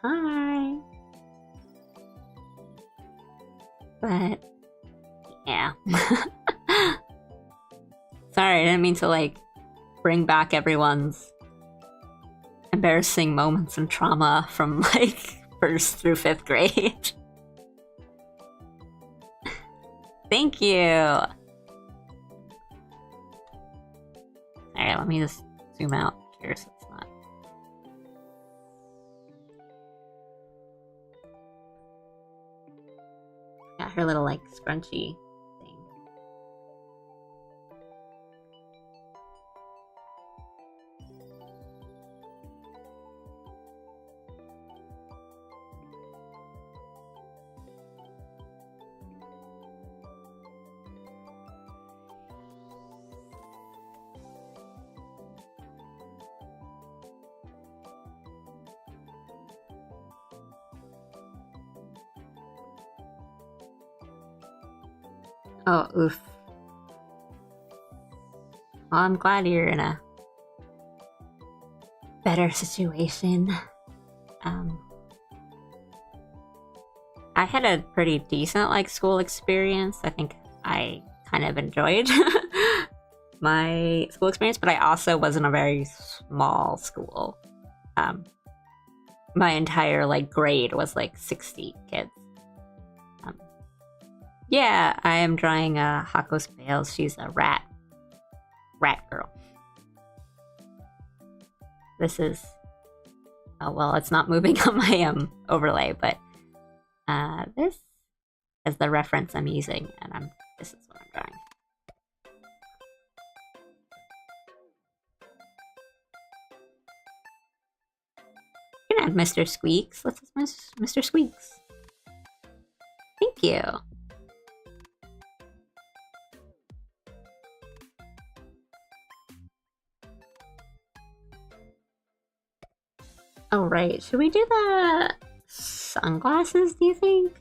Hi. But yeah. Sorry, I didn't mean to like bring back everyone's embarrassing moments and trauma from like 1st through 5th grade. Thank you. Alright, let me just zoom out here so it's not. Got her little like scrunchy thing. Oh, oof. Well, I'm glad you're in a better situation. I had a pretty decent like school experience. I think I kind of enjoyed my school experience, but I also was in a very small school. My entire like grade was like 60 kids. Yeah, I am drawing Hako's Bales. She's a rat girl. This is, oh well, it's not moving on my overlay, but this is the reference I'm using, and this is what I'm drawing. You can add Mr. Squeaks. Let's Mr. Squeaks. Thank you. Oh, right. Should we do the sunglasses, do you think?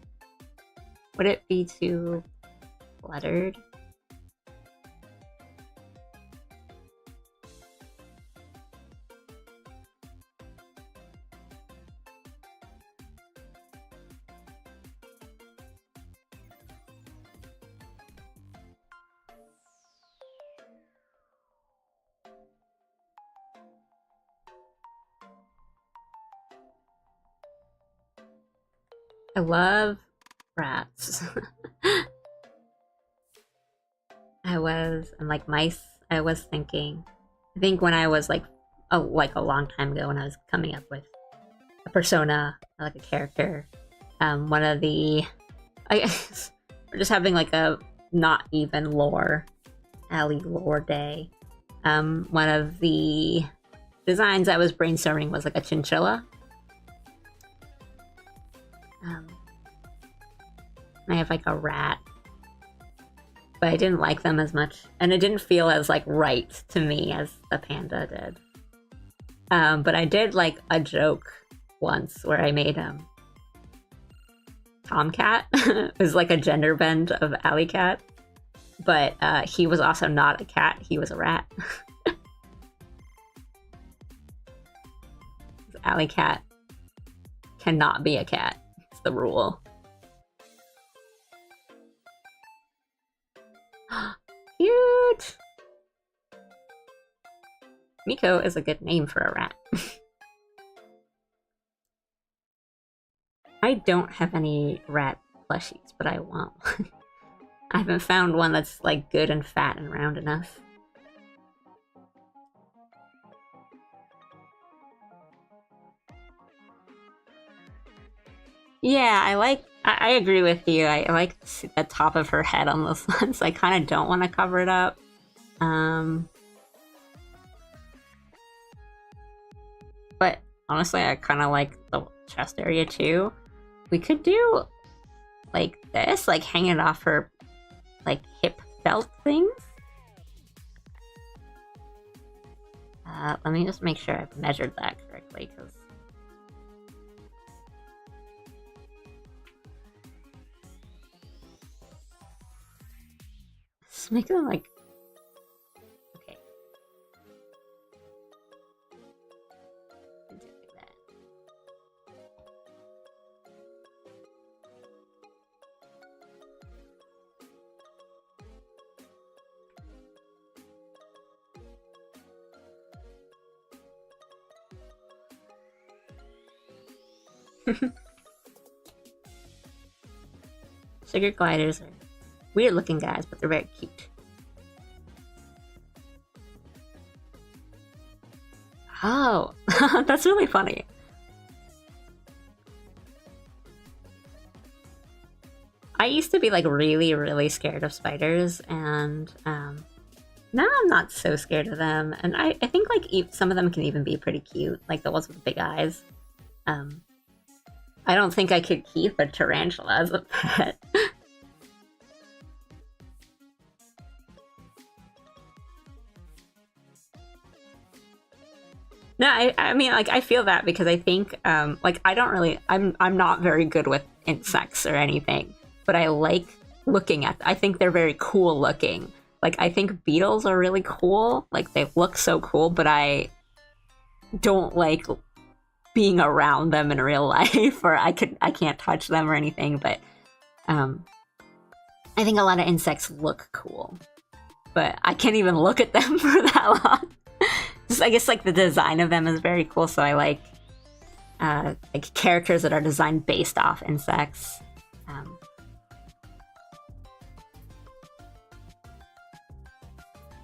Would it be too cluttered? I love rats. I and like mice, I was thinking. I think when I was like a long time ago when I was coming up with a persona, or like a character, one of the, I guess, we're just having like a not even lore, alley lore day. One of the designs I was brainstorming was like a chinchilla. I have like a rat, but I didn't like them as much, and it didn't feel as like right to me as the panda did. But I did like a joke once where I made Tomcat. It was like a gender bend of Alley Cat, but he was also not a cat, he was a rat. Alley Cat cannot be a cat. It's the rule. Cute! Miko is a good name for a rat. I don't have any rat plushies, but I want one. I haven't found one that's like good and fat and round enough. Yeah, I agree with you. I like the top of her head on those ones. I kind of don't want to cover it up. But honestly, I kind of like the chest area too. We could do like this, like hanging it off her like hip belt things. Let me just make sure I've measured that correctly, because just make them like, okay. Do like that. Sugar gliders are weird looking guys, but they're very cute. Oh, that's really funny. I used to be like really, really scared of spiders, and now I'm not so scared of them. And I think like some of them can even be pretty cute, like the ones with big eyes. I don't think I could keep a tarantula as a pet. No, I mean, like, I feel that because I think, like, I'm not very good with insects or anything, but I like looking at them. I think they're very cool looking. Like, I think beetles are really cool. Like, they look so cool, but I don't like being around them in real life, or I can't touch them or anything, but, I think a lot of insects look cool, but I can't even look at them for that long. I guess like the design of them is very cool, so I like characters that are designed based off insects.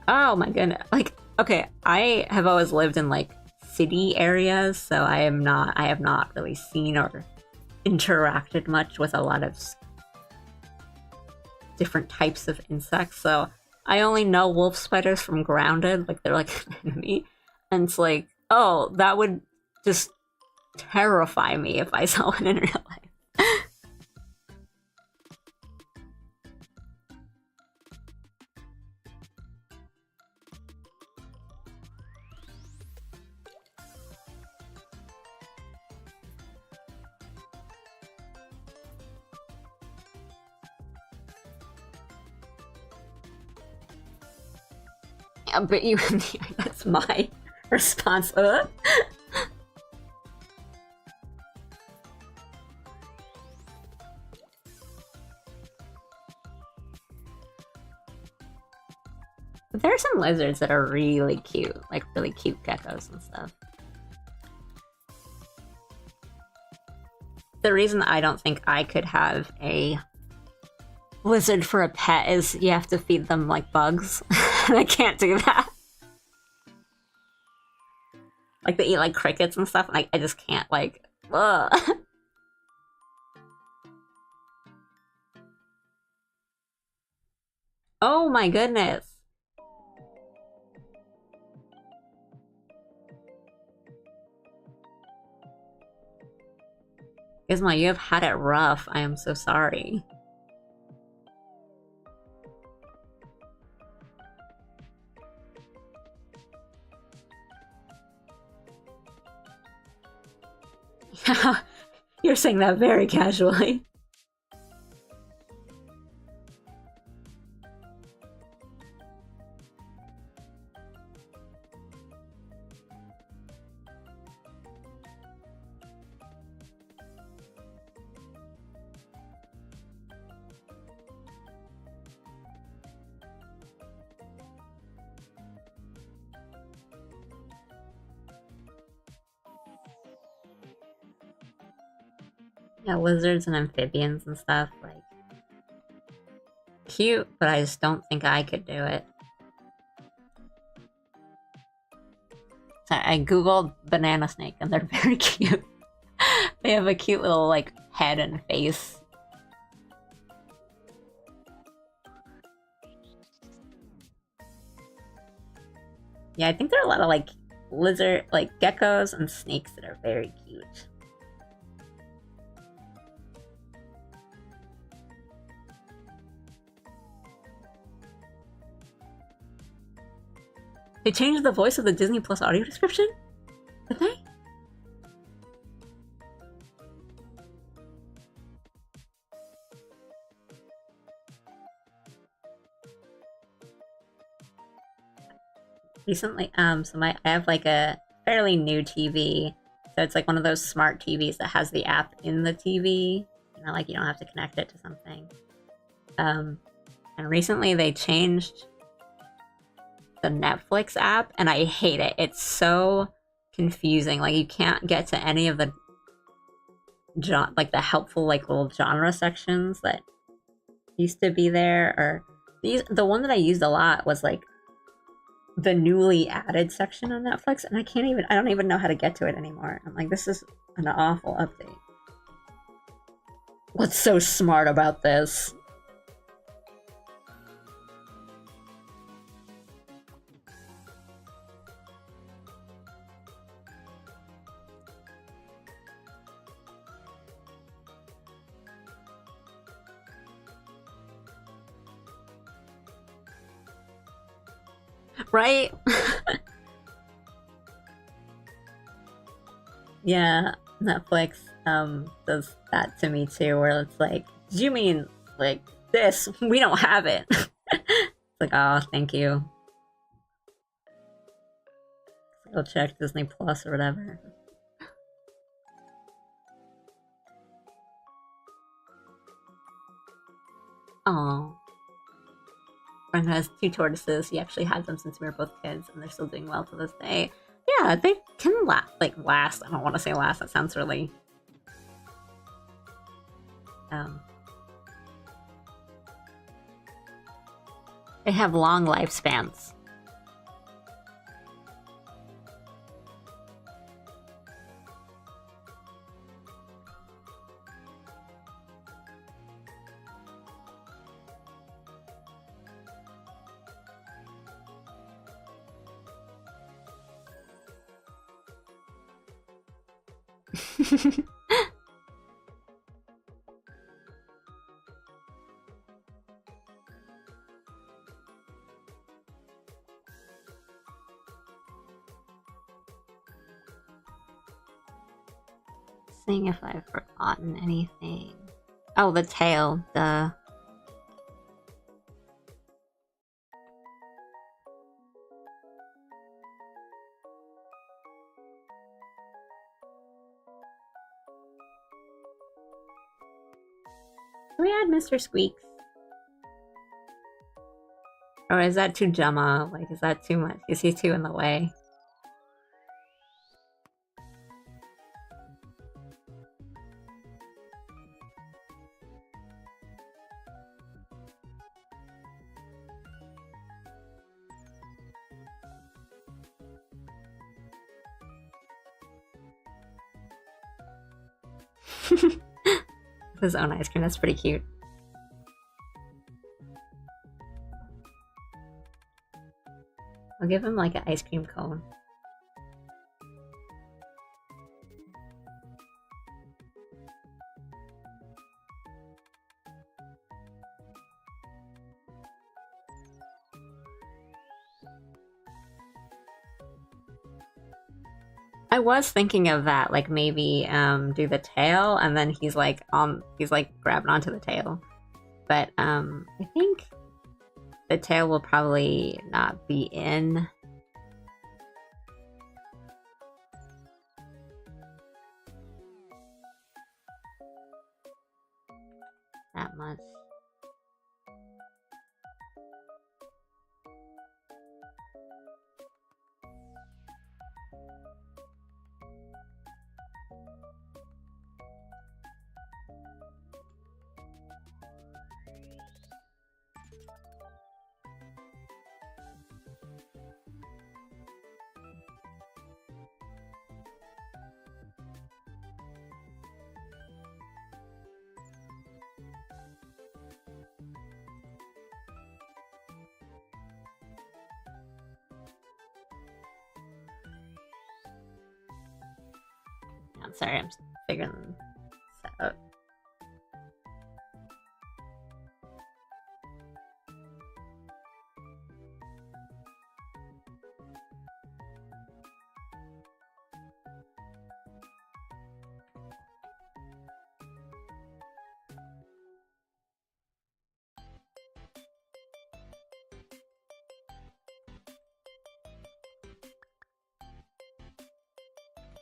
Oh my goodness! Like, okay, I have always lived in like city areas, so I have not really seen or interacted much with a lot of different types of insects. So I only know wolf spiders from Grounded, like they're like an enemy. And it's like, oh, that would just terrify me if I saw one in real life. Yeah, but you, that's my response. There are some lizards that are really cute, like really cute geckos and stuff. The reason I don't think I could have a lizard for a pet is you have to feed them like bugs. And I can't do that. Like they eat like crickets and stuff, and I just can't like ugh. Oh my goodness. Gizmo, you have had it rough. I am so sorry. You're saying that very casually. Yeah, lizards and amphibians and stuff, like cute, but I just don't think I could do it. So I googled banana snake and they're very cute. They have a cute little like head and face. Yeah, I think there are a lot of like lizard, like geckos and snakes that are very cute. They changed the voice of the Disney Plus audio description? Did they? Recently, so I have like a fairly new TV. So it's like one of those smart TVs that has the app in the TV. You know, like you don't have to connect it to something. And recently they changed the Netflix app, and I hate it. It's so confusing. Like you can't get to any of the like the helpful like little genre sections that used to be there. Or the one that I used a lot was like the newly added section on Netflix, and I don't even know how to get to it anymore. I'm like, this is an awful update. What's so smart about this? Right? Yeah, Netflix does that to me too, where it's like, do you mean like this? We don't have it. It's like, oh, thank you. Go check Disney Plus or whatever. Oh. Friend has two tortoises. He actually had them since we were both kids, and they're still doing well to this day. Yeah, they can last. I don't want to say last. That sounds really they have long lifespans. Seeing if I've forgotten anything. Oh, the tail. Duh. Can we add Mr. Squeaks? Or is that too Gemma? Like, is that too much? Is he too in the way? His own ice cream, that's pretty cute. I'll give him like an ice cream cone. I was thinking of that, like maybe do the tail and then he's like grabbing onto the tail. But I think the tail will probably not be in. That much. I'm sorry, I'm figuring this out.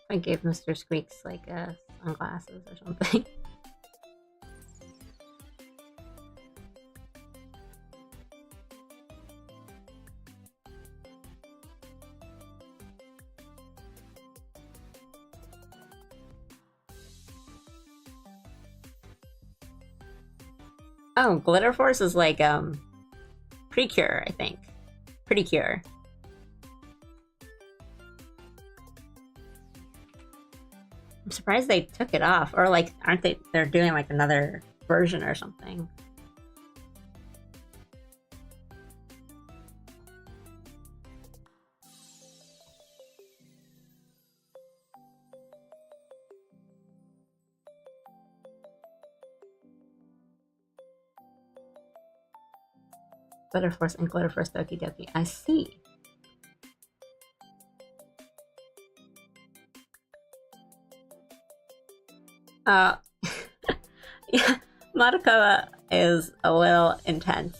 I gave Mr. Squeaks like sunglasses or something. Oh, Glitter Force is like Precure, I think. Pretty Cure. I'm surprised they took it off, or like, aren't they? They're doing like another version or something. Glitter Force and Glitter Force Doki Doki. I see. Yeah, Madoka is a little intense.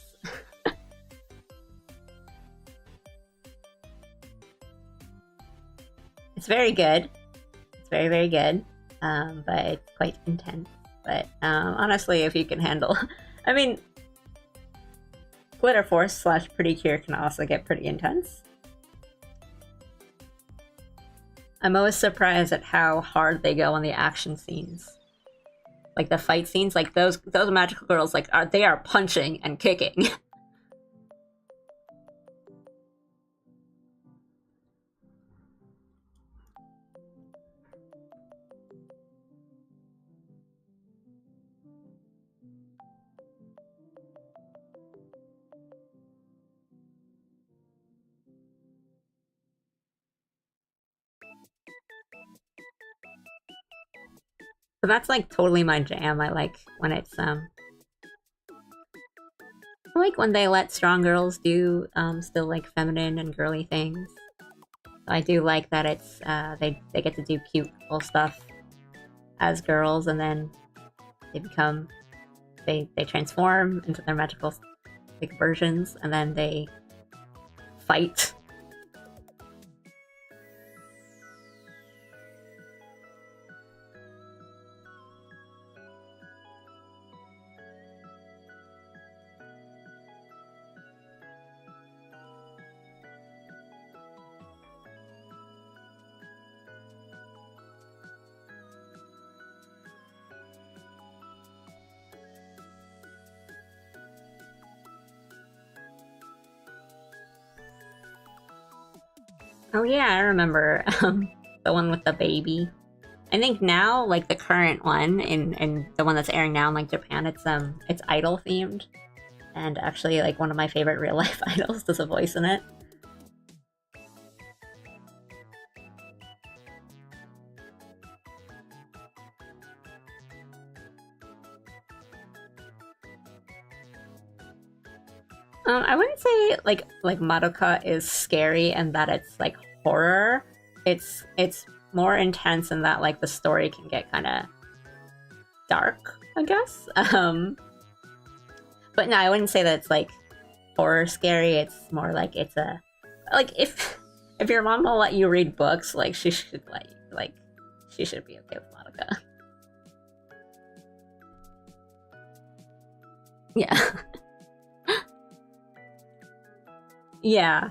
It's very good. It's very, very good. But it's quite intense. But honestly, if you can handle... I mean, Glitter Force / Pretty Cure can also get pretty intense. I'm always surprised at how hard they go on the action scenes. Like the fight scenes, like those magical girls, like they are punching and kicking. So that's like totally my jam. I like when it's I like when they let strong girls do still like feminine and girly things. I do like that it's they get to do cute cool stuff as girls, and then they become they transform into their magical like versions, and then they fight. Oh yeah, I remember the one with the baby. I think now, like the current one and the one that's airing now in like Japan, it's idol themed, and actually like one of my favorite real life idols does a voice in it. I wouldn't say like Madoka is scary and that it's like horror. It's more intense in that like the story can get kind of dark, I guess. But no, I wouldn't say that it's like horror scary. It's more like it's a like if your mom will let you read books, like she should like she should be okay with Madoka. Yeah. Yeah.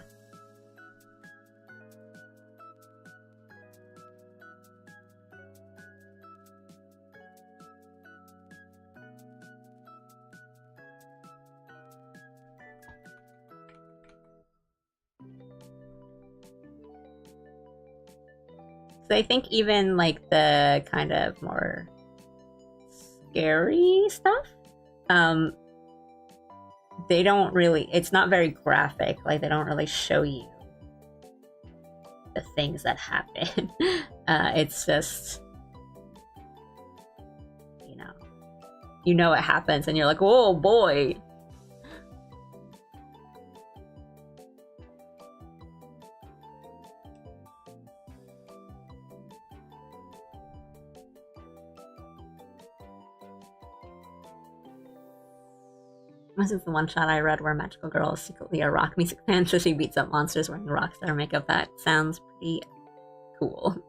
So I think even like the kind of more scary stuff, um, they don't really, it's not very graphic. Like they don't really show you the things that happen. It's just, you know, what happens and you're like, oh boy. This is the one shot I read where a magical girl is secretly a rock music fan, so she beats up monsters wearing rock star makeup. That sounds pretty cool.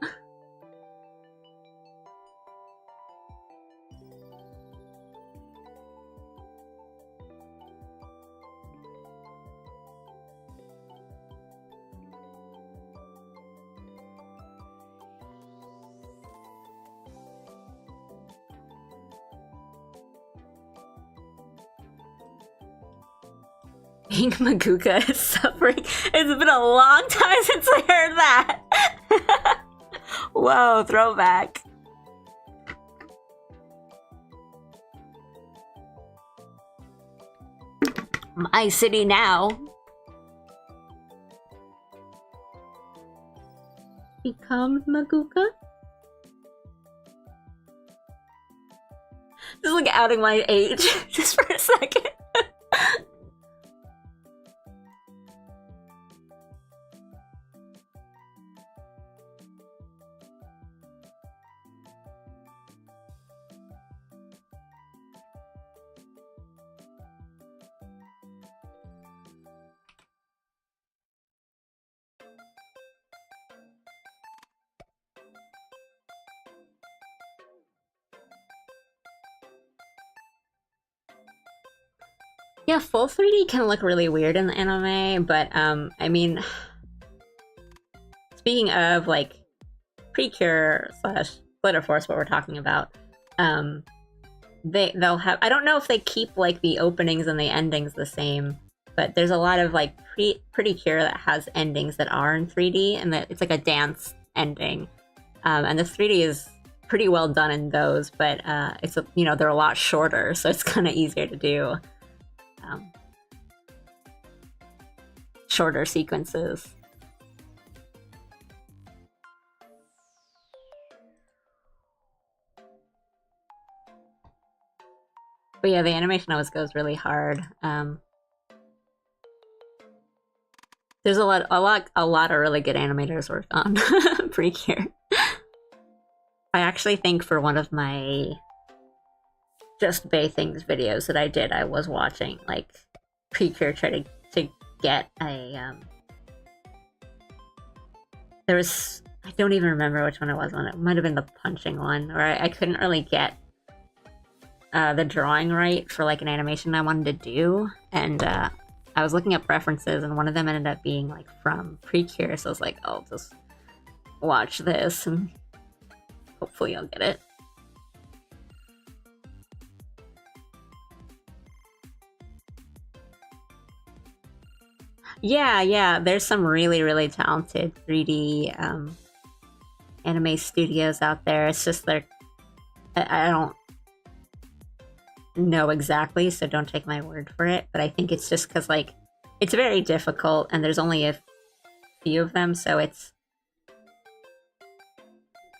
Pink Maguka is suffering. It's been a long time since I heard that. Whoa, throwback. My city now. Become Maguka? Just like outing my age just for a second. Yeah, full 3D can look really weird in the anime, but I mean, speaking of like Precure slash Glitter Force, what we're talking about, they'll have, I don't know if they keep like the openings and the endings the same, but there's a lot of like Pretty Cure that has endings that are in 3D, and that it's like a dance ending, and the 3D is pretty well done in those, but it's you know, they're a lot shorter, so it's kind of easier to do. Shorter sequences. But yeah, the animation always goes really hard. There's a lot of really good animators worked on Precure. I actually think for one of my Just Bay Things videos that I did, I was watching like Precure try to get a there was, I don't even remember which one it was on. It might have been the punching one, or I couldn't really get the drawing right for like an animation I wanted to do, and I was looking up references, and one of them ended up being like from Precure, so I was like, I'll just watch this and hopefully I'll get it. Yeah, there's some really, really talented 3D anime studios out there. It's just I don't know exactly, so don't take my word for it. But I think it's just because like it's very difficult, and there's only a few of them, so it's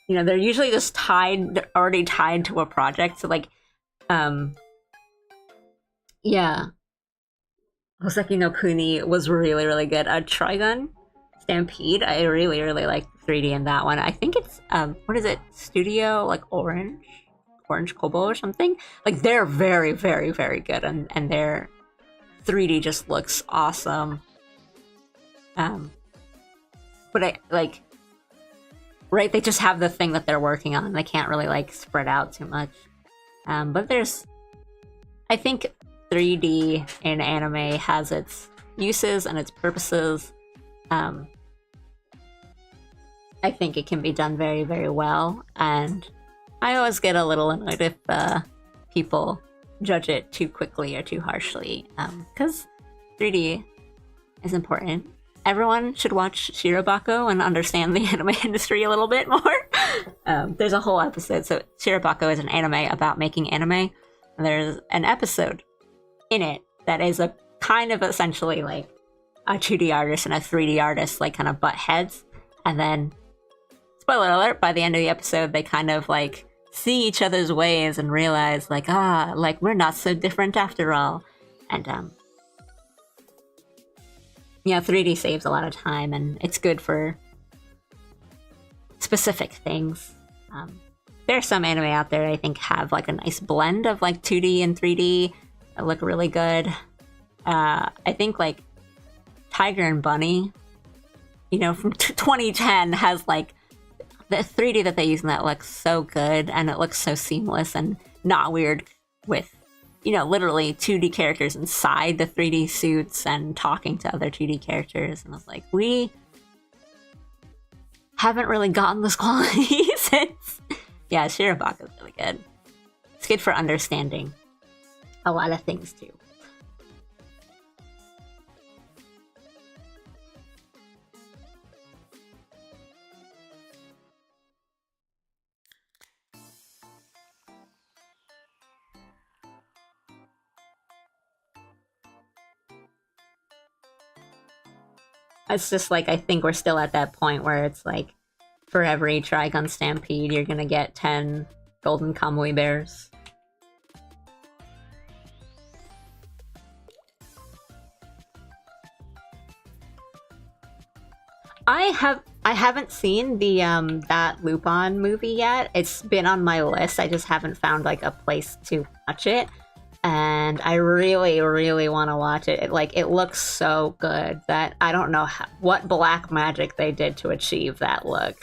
they're usually just they're already tied to a project. So like, yeah, Hoseki no Kuni was really really good. Trigun Stampede, I really really like 3D in that one. I think it's what is it? Studio like Orange Kobo or something. Like they're very very very good, and their 3D just looks awesome. But I like, right? They just have the thing that they're working on. They can't really like spread out too much. But I think 3D in anime has its uses and its purposes. I think it can be done very, very well, and I always get a little annoyed if people judge it too quickly or too harshly, because 3D is important. Everyone should watch Shirobako and understand the anime industry a little bit more. There's a whole episode. So Shirobako is an anime about making anime. And there's an episode in it that is a kind of essentially like a 2D artist and a 3D artist like kind of butt heads. And then, spoiler alert, by the end of the episode, they kind of like see each other's ways and realize like, like we're not so different after all. And yeah, 3D saves a lot of time, and it's good for specific things. There are some anime out there I think have like a nice blend of like 2D and 3D that look really good. I think like Tiger and Bunny, from 2010 has like the 3D that they use in that looks so good, and it looks so seamless and not weird with literally 2D characters inside the 3D suits and talking to other 2D characters. And I was like, we haven't really gotten this quality since. Yeah, Shirobako is really good. It's good for understanding a lot of things too. It's just like, I think we're still at that point where it's like, for every Trigun Stampede, you're gonna get 10 golden Kamui bears. I haven't seen the that Lupin movie yet. It's been on my list. I just haven't found like a place to watch it. And I really, really want to watch it. It looks so good that I don't know what black magic they did to achieve that look.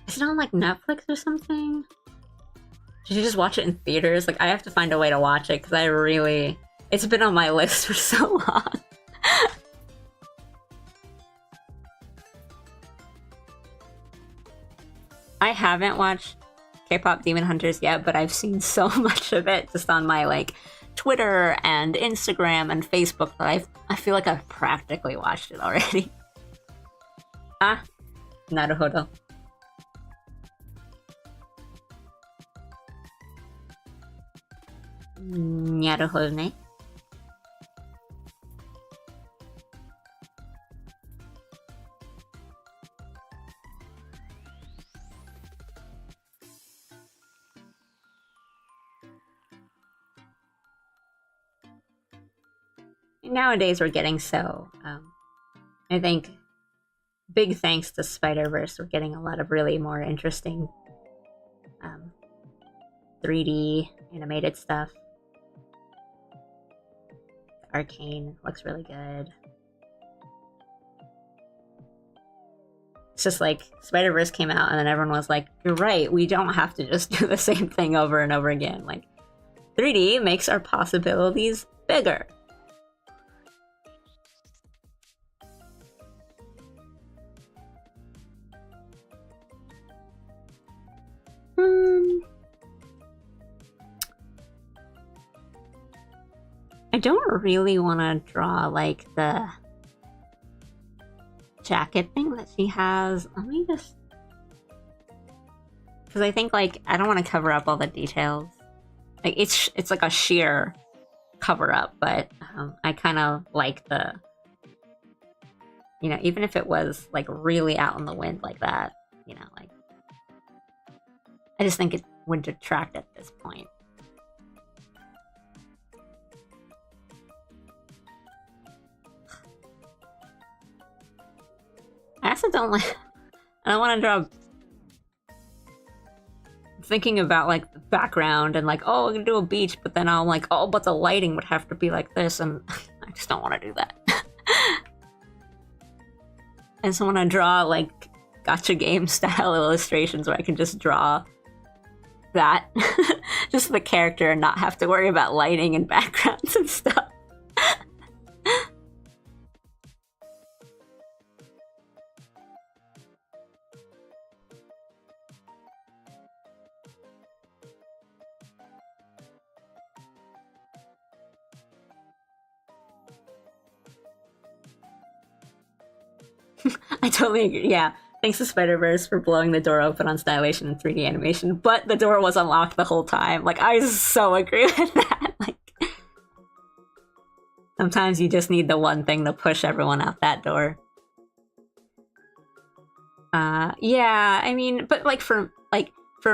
Is it on like Netflix or something? Did you just watch it in theaters? Like, I have to find a way to watch it because it's been on my list for so long. I haven't watched K-pop Demon Hunters yet, but I've seen so much of it just on my like Twitter and Instagram and Facebook that I feel like I've practically watched it already. Ah, naruhodo. Naruhodo ne. Nowadays we're getting so I think big thanks to Spider-Verse, we're getting a lot of really more interesting 3D animated stuff. Arcane looks really good. It's just like Spider-Verse came out and then everyone was like, you're right, we don't have to just do the same thing over and over again. Like 3D makes our possibilities bigger. I don't really want to draw like the jacket thing that she has. Let me just, because I think like I don't want to cover up all the details. Like it's like a sheer cover up, but I kind of like the, you know, even if it was like really out in the wind like that, you know, like I just think it would detract at this point. I also don't like, I don't want to draw thinking about like the background and like, oh, I'm gonna do a beach, but then I'm like, oh, but the lighting would have to be like this, and I just don't want to do that. I just want to draw like gotcha game style illustrations where I can just draw that, just the character, and not have to worry about lighting and backgrounds and stuff. I totally agree. Yeah. Thanks to Spider-Verse for blowing the door open on Stylation and 3D animation, but the door was unlocked the whole time. Like, I so agree with that. Like, sometimes you just need the one thing to push everyone out that door. Yeah, I mean, but like for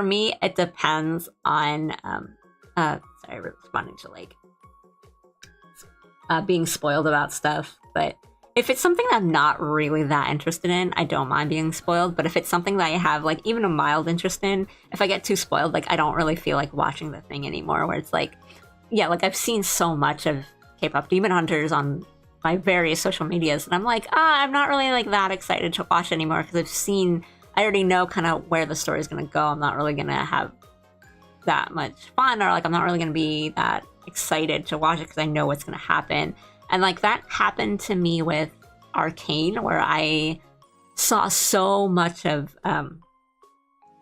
me, it depends on sorry, responding to like being spoiled about stuff, but if it's something that I'm not really that interested in, I don't mind being spoiled. But if it's something that I have like even a mild interest in, if I get too spoiled, like I don't really feel like watching the thing anymore. Where it's like, yeah, like I've seen so much of K-pop Demon Hunters on my various social medias, and I'm like, I'm not really like that excited to watch anymore because I already know kind of where the story's gonna go. I'm not really gonna have that much fun, or like I'm not really gonna be that excited to watch it because I know what's gonna happen. And like that happened to me with Arcane, where I saw so much of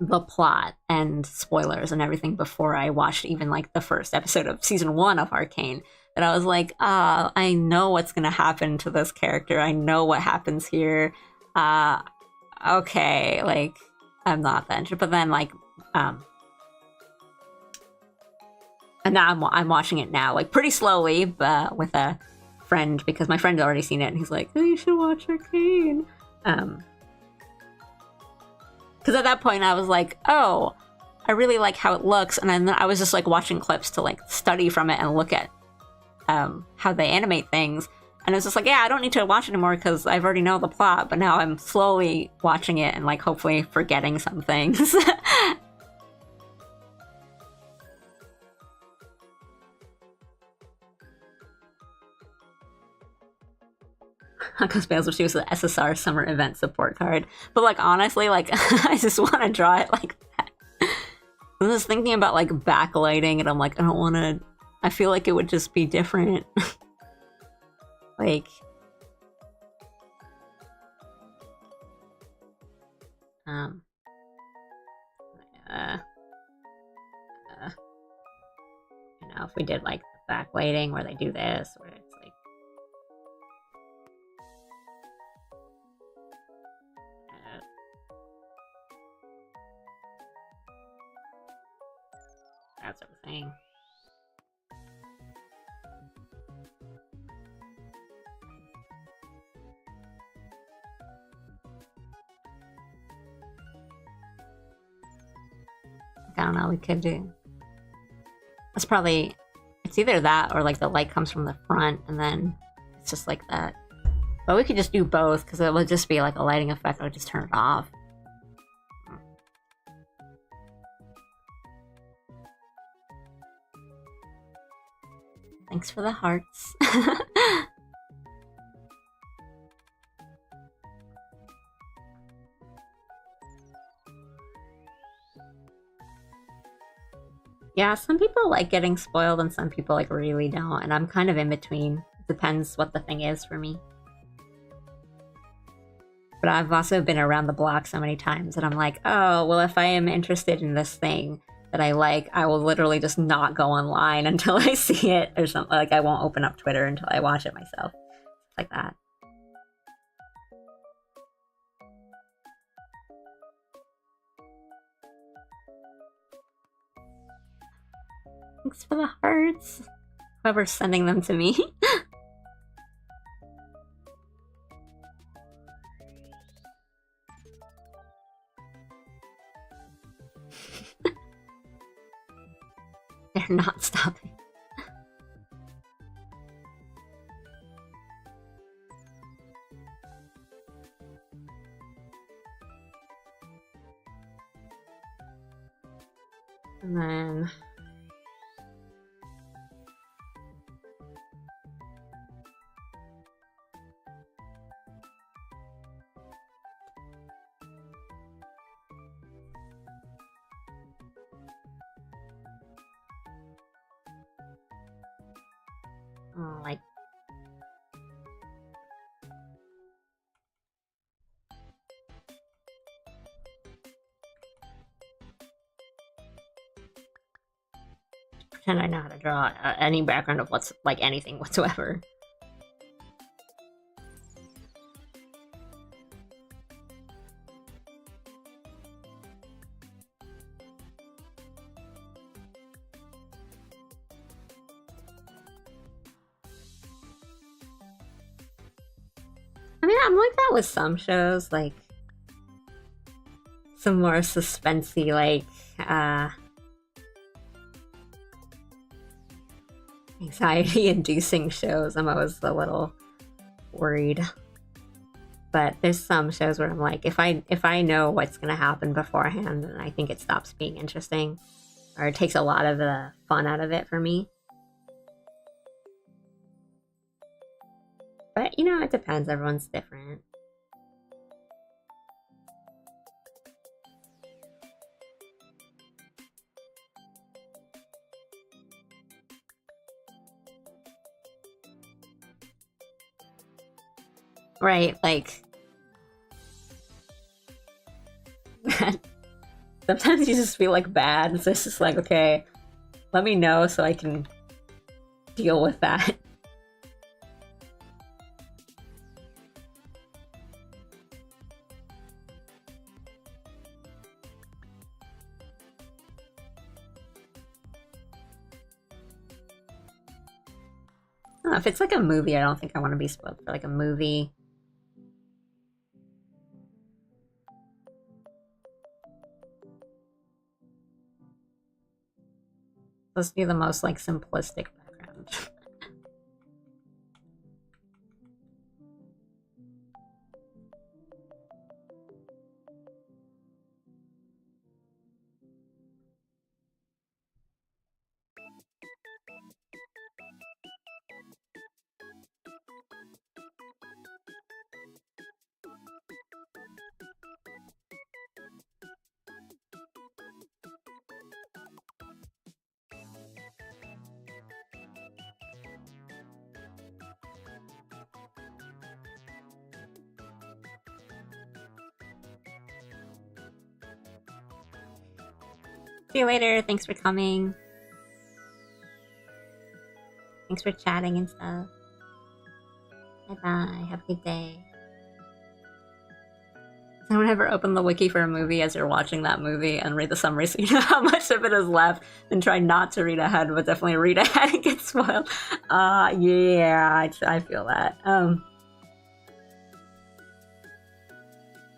the plot and spoilers and everything before I watched even like the first episode of season 1 of Arcane, that I was like, I know what's gonna happen to this character. I know what happens here. Okay, like I'm not that interested. But then like and now I'm watching it now, like pretty slowly, but with a friend, because my friend's already seen it, and he's like, oh, you should watch Arcane. Because at that point I was like, oh, I really like how it looks, and then I was just like watching clips to like study from it and look at how they animate things, and it's just like, yeah, I don't need to watch it anymore because I've already know the plot. But now I'm slowly watching it and like hopefully forgetting some things. Cosplays, she was the SSR summer event support card. But like honestly, like I just want to draw it like that. I was thinking about like backlighting, and I'm like, I don't want to. I feel like it would just be different. Like, you know, if we did like the backlighting where they do this, where it's like. That sort of thing. I don't know, we could do. That's probably, it's either that or like the light comes from the front and then it's just like that. But we could just do both because it would just be like a lighting effect. I would just turn it off. Thanks for the hearts. Yeah, some people like getting spoiled and some people like really don't, and I'm kind of in between. Depends what the thing is for me. But I've also been around the block so many times that I'm like, oh, well, if I am interested in this thing, that I like, I will literally just not go online until I see it or something. Like I won't open up Twitter until I watch it myself. Like that. Thanks for the hearts. Whoever's sending them to me. They're not stopping. And then... like... pretend I know how to draw any background of what's like anything whatsoever. I mean, I'm like that with some shows, like some more suspensey, like anxiety-inducing shows. I'm always a little worried. But there's some shows where I'm like, if I know what's gonna happen beforehand, then I think it stops being interesting, or it takes a lot of the fun out of it for me. But you know, it depends. Everyone's different. Right, like... sometimes you just feel like bad, so it's just like, okay, let me know so I can deal with that. Oh, if it's like a movie, I don't think I want to be spoiled for like a movie. Let's be the most like simplistic background. See you later. Thanks for coming. Thanks for chatting and stuff. Bye-bye. Have a good day. Does anyone ever open the wiki for a movie as you're watching that movie and read the summary so you know how much of it is left, and try not to read ahead, but definitely read ahead and get spoiled? Yeah, I feel that.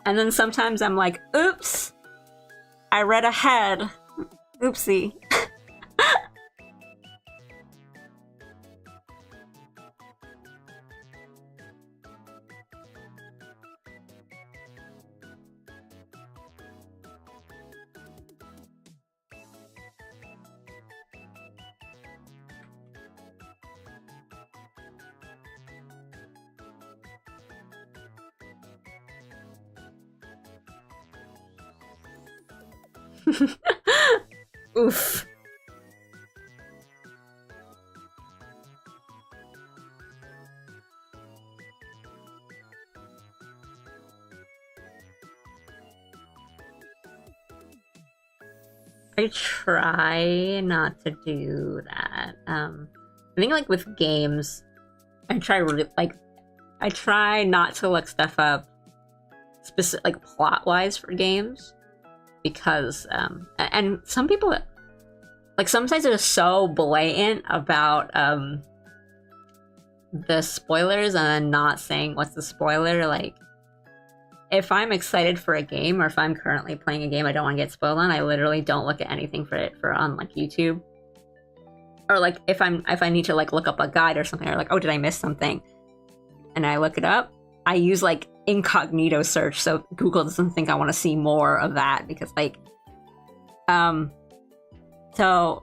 And then sometimes I'm like, oops, I read ahead. Oopsie. Oof. I try not to do that. I think like with games, I try not to look stuff up specific like plot wise for games because and some people like sometimes they're so blatant about the spoilers and then not saying what's the spoiler. Like if I'm excited for a game or if I'm currently playing a game I don't want to get spoiled on, I literally don't look at anything for on like YouTube. Or like if I need to like look up a guide or something, or like, oh, did I miss something? And I look it up, I use like incognito search so Google doesn't think I want to see more of that, because like so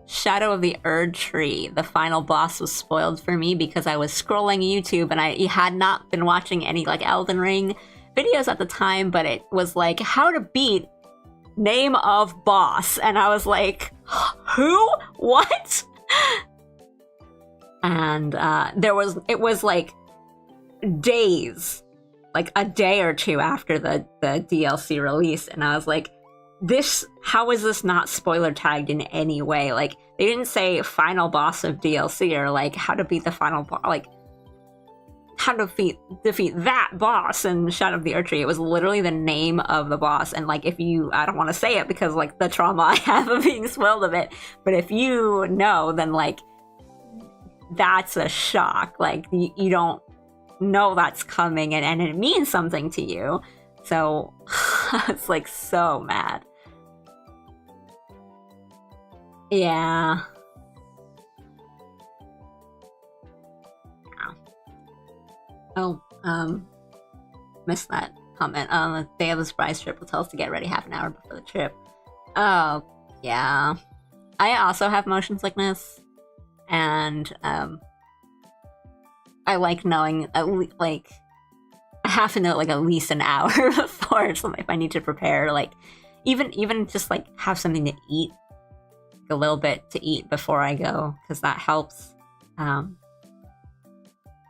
Shadow of the Erd Tree, the final boss, was spoiled for me because I was scrolling YouTube and I had not been watching any like Elden Ring videos at the time, but it was like how to beat name of boss, and I was like, who? What? And it was like days, like a day or two after the DLC release, and I was like, how is this not spoiler tagged in any way? Like they didn't say final boss of DLC or like how to beat the final boss, like how to defeat that boss in Shadow of the Erd Tree. It was literally the name of the boss, and like I don't want to say it because like the trauma I have of being spoiled of it, but if you know, then like that's a shock. Like you don't know that's coming, and it means something to you. So it's like so mad. Yeah. Oh, missed that comment. The day of the surprise trip will tell us to get ready half an hour before the trip. Oh, yeah. I also have motion sickness, and I like knowing like I have to know like at least an hour before, so if I need to prepare, like even just like have something to eat, like a little bit to eat before I go, because that helps.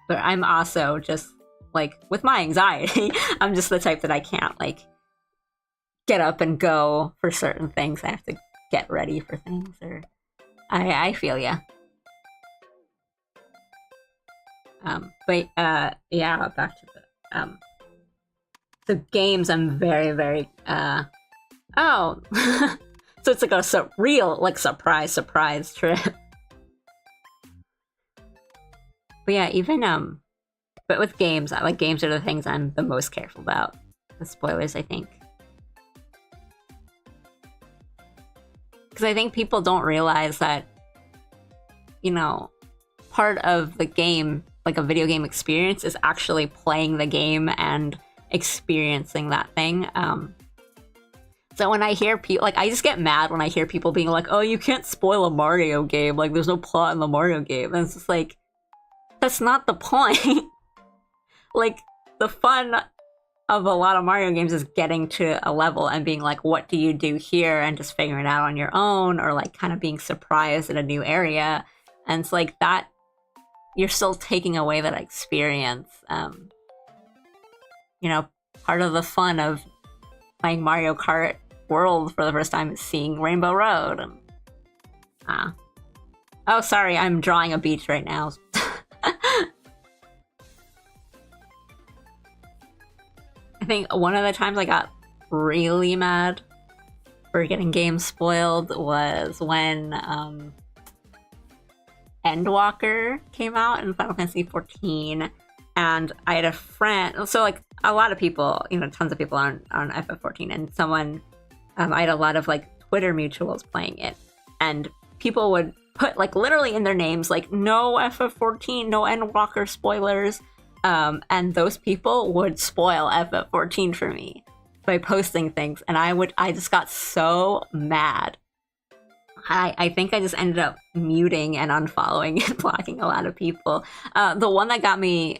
But I'm also just like with my anxiety, I'm just the type that I can't like get up and go for certain things. I have to get ready for things, or I feel ya. But yeah, back to the games. I'm very, very oh, so it's like a real like surprise trip. But yeah, even but with games, like games are the things I'm the most careful about. The spoilers, I think, because I think people don't realize that, you know, part of the game, like a video game experience, is actually playing the game and experiencing that thing. So when I hear people, like, I just get mad when I hear people being like, oh, you can't spoil a Mario game, like there's no plot in the Mario game. And it's just like, that's not the point. Like, the fun of a lot of Mario games is getting to a level and being like, what do you do here, and just figuring it out on your own, or like kind of being surprised in a new area. And it's like that, you're still taking away that experience. You know, part of the fun of playing Mario Kart World for the first time is seeing Rainbow Road. And, oh, sorry, I'm drawing a beach right now. I think one of the times I got really mad for getting games spoiled was when Endwalker came out in Final Fantasy XIV, and I had a friend, so like a lot of people, you know, tons of people on FF14, and someone, I had a lot of like Twitter mutuals playing it, and people would put like literally in their names like no FF14, no Endwalker spoilers, and those people would spoil FF14 for me by posting things, and I just got so mad. I think I just ended up muting and unfollowing and blocking a lot of people. The one that got me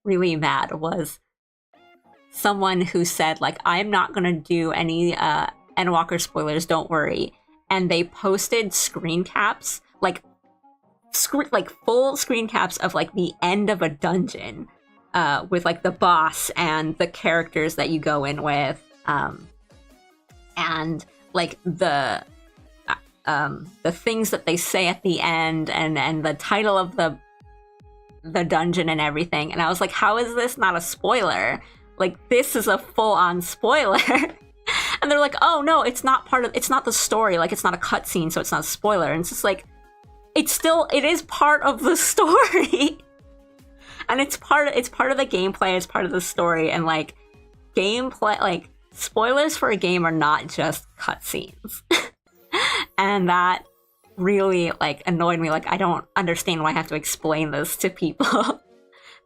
really mad was someone who said, like, I'm not gonna do any Endwalker spoilers, don't worry. And they posted screen caps, like full screen caps of like the end of a dungeon, with like the boss and the characters that you go in with. and like the things that they say at the end, and the title of the dungeon and everything. And I was like, how is this not a spoiler? Like, this is a full-on spoiler. And they're like, oh no, it's not the story, like it's not a cutscene, so it's not a spoiler. And it's just like, it is part of the story. And it's part of the gameplay, it's part of the story, and like gameplay, like spoilers for a game are not just cutscenes. And that really like annoyed me. Like, I don't understand why I have to explain this to people.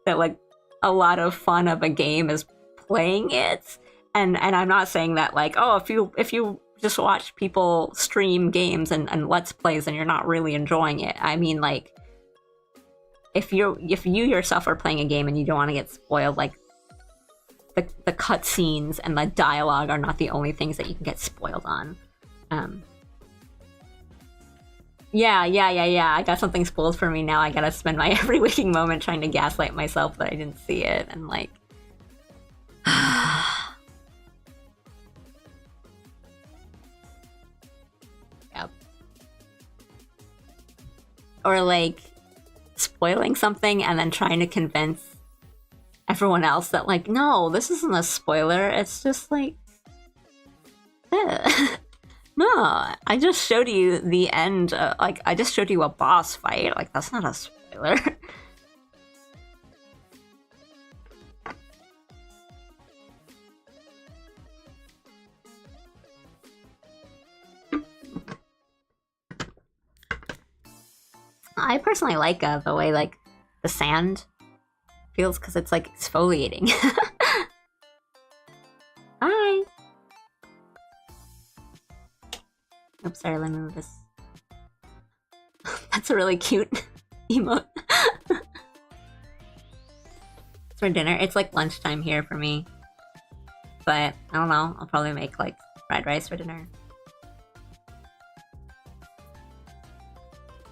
That like a lot of fun of a game is playing it. And I'm not saying that like, oh, if you just watch people stream games and let's plays and you're not really enjoying it. I mean, like, if you yourself are playing a game and you don't want to get spoiled, like the cutscenes and the dialogue are not the only things that you can get spoiled on. Yeah. I got something spoiled for me now. I gotta spend my every waking moment trying to gaslight myself that I didn't see it, and like, yep. Or like spoiling something and then trying to convince everyone else that like, no, this isn't a spoiler. It's just like, no, I just showed you the end. Like, I just showed you a boss fight. Like, that's not a spoiler. I personally like the way like the sand feels, because it's like exfoliating. Hi. Oops, sorry, let me move this. That's a really cute emote. It's for dinner. It's like lunchtime here for me. But I don't know, I'll probably make like fried rice for dinner.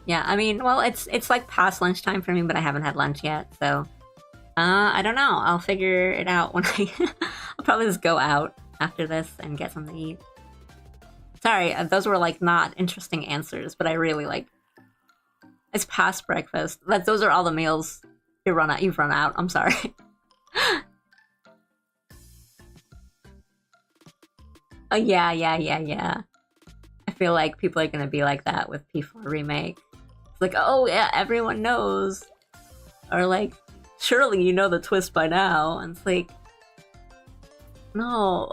Yeah, I mean, well, it's like past lunchtime for me, but I haven't had lunch yet, so I don't know. I'll figure it out when I'll probably just go out after this and get something to eat. Sorry, those were like not interesting answers, but I really like. It's past breakfast. Those are all the meals you've run out. I'm sorry. Oh yeah. I feel like people are gonna be like that with P4 Remake. It's like, oh yeah, everyone knows. Or like, surely you know the twist by now. And it's like, no,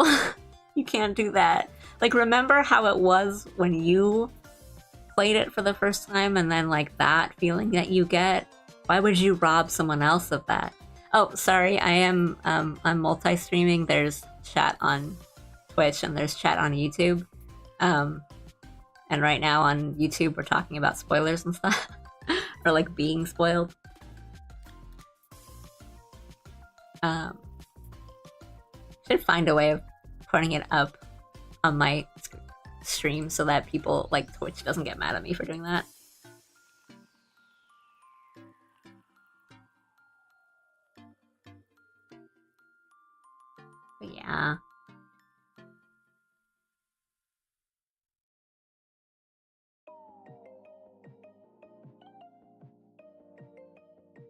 you can't do that. Like, remember how it was when you played it for the first time, and then like that feeling that you get? Why would you rob someone else of that? Oh, sorry, I'm multi-streaming. There's chat on Twitch and there's chat on YouTube. And right now on YouTube, we're talking about spoilers and stuff. Or like being spoiled. Should find a way of putting it up on my stream so that people, like, Twitch doesn't get mad at me for doing that. But yeah.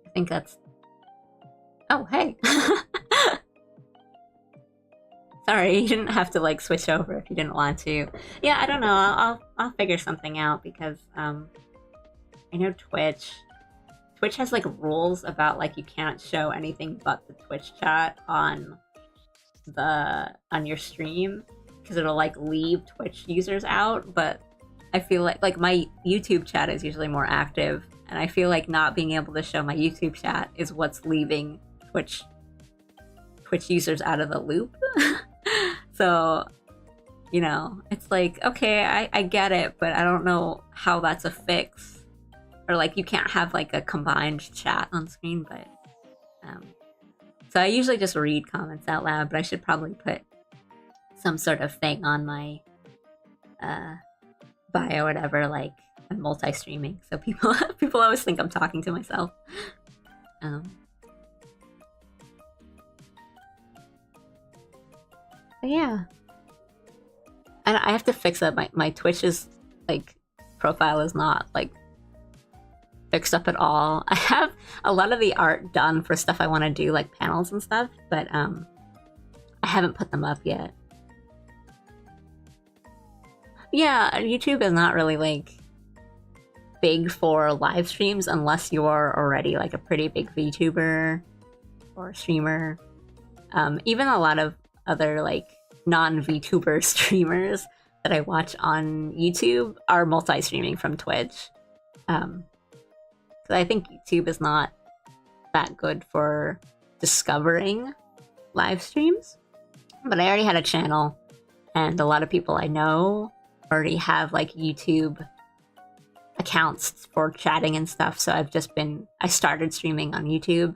I think that's... Oh, hey! Sorry, you didn't have to like switch over if you didn't want to. Yeah, I don't know. I'll figure something out, because I know Twitch has like rules about like you can't show anything but the Twitch chat on your stream, because it'll like leave Twitch users out. But I feel like my YouTube chat is usually more active, and I feel like not being able to show my YouTube chat is what's leaving Twitch users out of the loop. So, you know, it's like, okay, I get it, but I don't know how that's a fix. Or like, you can't have like a combined chat on screen, but so I usually just read comments out loud, but I should probably put some sort of thing on my bio or whatever, like I'm multi-streaming, so people always think I'm talking to myself. But yeah. and I have to fix that. My Twitch's like profile is not like fixed up at all. I have a lot of the art done for stuff I want to do, like panels and stuff, but I haven't put them up yet. Yeah, YouTube is not really like big for live streams unless you're already like a pretty big VTuber or streamer. Even a lot of other like non-VTuber streamers that I watch on YouTube are multi-streaming from Twitch. So I think YouTube is not that good for discovering live streams. But I already had a channel, and a lot of people I know already have like YouTube accounts for chatting and stuff. So I started streaming on YouTube,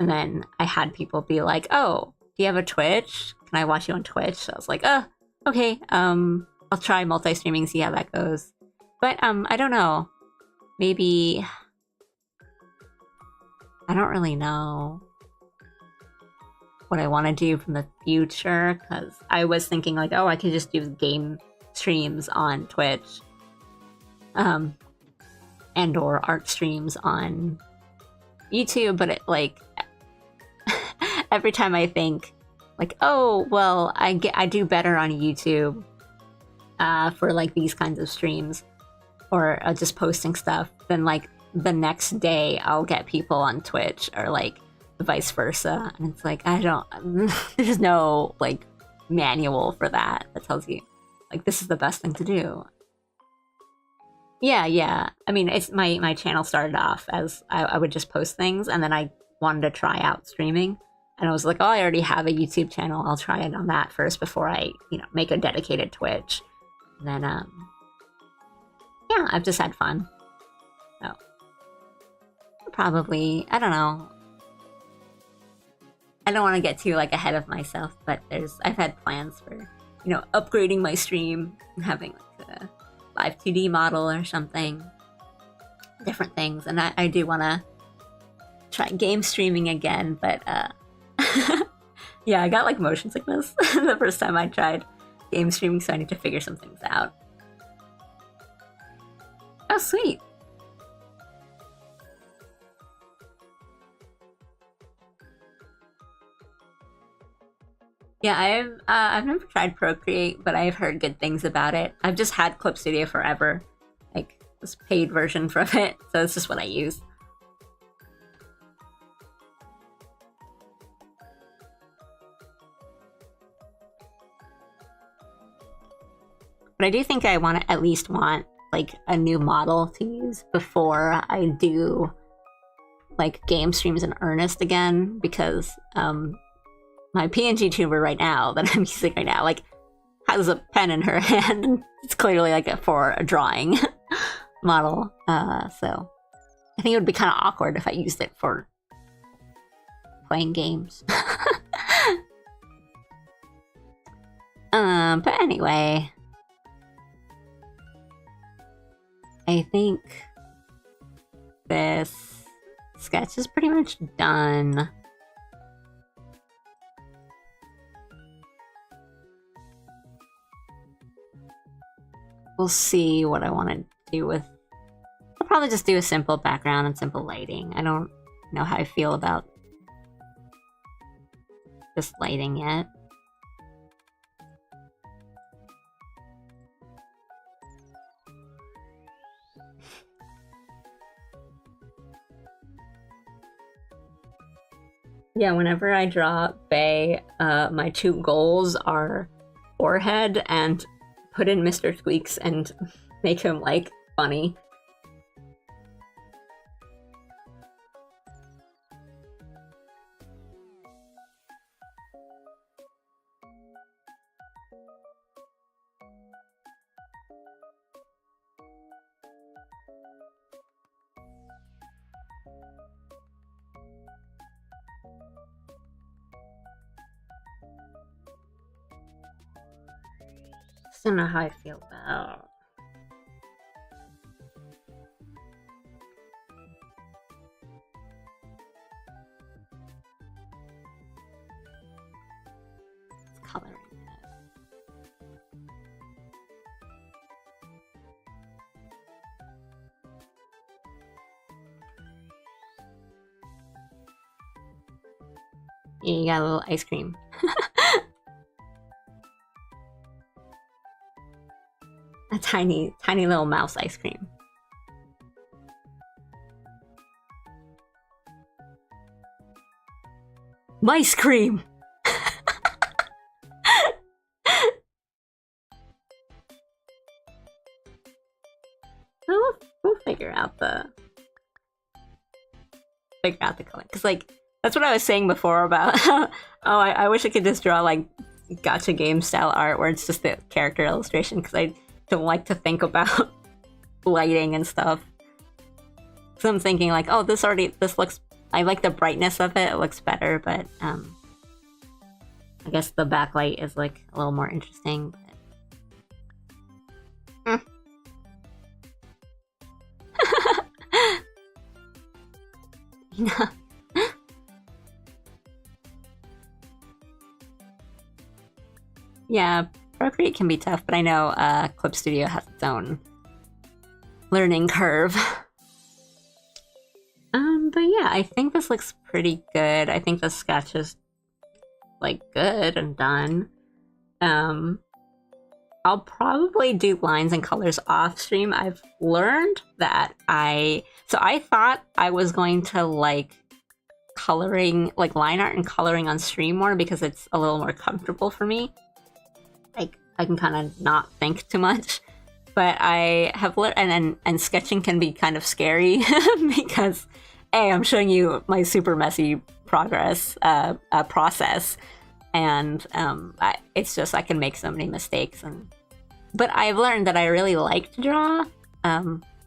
and then I had people be like, "Oh, do you have a Twitch? Can I watch you on Twitch?" So I was like, "Oh, okay. I'll try multi-streaming, see how that goes." But I don't know. Maybe I don't really know what I want to do from the future, because I was thinking like, oh, I could just do game streams on Twitch, and or art streams on YouTube. But it like every time I think like, oh well, I do better on YouTube for like these kinds of streams or just posting stuff, then like the next day I'll get people on Twitch or like vice versa, and it's like there's no like manual for that tells you like this is the best thing to do. Yeah. I mean, it's my channel started off as I would just post things, and then I wanted to try out streaming, and I was like, oh, I already have a YouTube channel, I'll try it on that first before I make a dedicated Twitch. And then yeah, I've just had fun. So probably, I don't know. I don't want to get too like ahead of myself, but I've had plans for, upgrading my stream and having like a live 2D model or something. Different things. And I do want to try game streaming again, but yeah, I got like motion sickness the first time I tried game streaming, so I need to figure some things out. Oh, sweet. Yeah, I've never tried Procreate, but I've heard good things about it. I've just had Clip Studio forever, like this paid version from it, so it's just what I use. But I do think I at least want like a new model to use before I do like game streams in earnest again, because my PNG tuber right now that I'm using right now like has a pen in her hand, and it's clearly like for a drawing model. So I think it would be kind of awkward if I used it for playing games. But anyway, I think this sketch is pretty much done. We'll see what I want to do with... I'll probably just do a simple background and simple lighting. I don't know how I feel about this lighting yet. Yeah, whenever I draw Bae, my two goals are forehead and put in Mr. Squeaks and make him, like, funny. I don't know how I feel about... coloring it. You got a little ice cream. A tiny little mouse ice cream. Mice cream! We'll figure out the color. Because, like, that's what I was saying before about oh, I wish I could just draw, like, gacha game style art where it's just the character illustration, because I don't like to think about lighting and stuff. So I'm thinking, like, oh, this looks, I like the brightness of it, it looks better, but I guess the backlight is, like, a little more interesting. But... Yeah, Procreate can be tough, but I know Clip Studio has its own learning curve. But yeah, I think this looks pretty good. I think the sketch is, like, good and done. I'll probably do lines and colors off stream. I've learned that I thought I was going to like coloring, like line art and coloring on stream more because it's a little more comfortable for me. Like, I can kind of not think too much. But I have learned, and sketching can be kind of scary because I'm showing you my super messy process, and it's just I can make so many mistakes. But I've learned that I really like to draw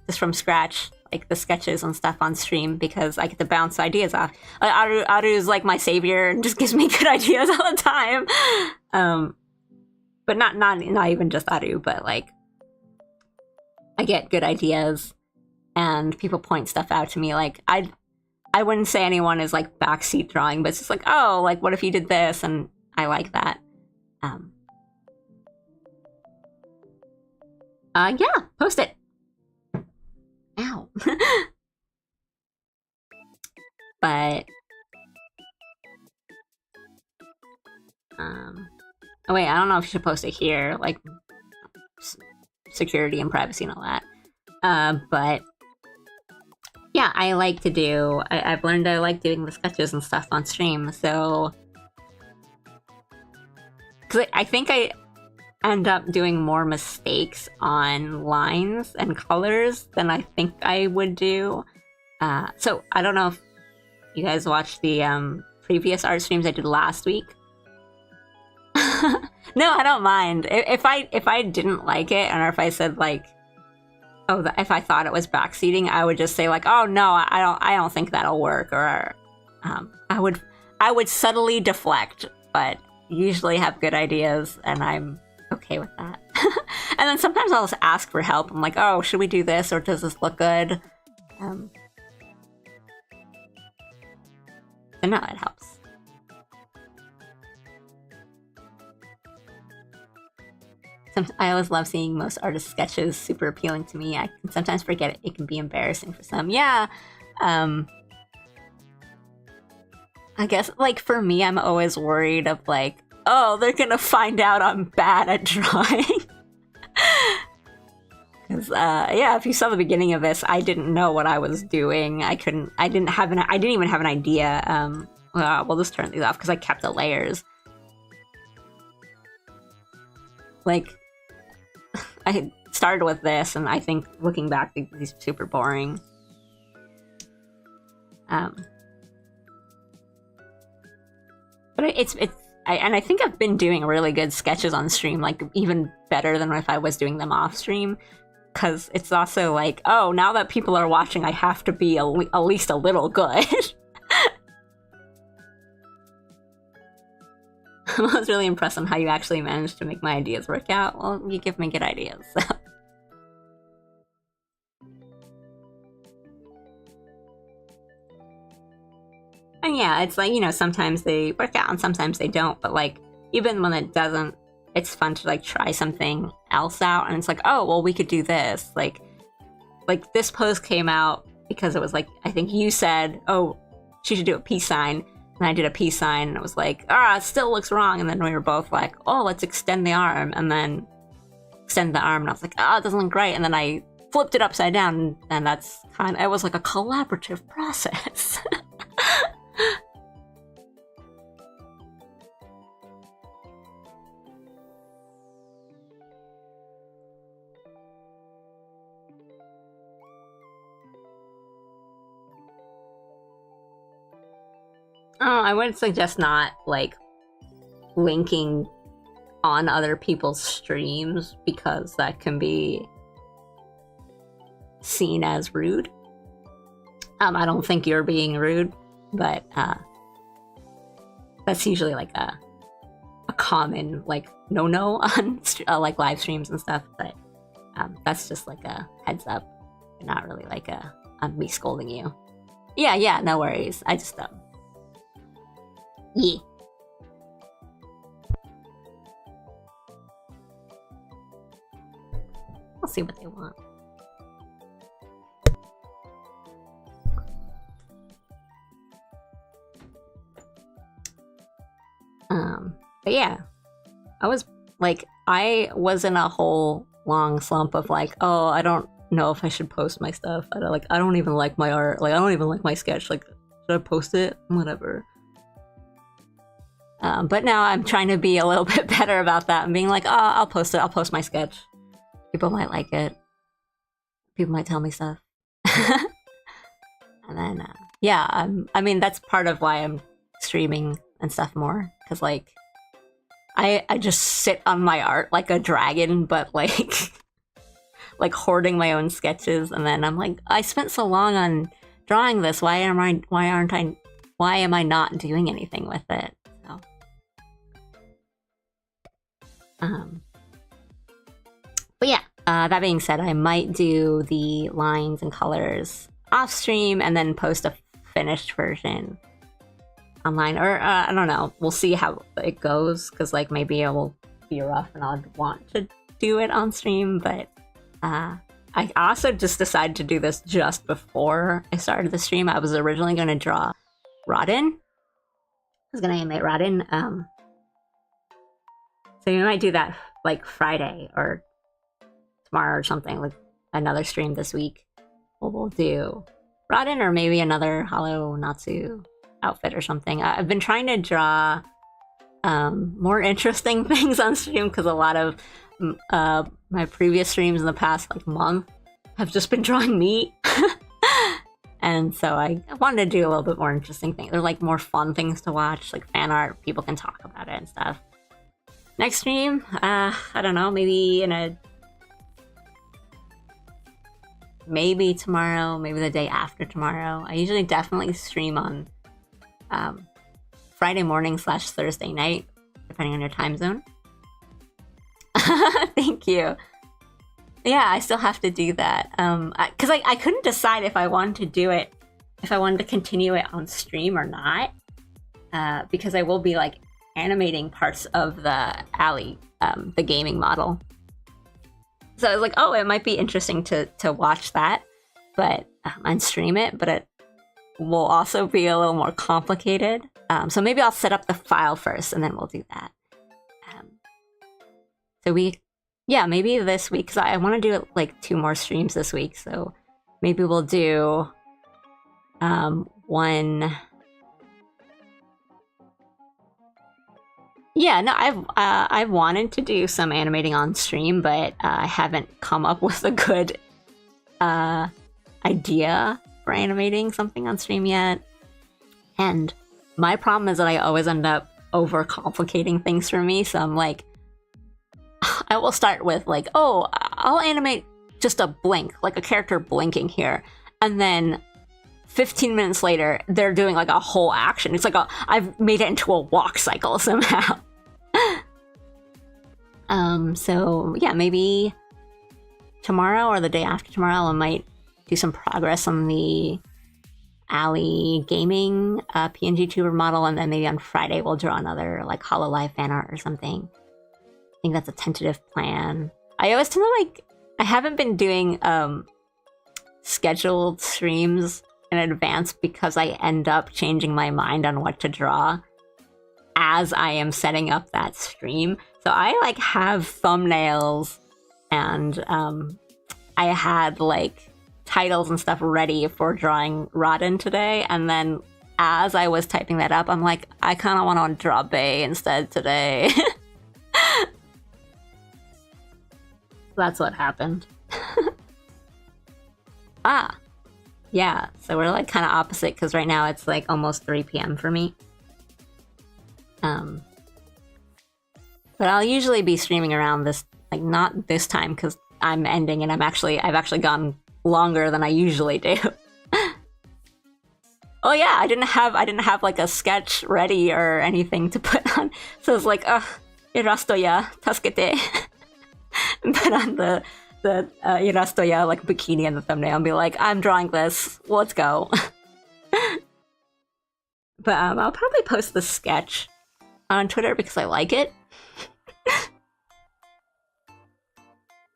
just from scratch, like the sketches and stuff on stream, because I get to bounce ideas off. Aru is like my savior and just gives me good ideas all the time. But not even just Aru, but like I get good ideas and people point stuff out to me. Like I wouldn't say anyone is like backseat drawing, but it's just like, oh, like what if you did this? And I like that. Yeah, post it. Ow. But oh wait, I don't know if you should post it here, like security and privacy and all that. But yeah, I like to do. I've learned I like doing the sketches and stuff on stream. So, because I think I end up doing more mistakes on lines and colors than I think I would do. So I don't know if you guys watched the previous art streams I did last week. No, I don't mind. If I didn't like it, or if I said like, oh, if I thought it was backseating, I would just say like, oh no, I don't think that'll work, or I would subtly deflect, but usually have good ideas, and I'm okay with that. And then sometimes I'll just ask for help. I'm like, oh, should we do this, or does this look good? So no, it helps. I always love seeing most artists' sketches, super appealing to me. I can sometimes forget it can be embarrassing for some. Yeah. I guess, like, for me, I'm always worried of, like, oh, they're gonna find out I'm bad at drawing. Because, yeah, if you saw the beginning of this, I didn't know what I was doing. I didn't even have an idea. We'll just turn these off because I kept the layers. Like, I started with this, and I think looking back, these are super boring. But I think I've been doing really good sketches on stream, like even better than if I was doing them off stream. Because it's also like, oh, now that people are watching, I have to be at least a little good. I was really impressed on how you actually managed to make my ideas work out. Well, you give me good ideas, so. And yeah, it's like, you know, sometimes they work out and sometimes they don't, but like, even when it doesn't, it's fun to like try something else out, and it's like, oh, well, we could do this. Like this post came out because it was like, I think you said, oh, she should do a peace sign. And I did a peace sign, and it was like, it still looks wrong. And then we were both like, oh, let's extend the arm. And then extend the arm, and I was like, it doesn't look right. And then I flipped it upside down, and that's it was like a collaborative process. I would suggest not, like, linking on other people's streams, because that can be seen as rude. I don't think you're being rude, but that's usually like a common, like, no on like live streams and stuff, but that's just like a heads up, not really like me scolding you. Yeah, no worries. I just yeah. We'll see what they want. But yeah, I was in a whole long slump of like, oh, I don't know if I should post my stuff. I don't even like my art. Like, I don't even like my sketch. Like, should I post it? Whatever. But now I'm trying to be a little bit better about that and being like, oh, I'll post it. I'll post my sketch. People might like it. People might tell me stuff. And then, yeah, I mean, that's part of why I'm streaming and stuff more. Because, like, I just sit on my art like a dragon, but, like, like hoarding my own sketches. And then I'm like, I spent so long on drawing this. Why am I not doing anything with it? So, but yeah, that being said, I might do the lines and colors off stream and then post a finished version online, or I don't know. We'll see how it goes, because like maybe it will be rough and I'll want to do it on stream. But I also just decided to do this just before I started the stream. I was originally going to draw Rodin. I was going to animate Rodin. So we might do that like Friday or tomorrow or something, like another stream this week. We'll do Rodin or maybe another holonatsu outfit or something. I've been trying to draw more interesting things on stream, because a lot of my previous streams in the past like month have just been drawing meat. And so I wanted to do a little bit more interesting things. They're like more fun things to watch, like fan art. People can talk about it and stuff. Next stream, I don't know, maybe tomorrow, maybe the day after tomorrow. I usually definitely stream on Friday morning / Thursday night, depending on your time zone. Thank you. Yeah, I still have to do that. Because I couldn't decide if I wanted to do it, if I wanted to continue it on stream or not. Because I will be like animating parts of the alley, the gaming model. So I was like, oh, it might be interesting to watch that, but and stream it, but it will also be a little more complicated. So maybe I'll set up the file first and then we'll do that. Maybe this week, because I want to do like 2 more streams this week. So maybe we'll do one. Yeah, no, I've wanted to do some animating on stream, but I haven't come up with a good idea for animating something on stream yet. And my problem is that I always end up overcomplicating things for me. So I'm like, I will start with like, oh, I'll animate just a blink, like a character blinking here, and then 15 minutes later, they're doing like a whole action. It's like I've made it into a walk cycle somehow. So yeah, maybe tomorrow or the day after tomorrow, I might do some progress on the Alley Gaming PNG tuber model, and then maybe on Friday we'll draw another like Hololive fan art or something. I think that's a tentative plan. I always tend to like, I haven't been doing scheduled streams in advance because I end up changing my mind on what to draw as I am setting up that stream. So I like have thumbnails and I had like titles and stuff ready for drawing Rodden today, and then as I was typing that up, I'm like, I kind of want to draw Bay instead today. That's what happened. Yeah, so we're like kind of opposite because right now it's like almost 3 p.m. for me. But I'll usually be streaming around this, like not this time because I'm ending and I've actually gone longer than I usually do. Oh yeah, I didn't have like a sketch ready or anything to put on, so it's like, irasto ya, tasukete. Put on the irasto ya, like bikini in the thumbnail and be like, I'm drawing this, let's go. But I'll probably post the sketch on Twitter because I like it.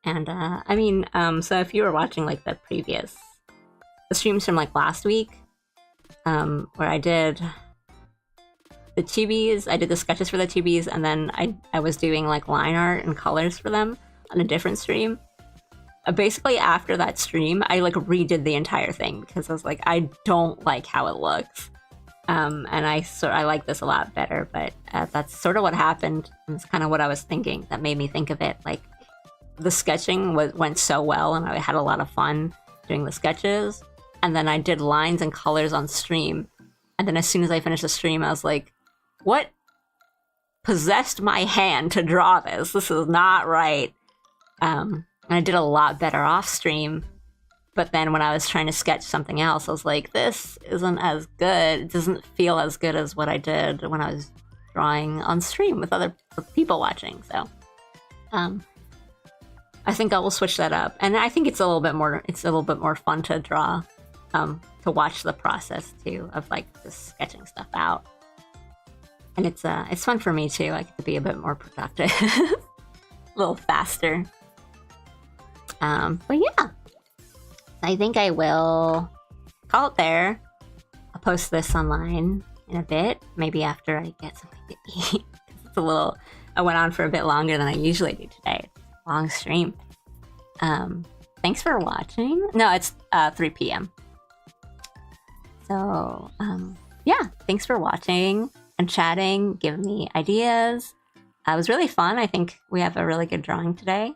And I mean, so if you were watching like the streams from like last week, where I did the chibis, I did the sketches for the chibis, and then I was doing like line art and colors for them on a different stream. Basically after that stream, I like redid the entire thing because I was like, I don't like how it looks. And I like this a lot better, but that's sort of what happened. It's kind of what I was thinking that made me think of it. Like the sketching went so well and I had a lot of fun doing the sketches. And then I did lines and colors on stream. And then as soon as I finished the stream, I was like, what possessed my hand to draw this? This is not right. And I did a lot better off stream. But then when I was trying to sketch something else, I was like, this isn't as good. It doesn't feel as good as what I did when I was drawing on stream with people watching. So I think I will switch that up. And I think it's a little bit more fun to draw, to watch the process too of like just sketching stuff out. And it's fun for me too. I get to be a bit more productive, a little faster. But yeah, I think I will call it there. I'll post this online in a bit, maybe after I get something to eat. I went on for a bit longer than I usually do today. It's a long stream. Thanks for watching. No, it's 3 p.m. So, yeah, thanks for watching and chatting, giving me ideas. It was really fun. I think we have a really good drawing today.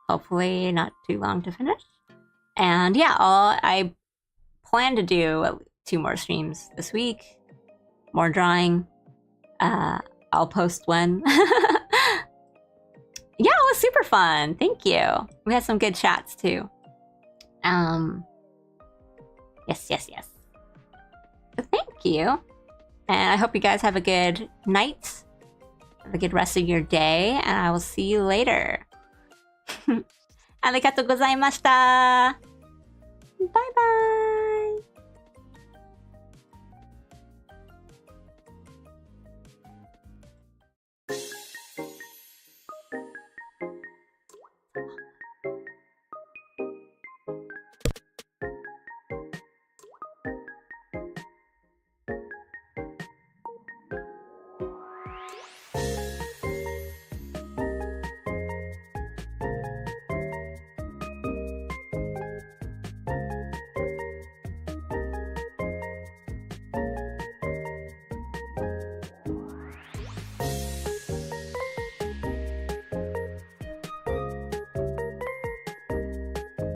Hopefully not too long to finish. And yeah, I plan to do 2 more streams this week. More drawing. I'll post when. Yeah, it was super fun. Thank you. We had some good chats too. Yes. So thank you. And I hope you guys have a good night. Have a good rest of your day. And I will see you later. Arigatou gozaimashita. Bye bye.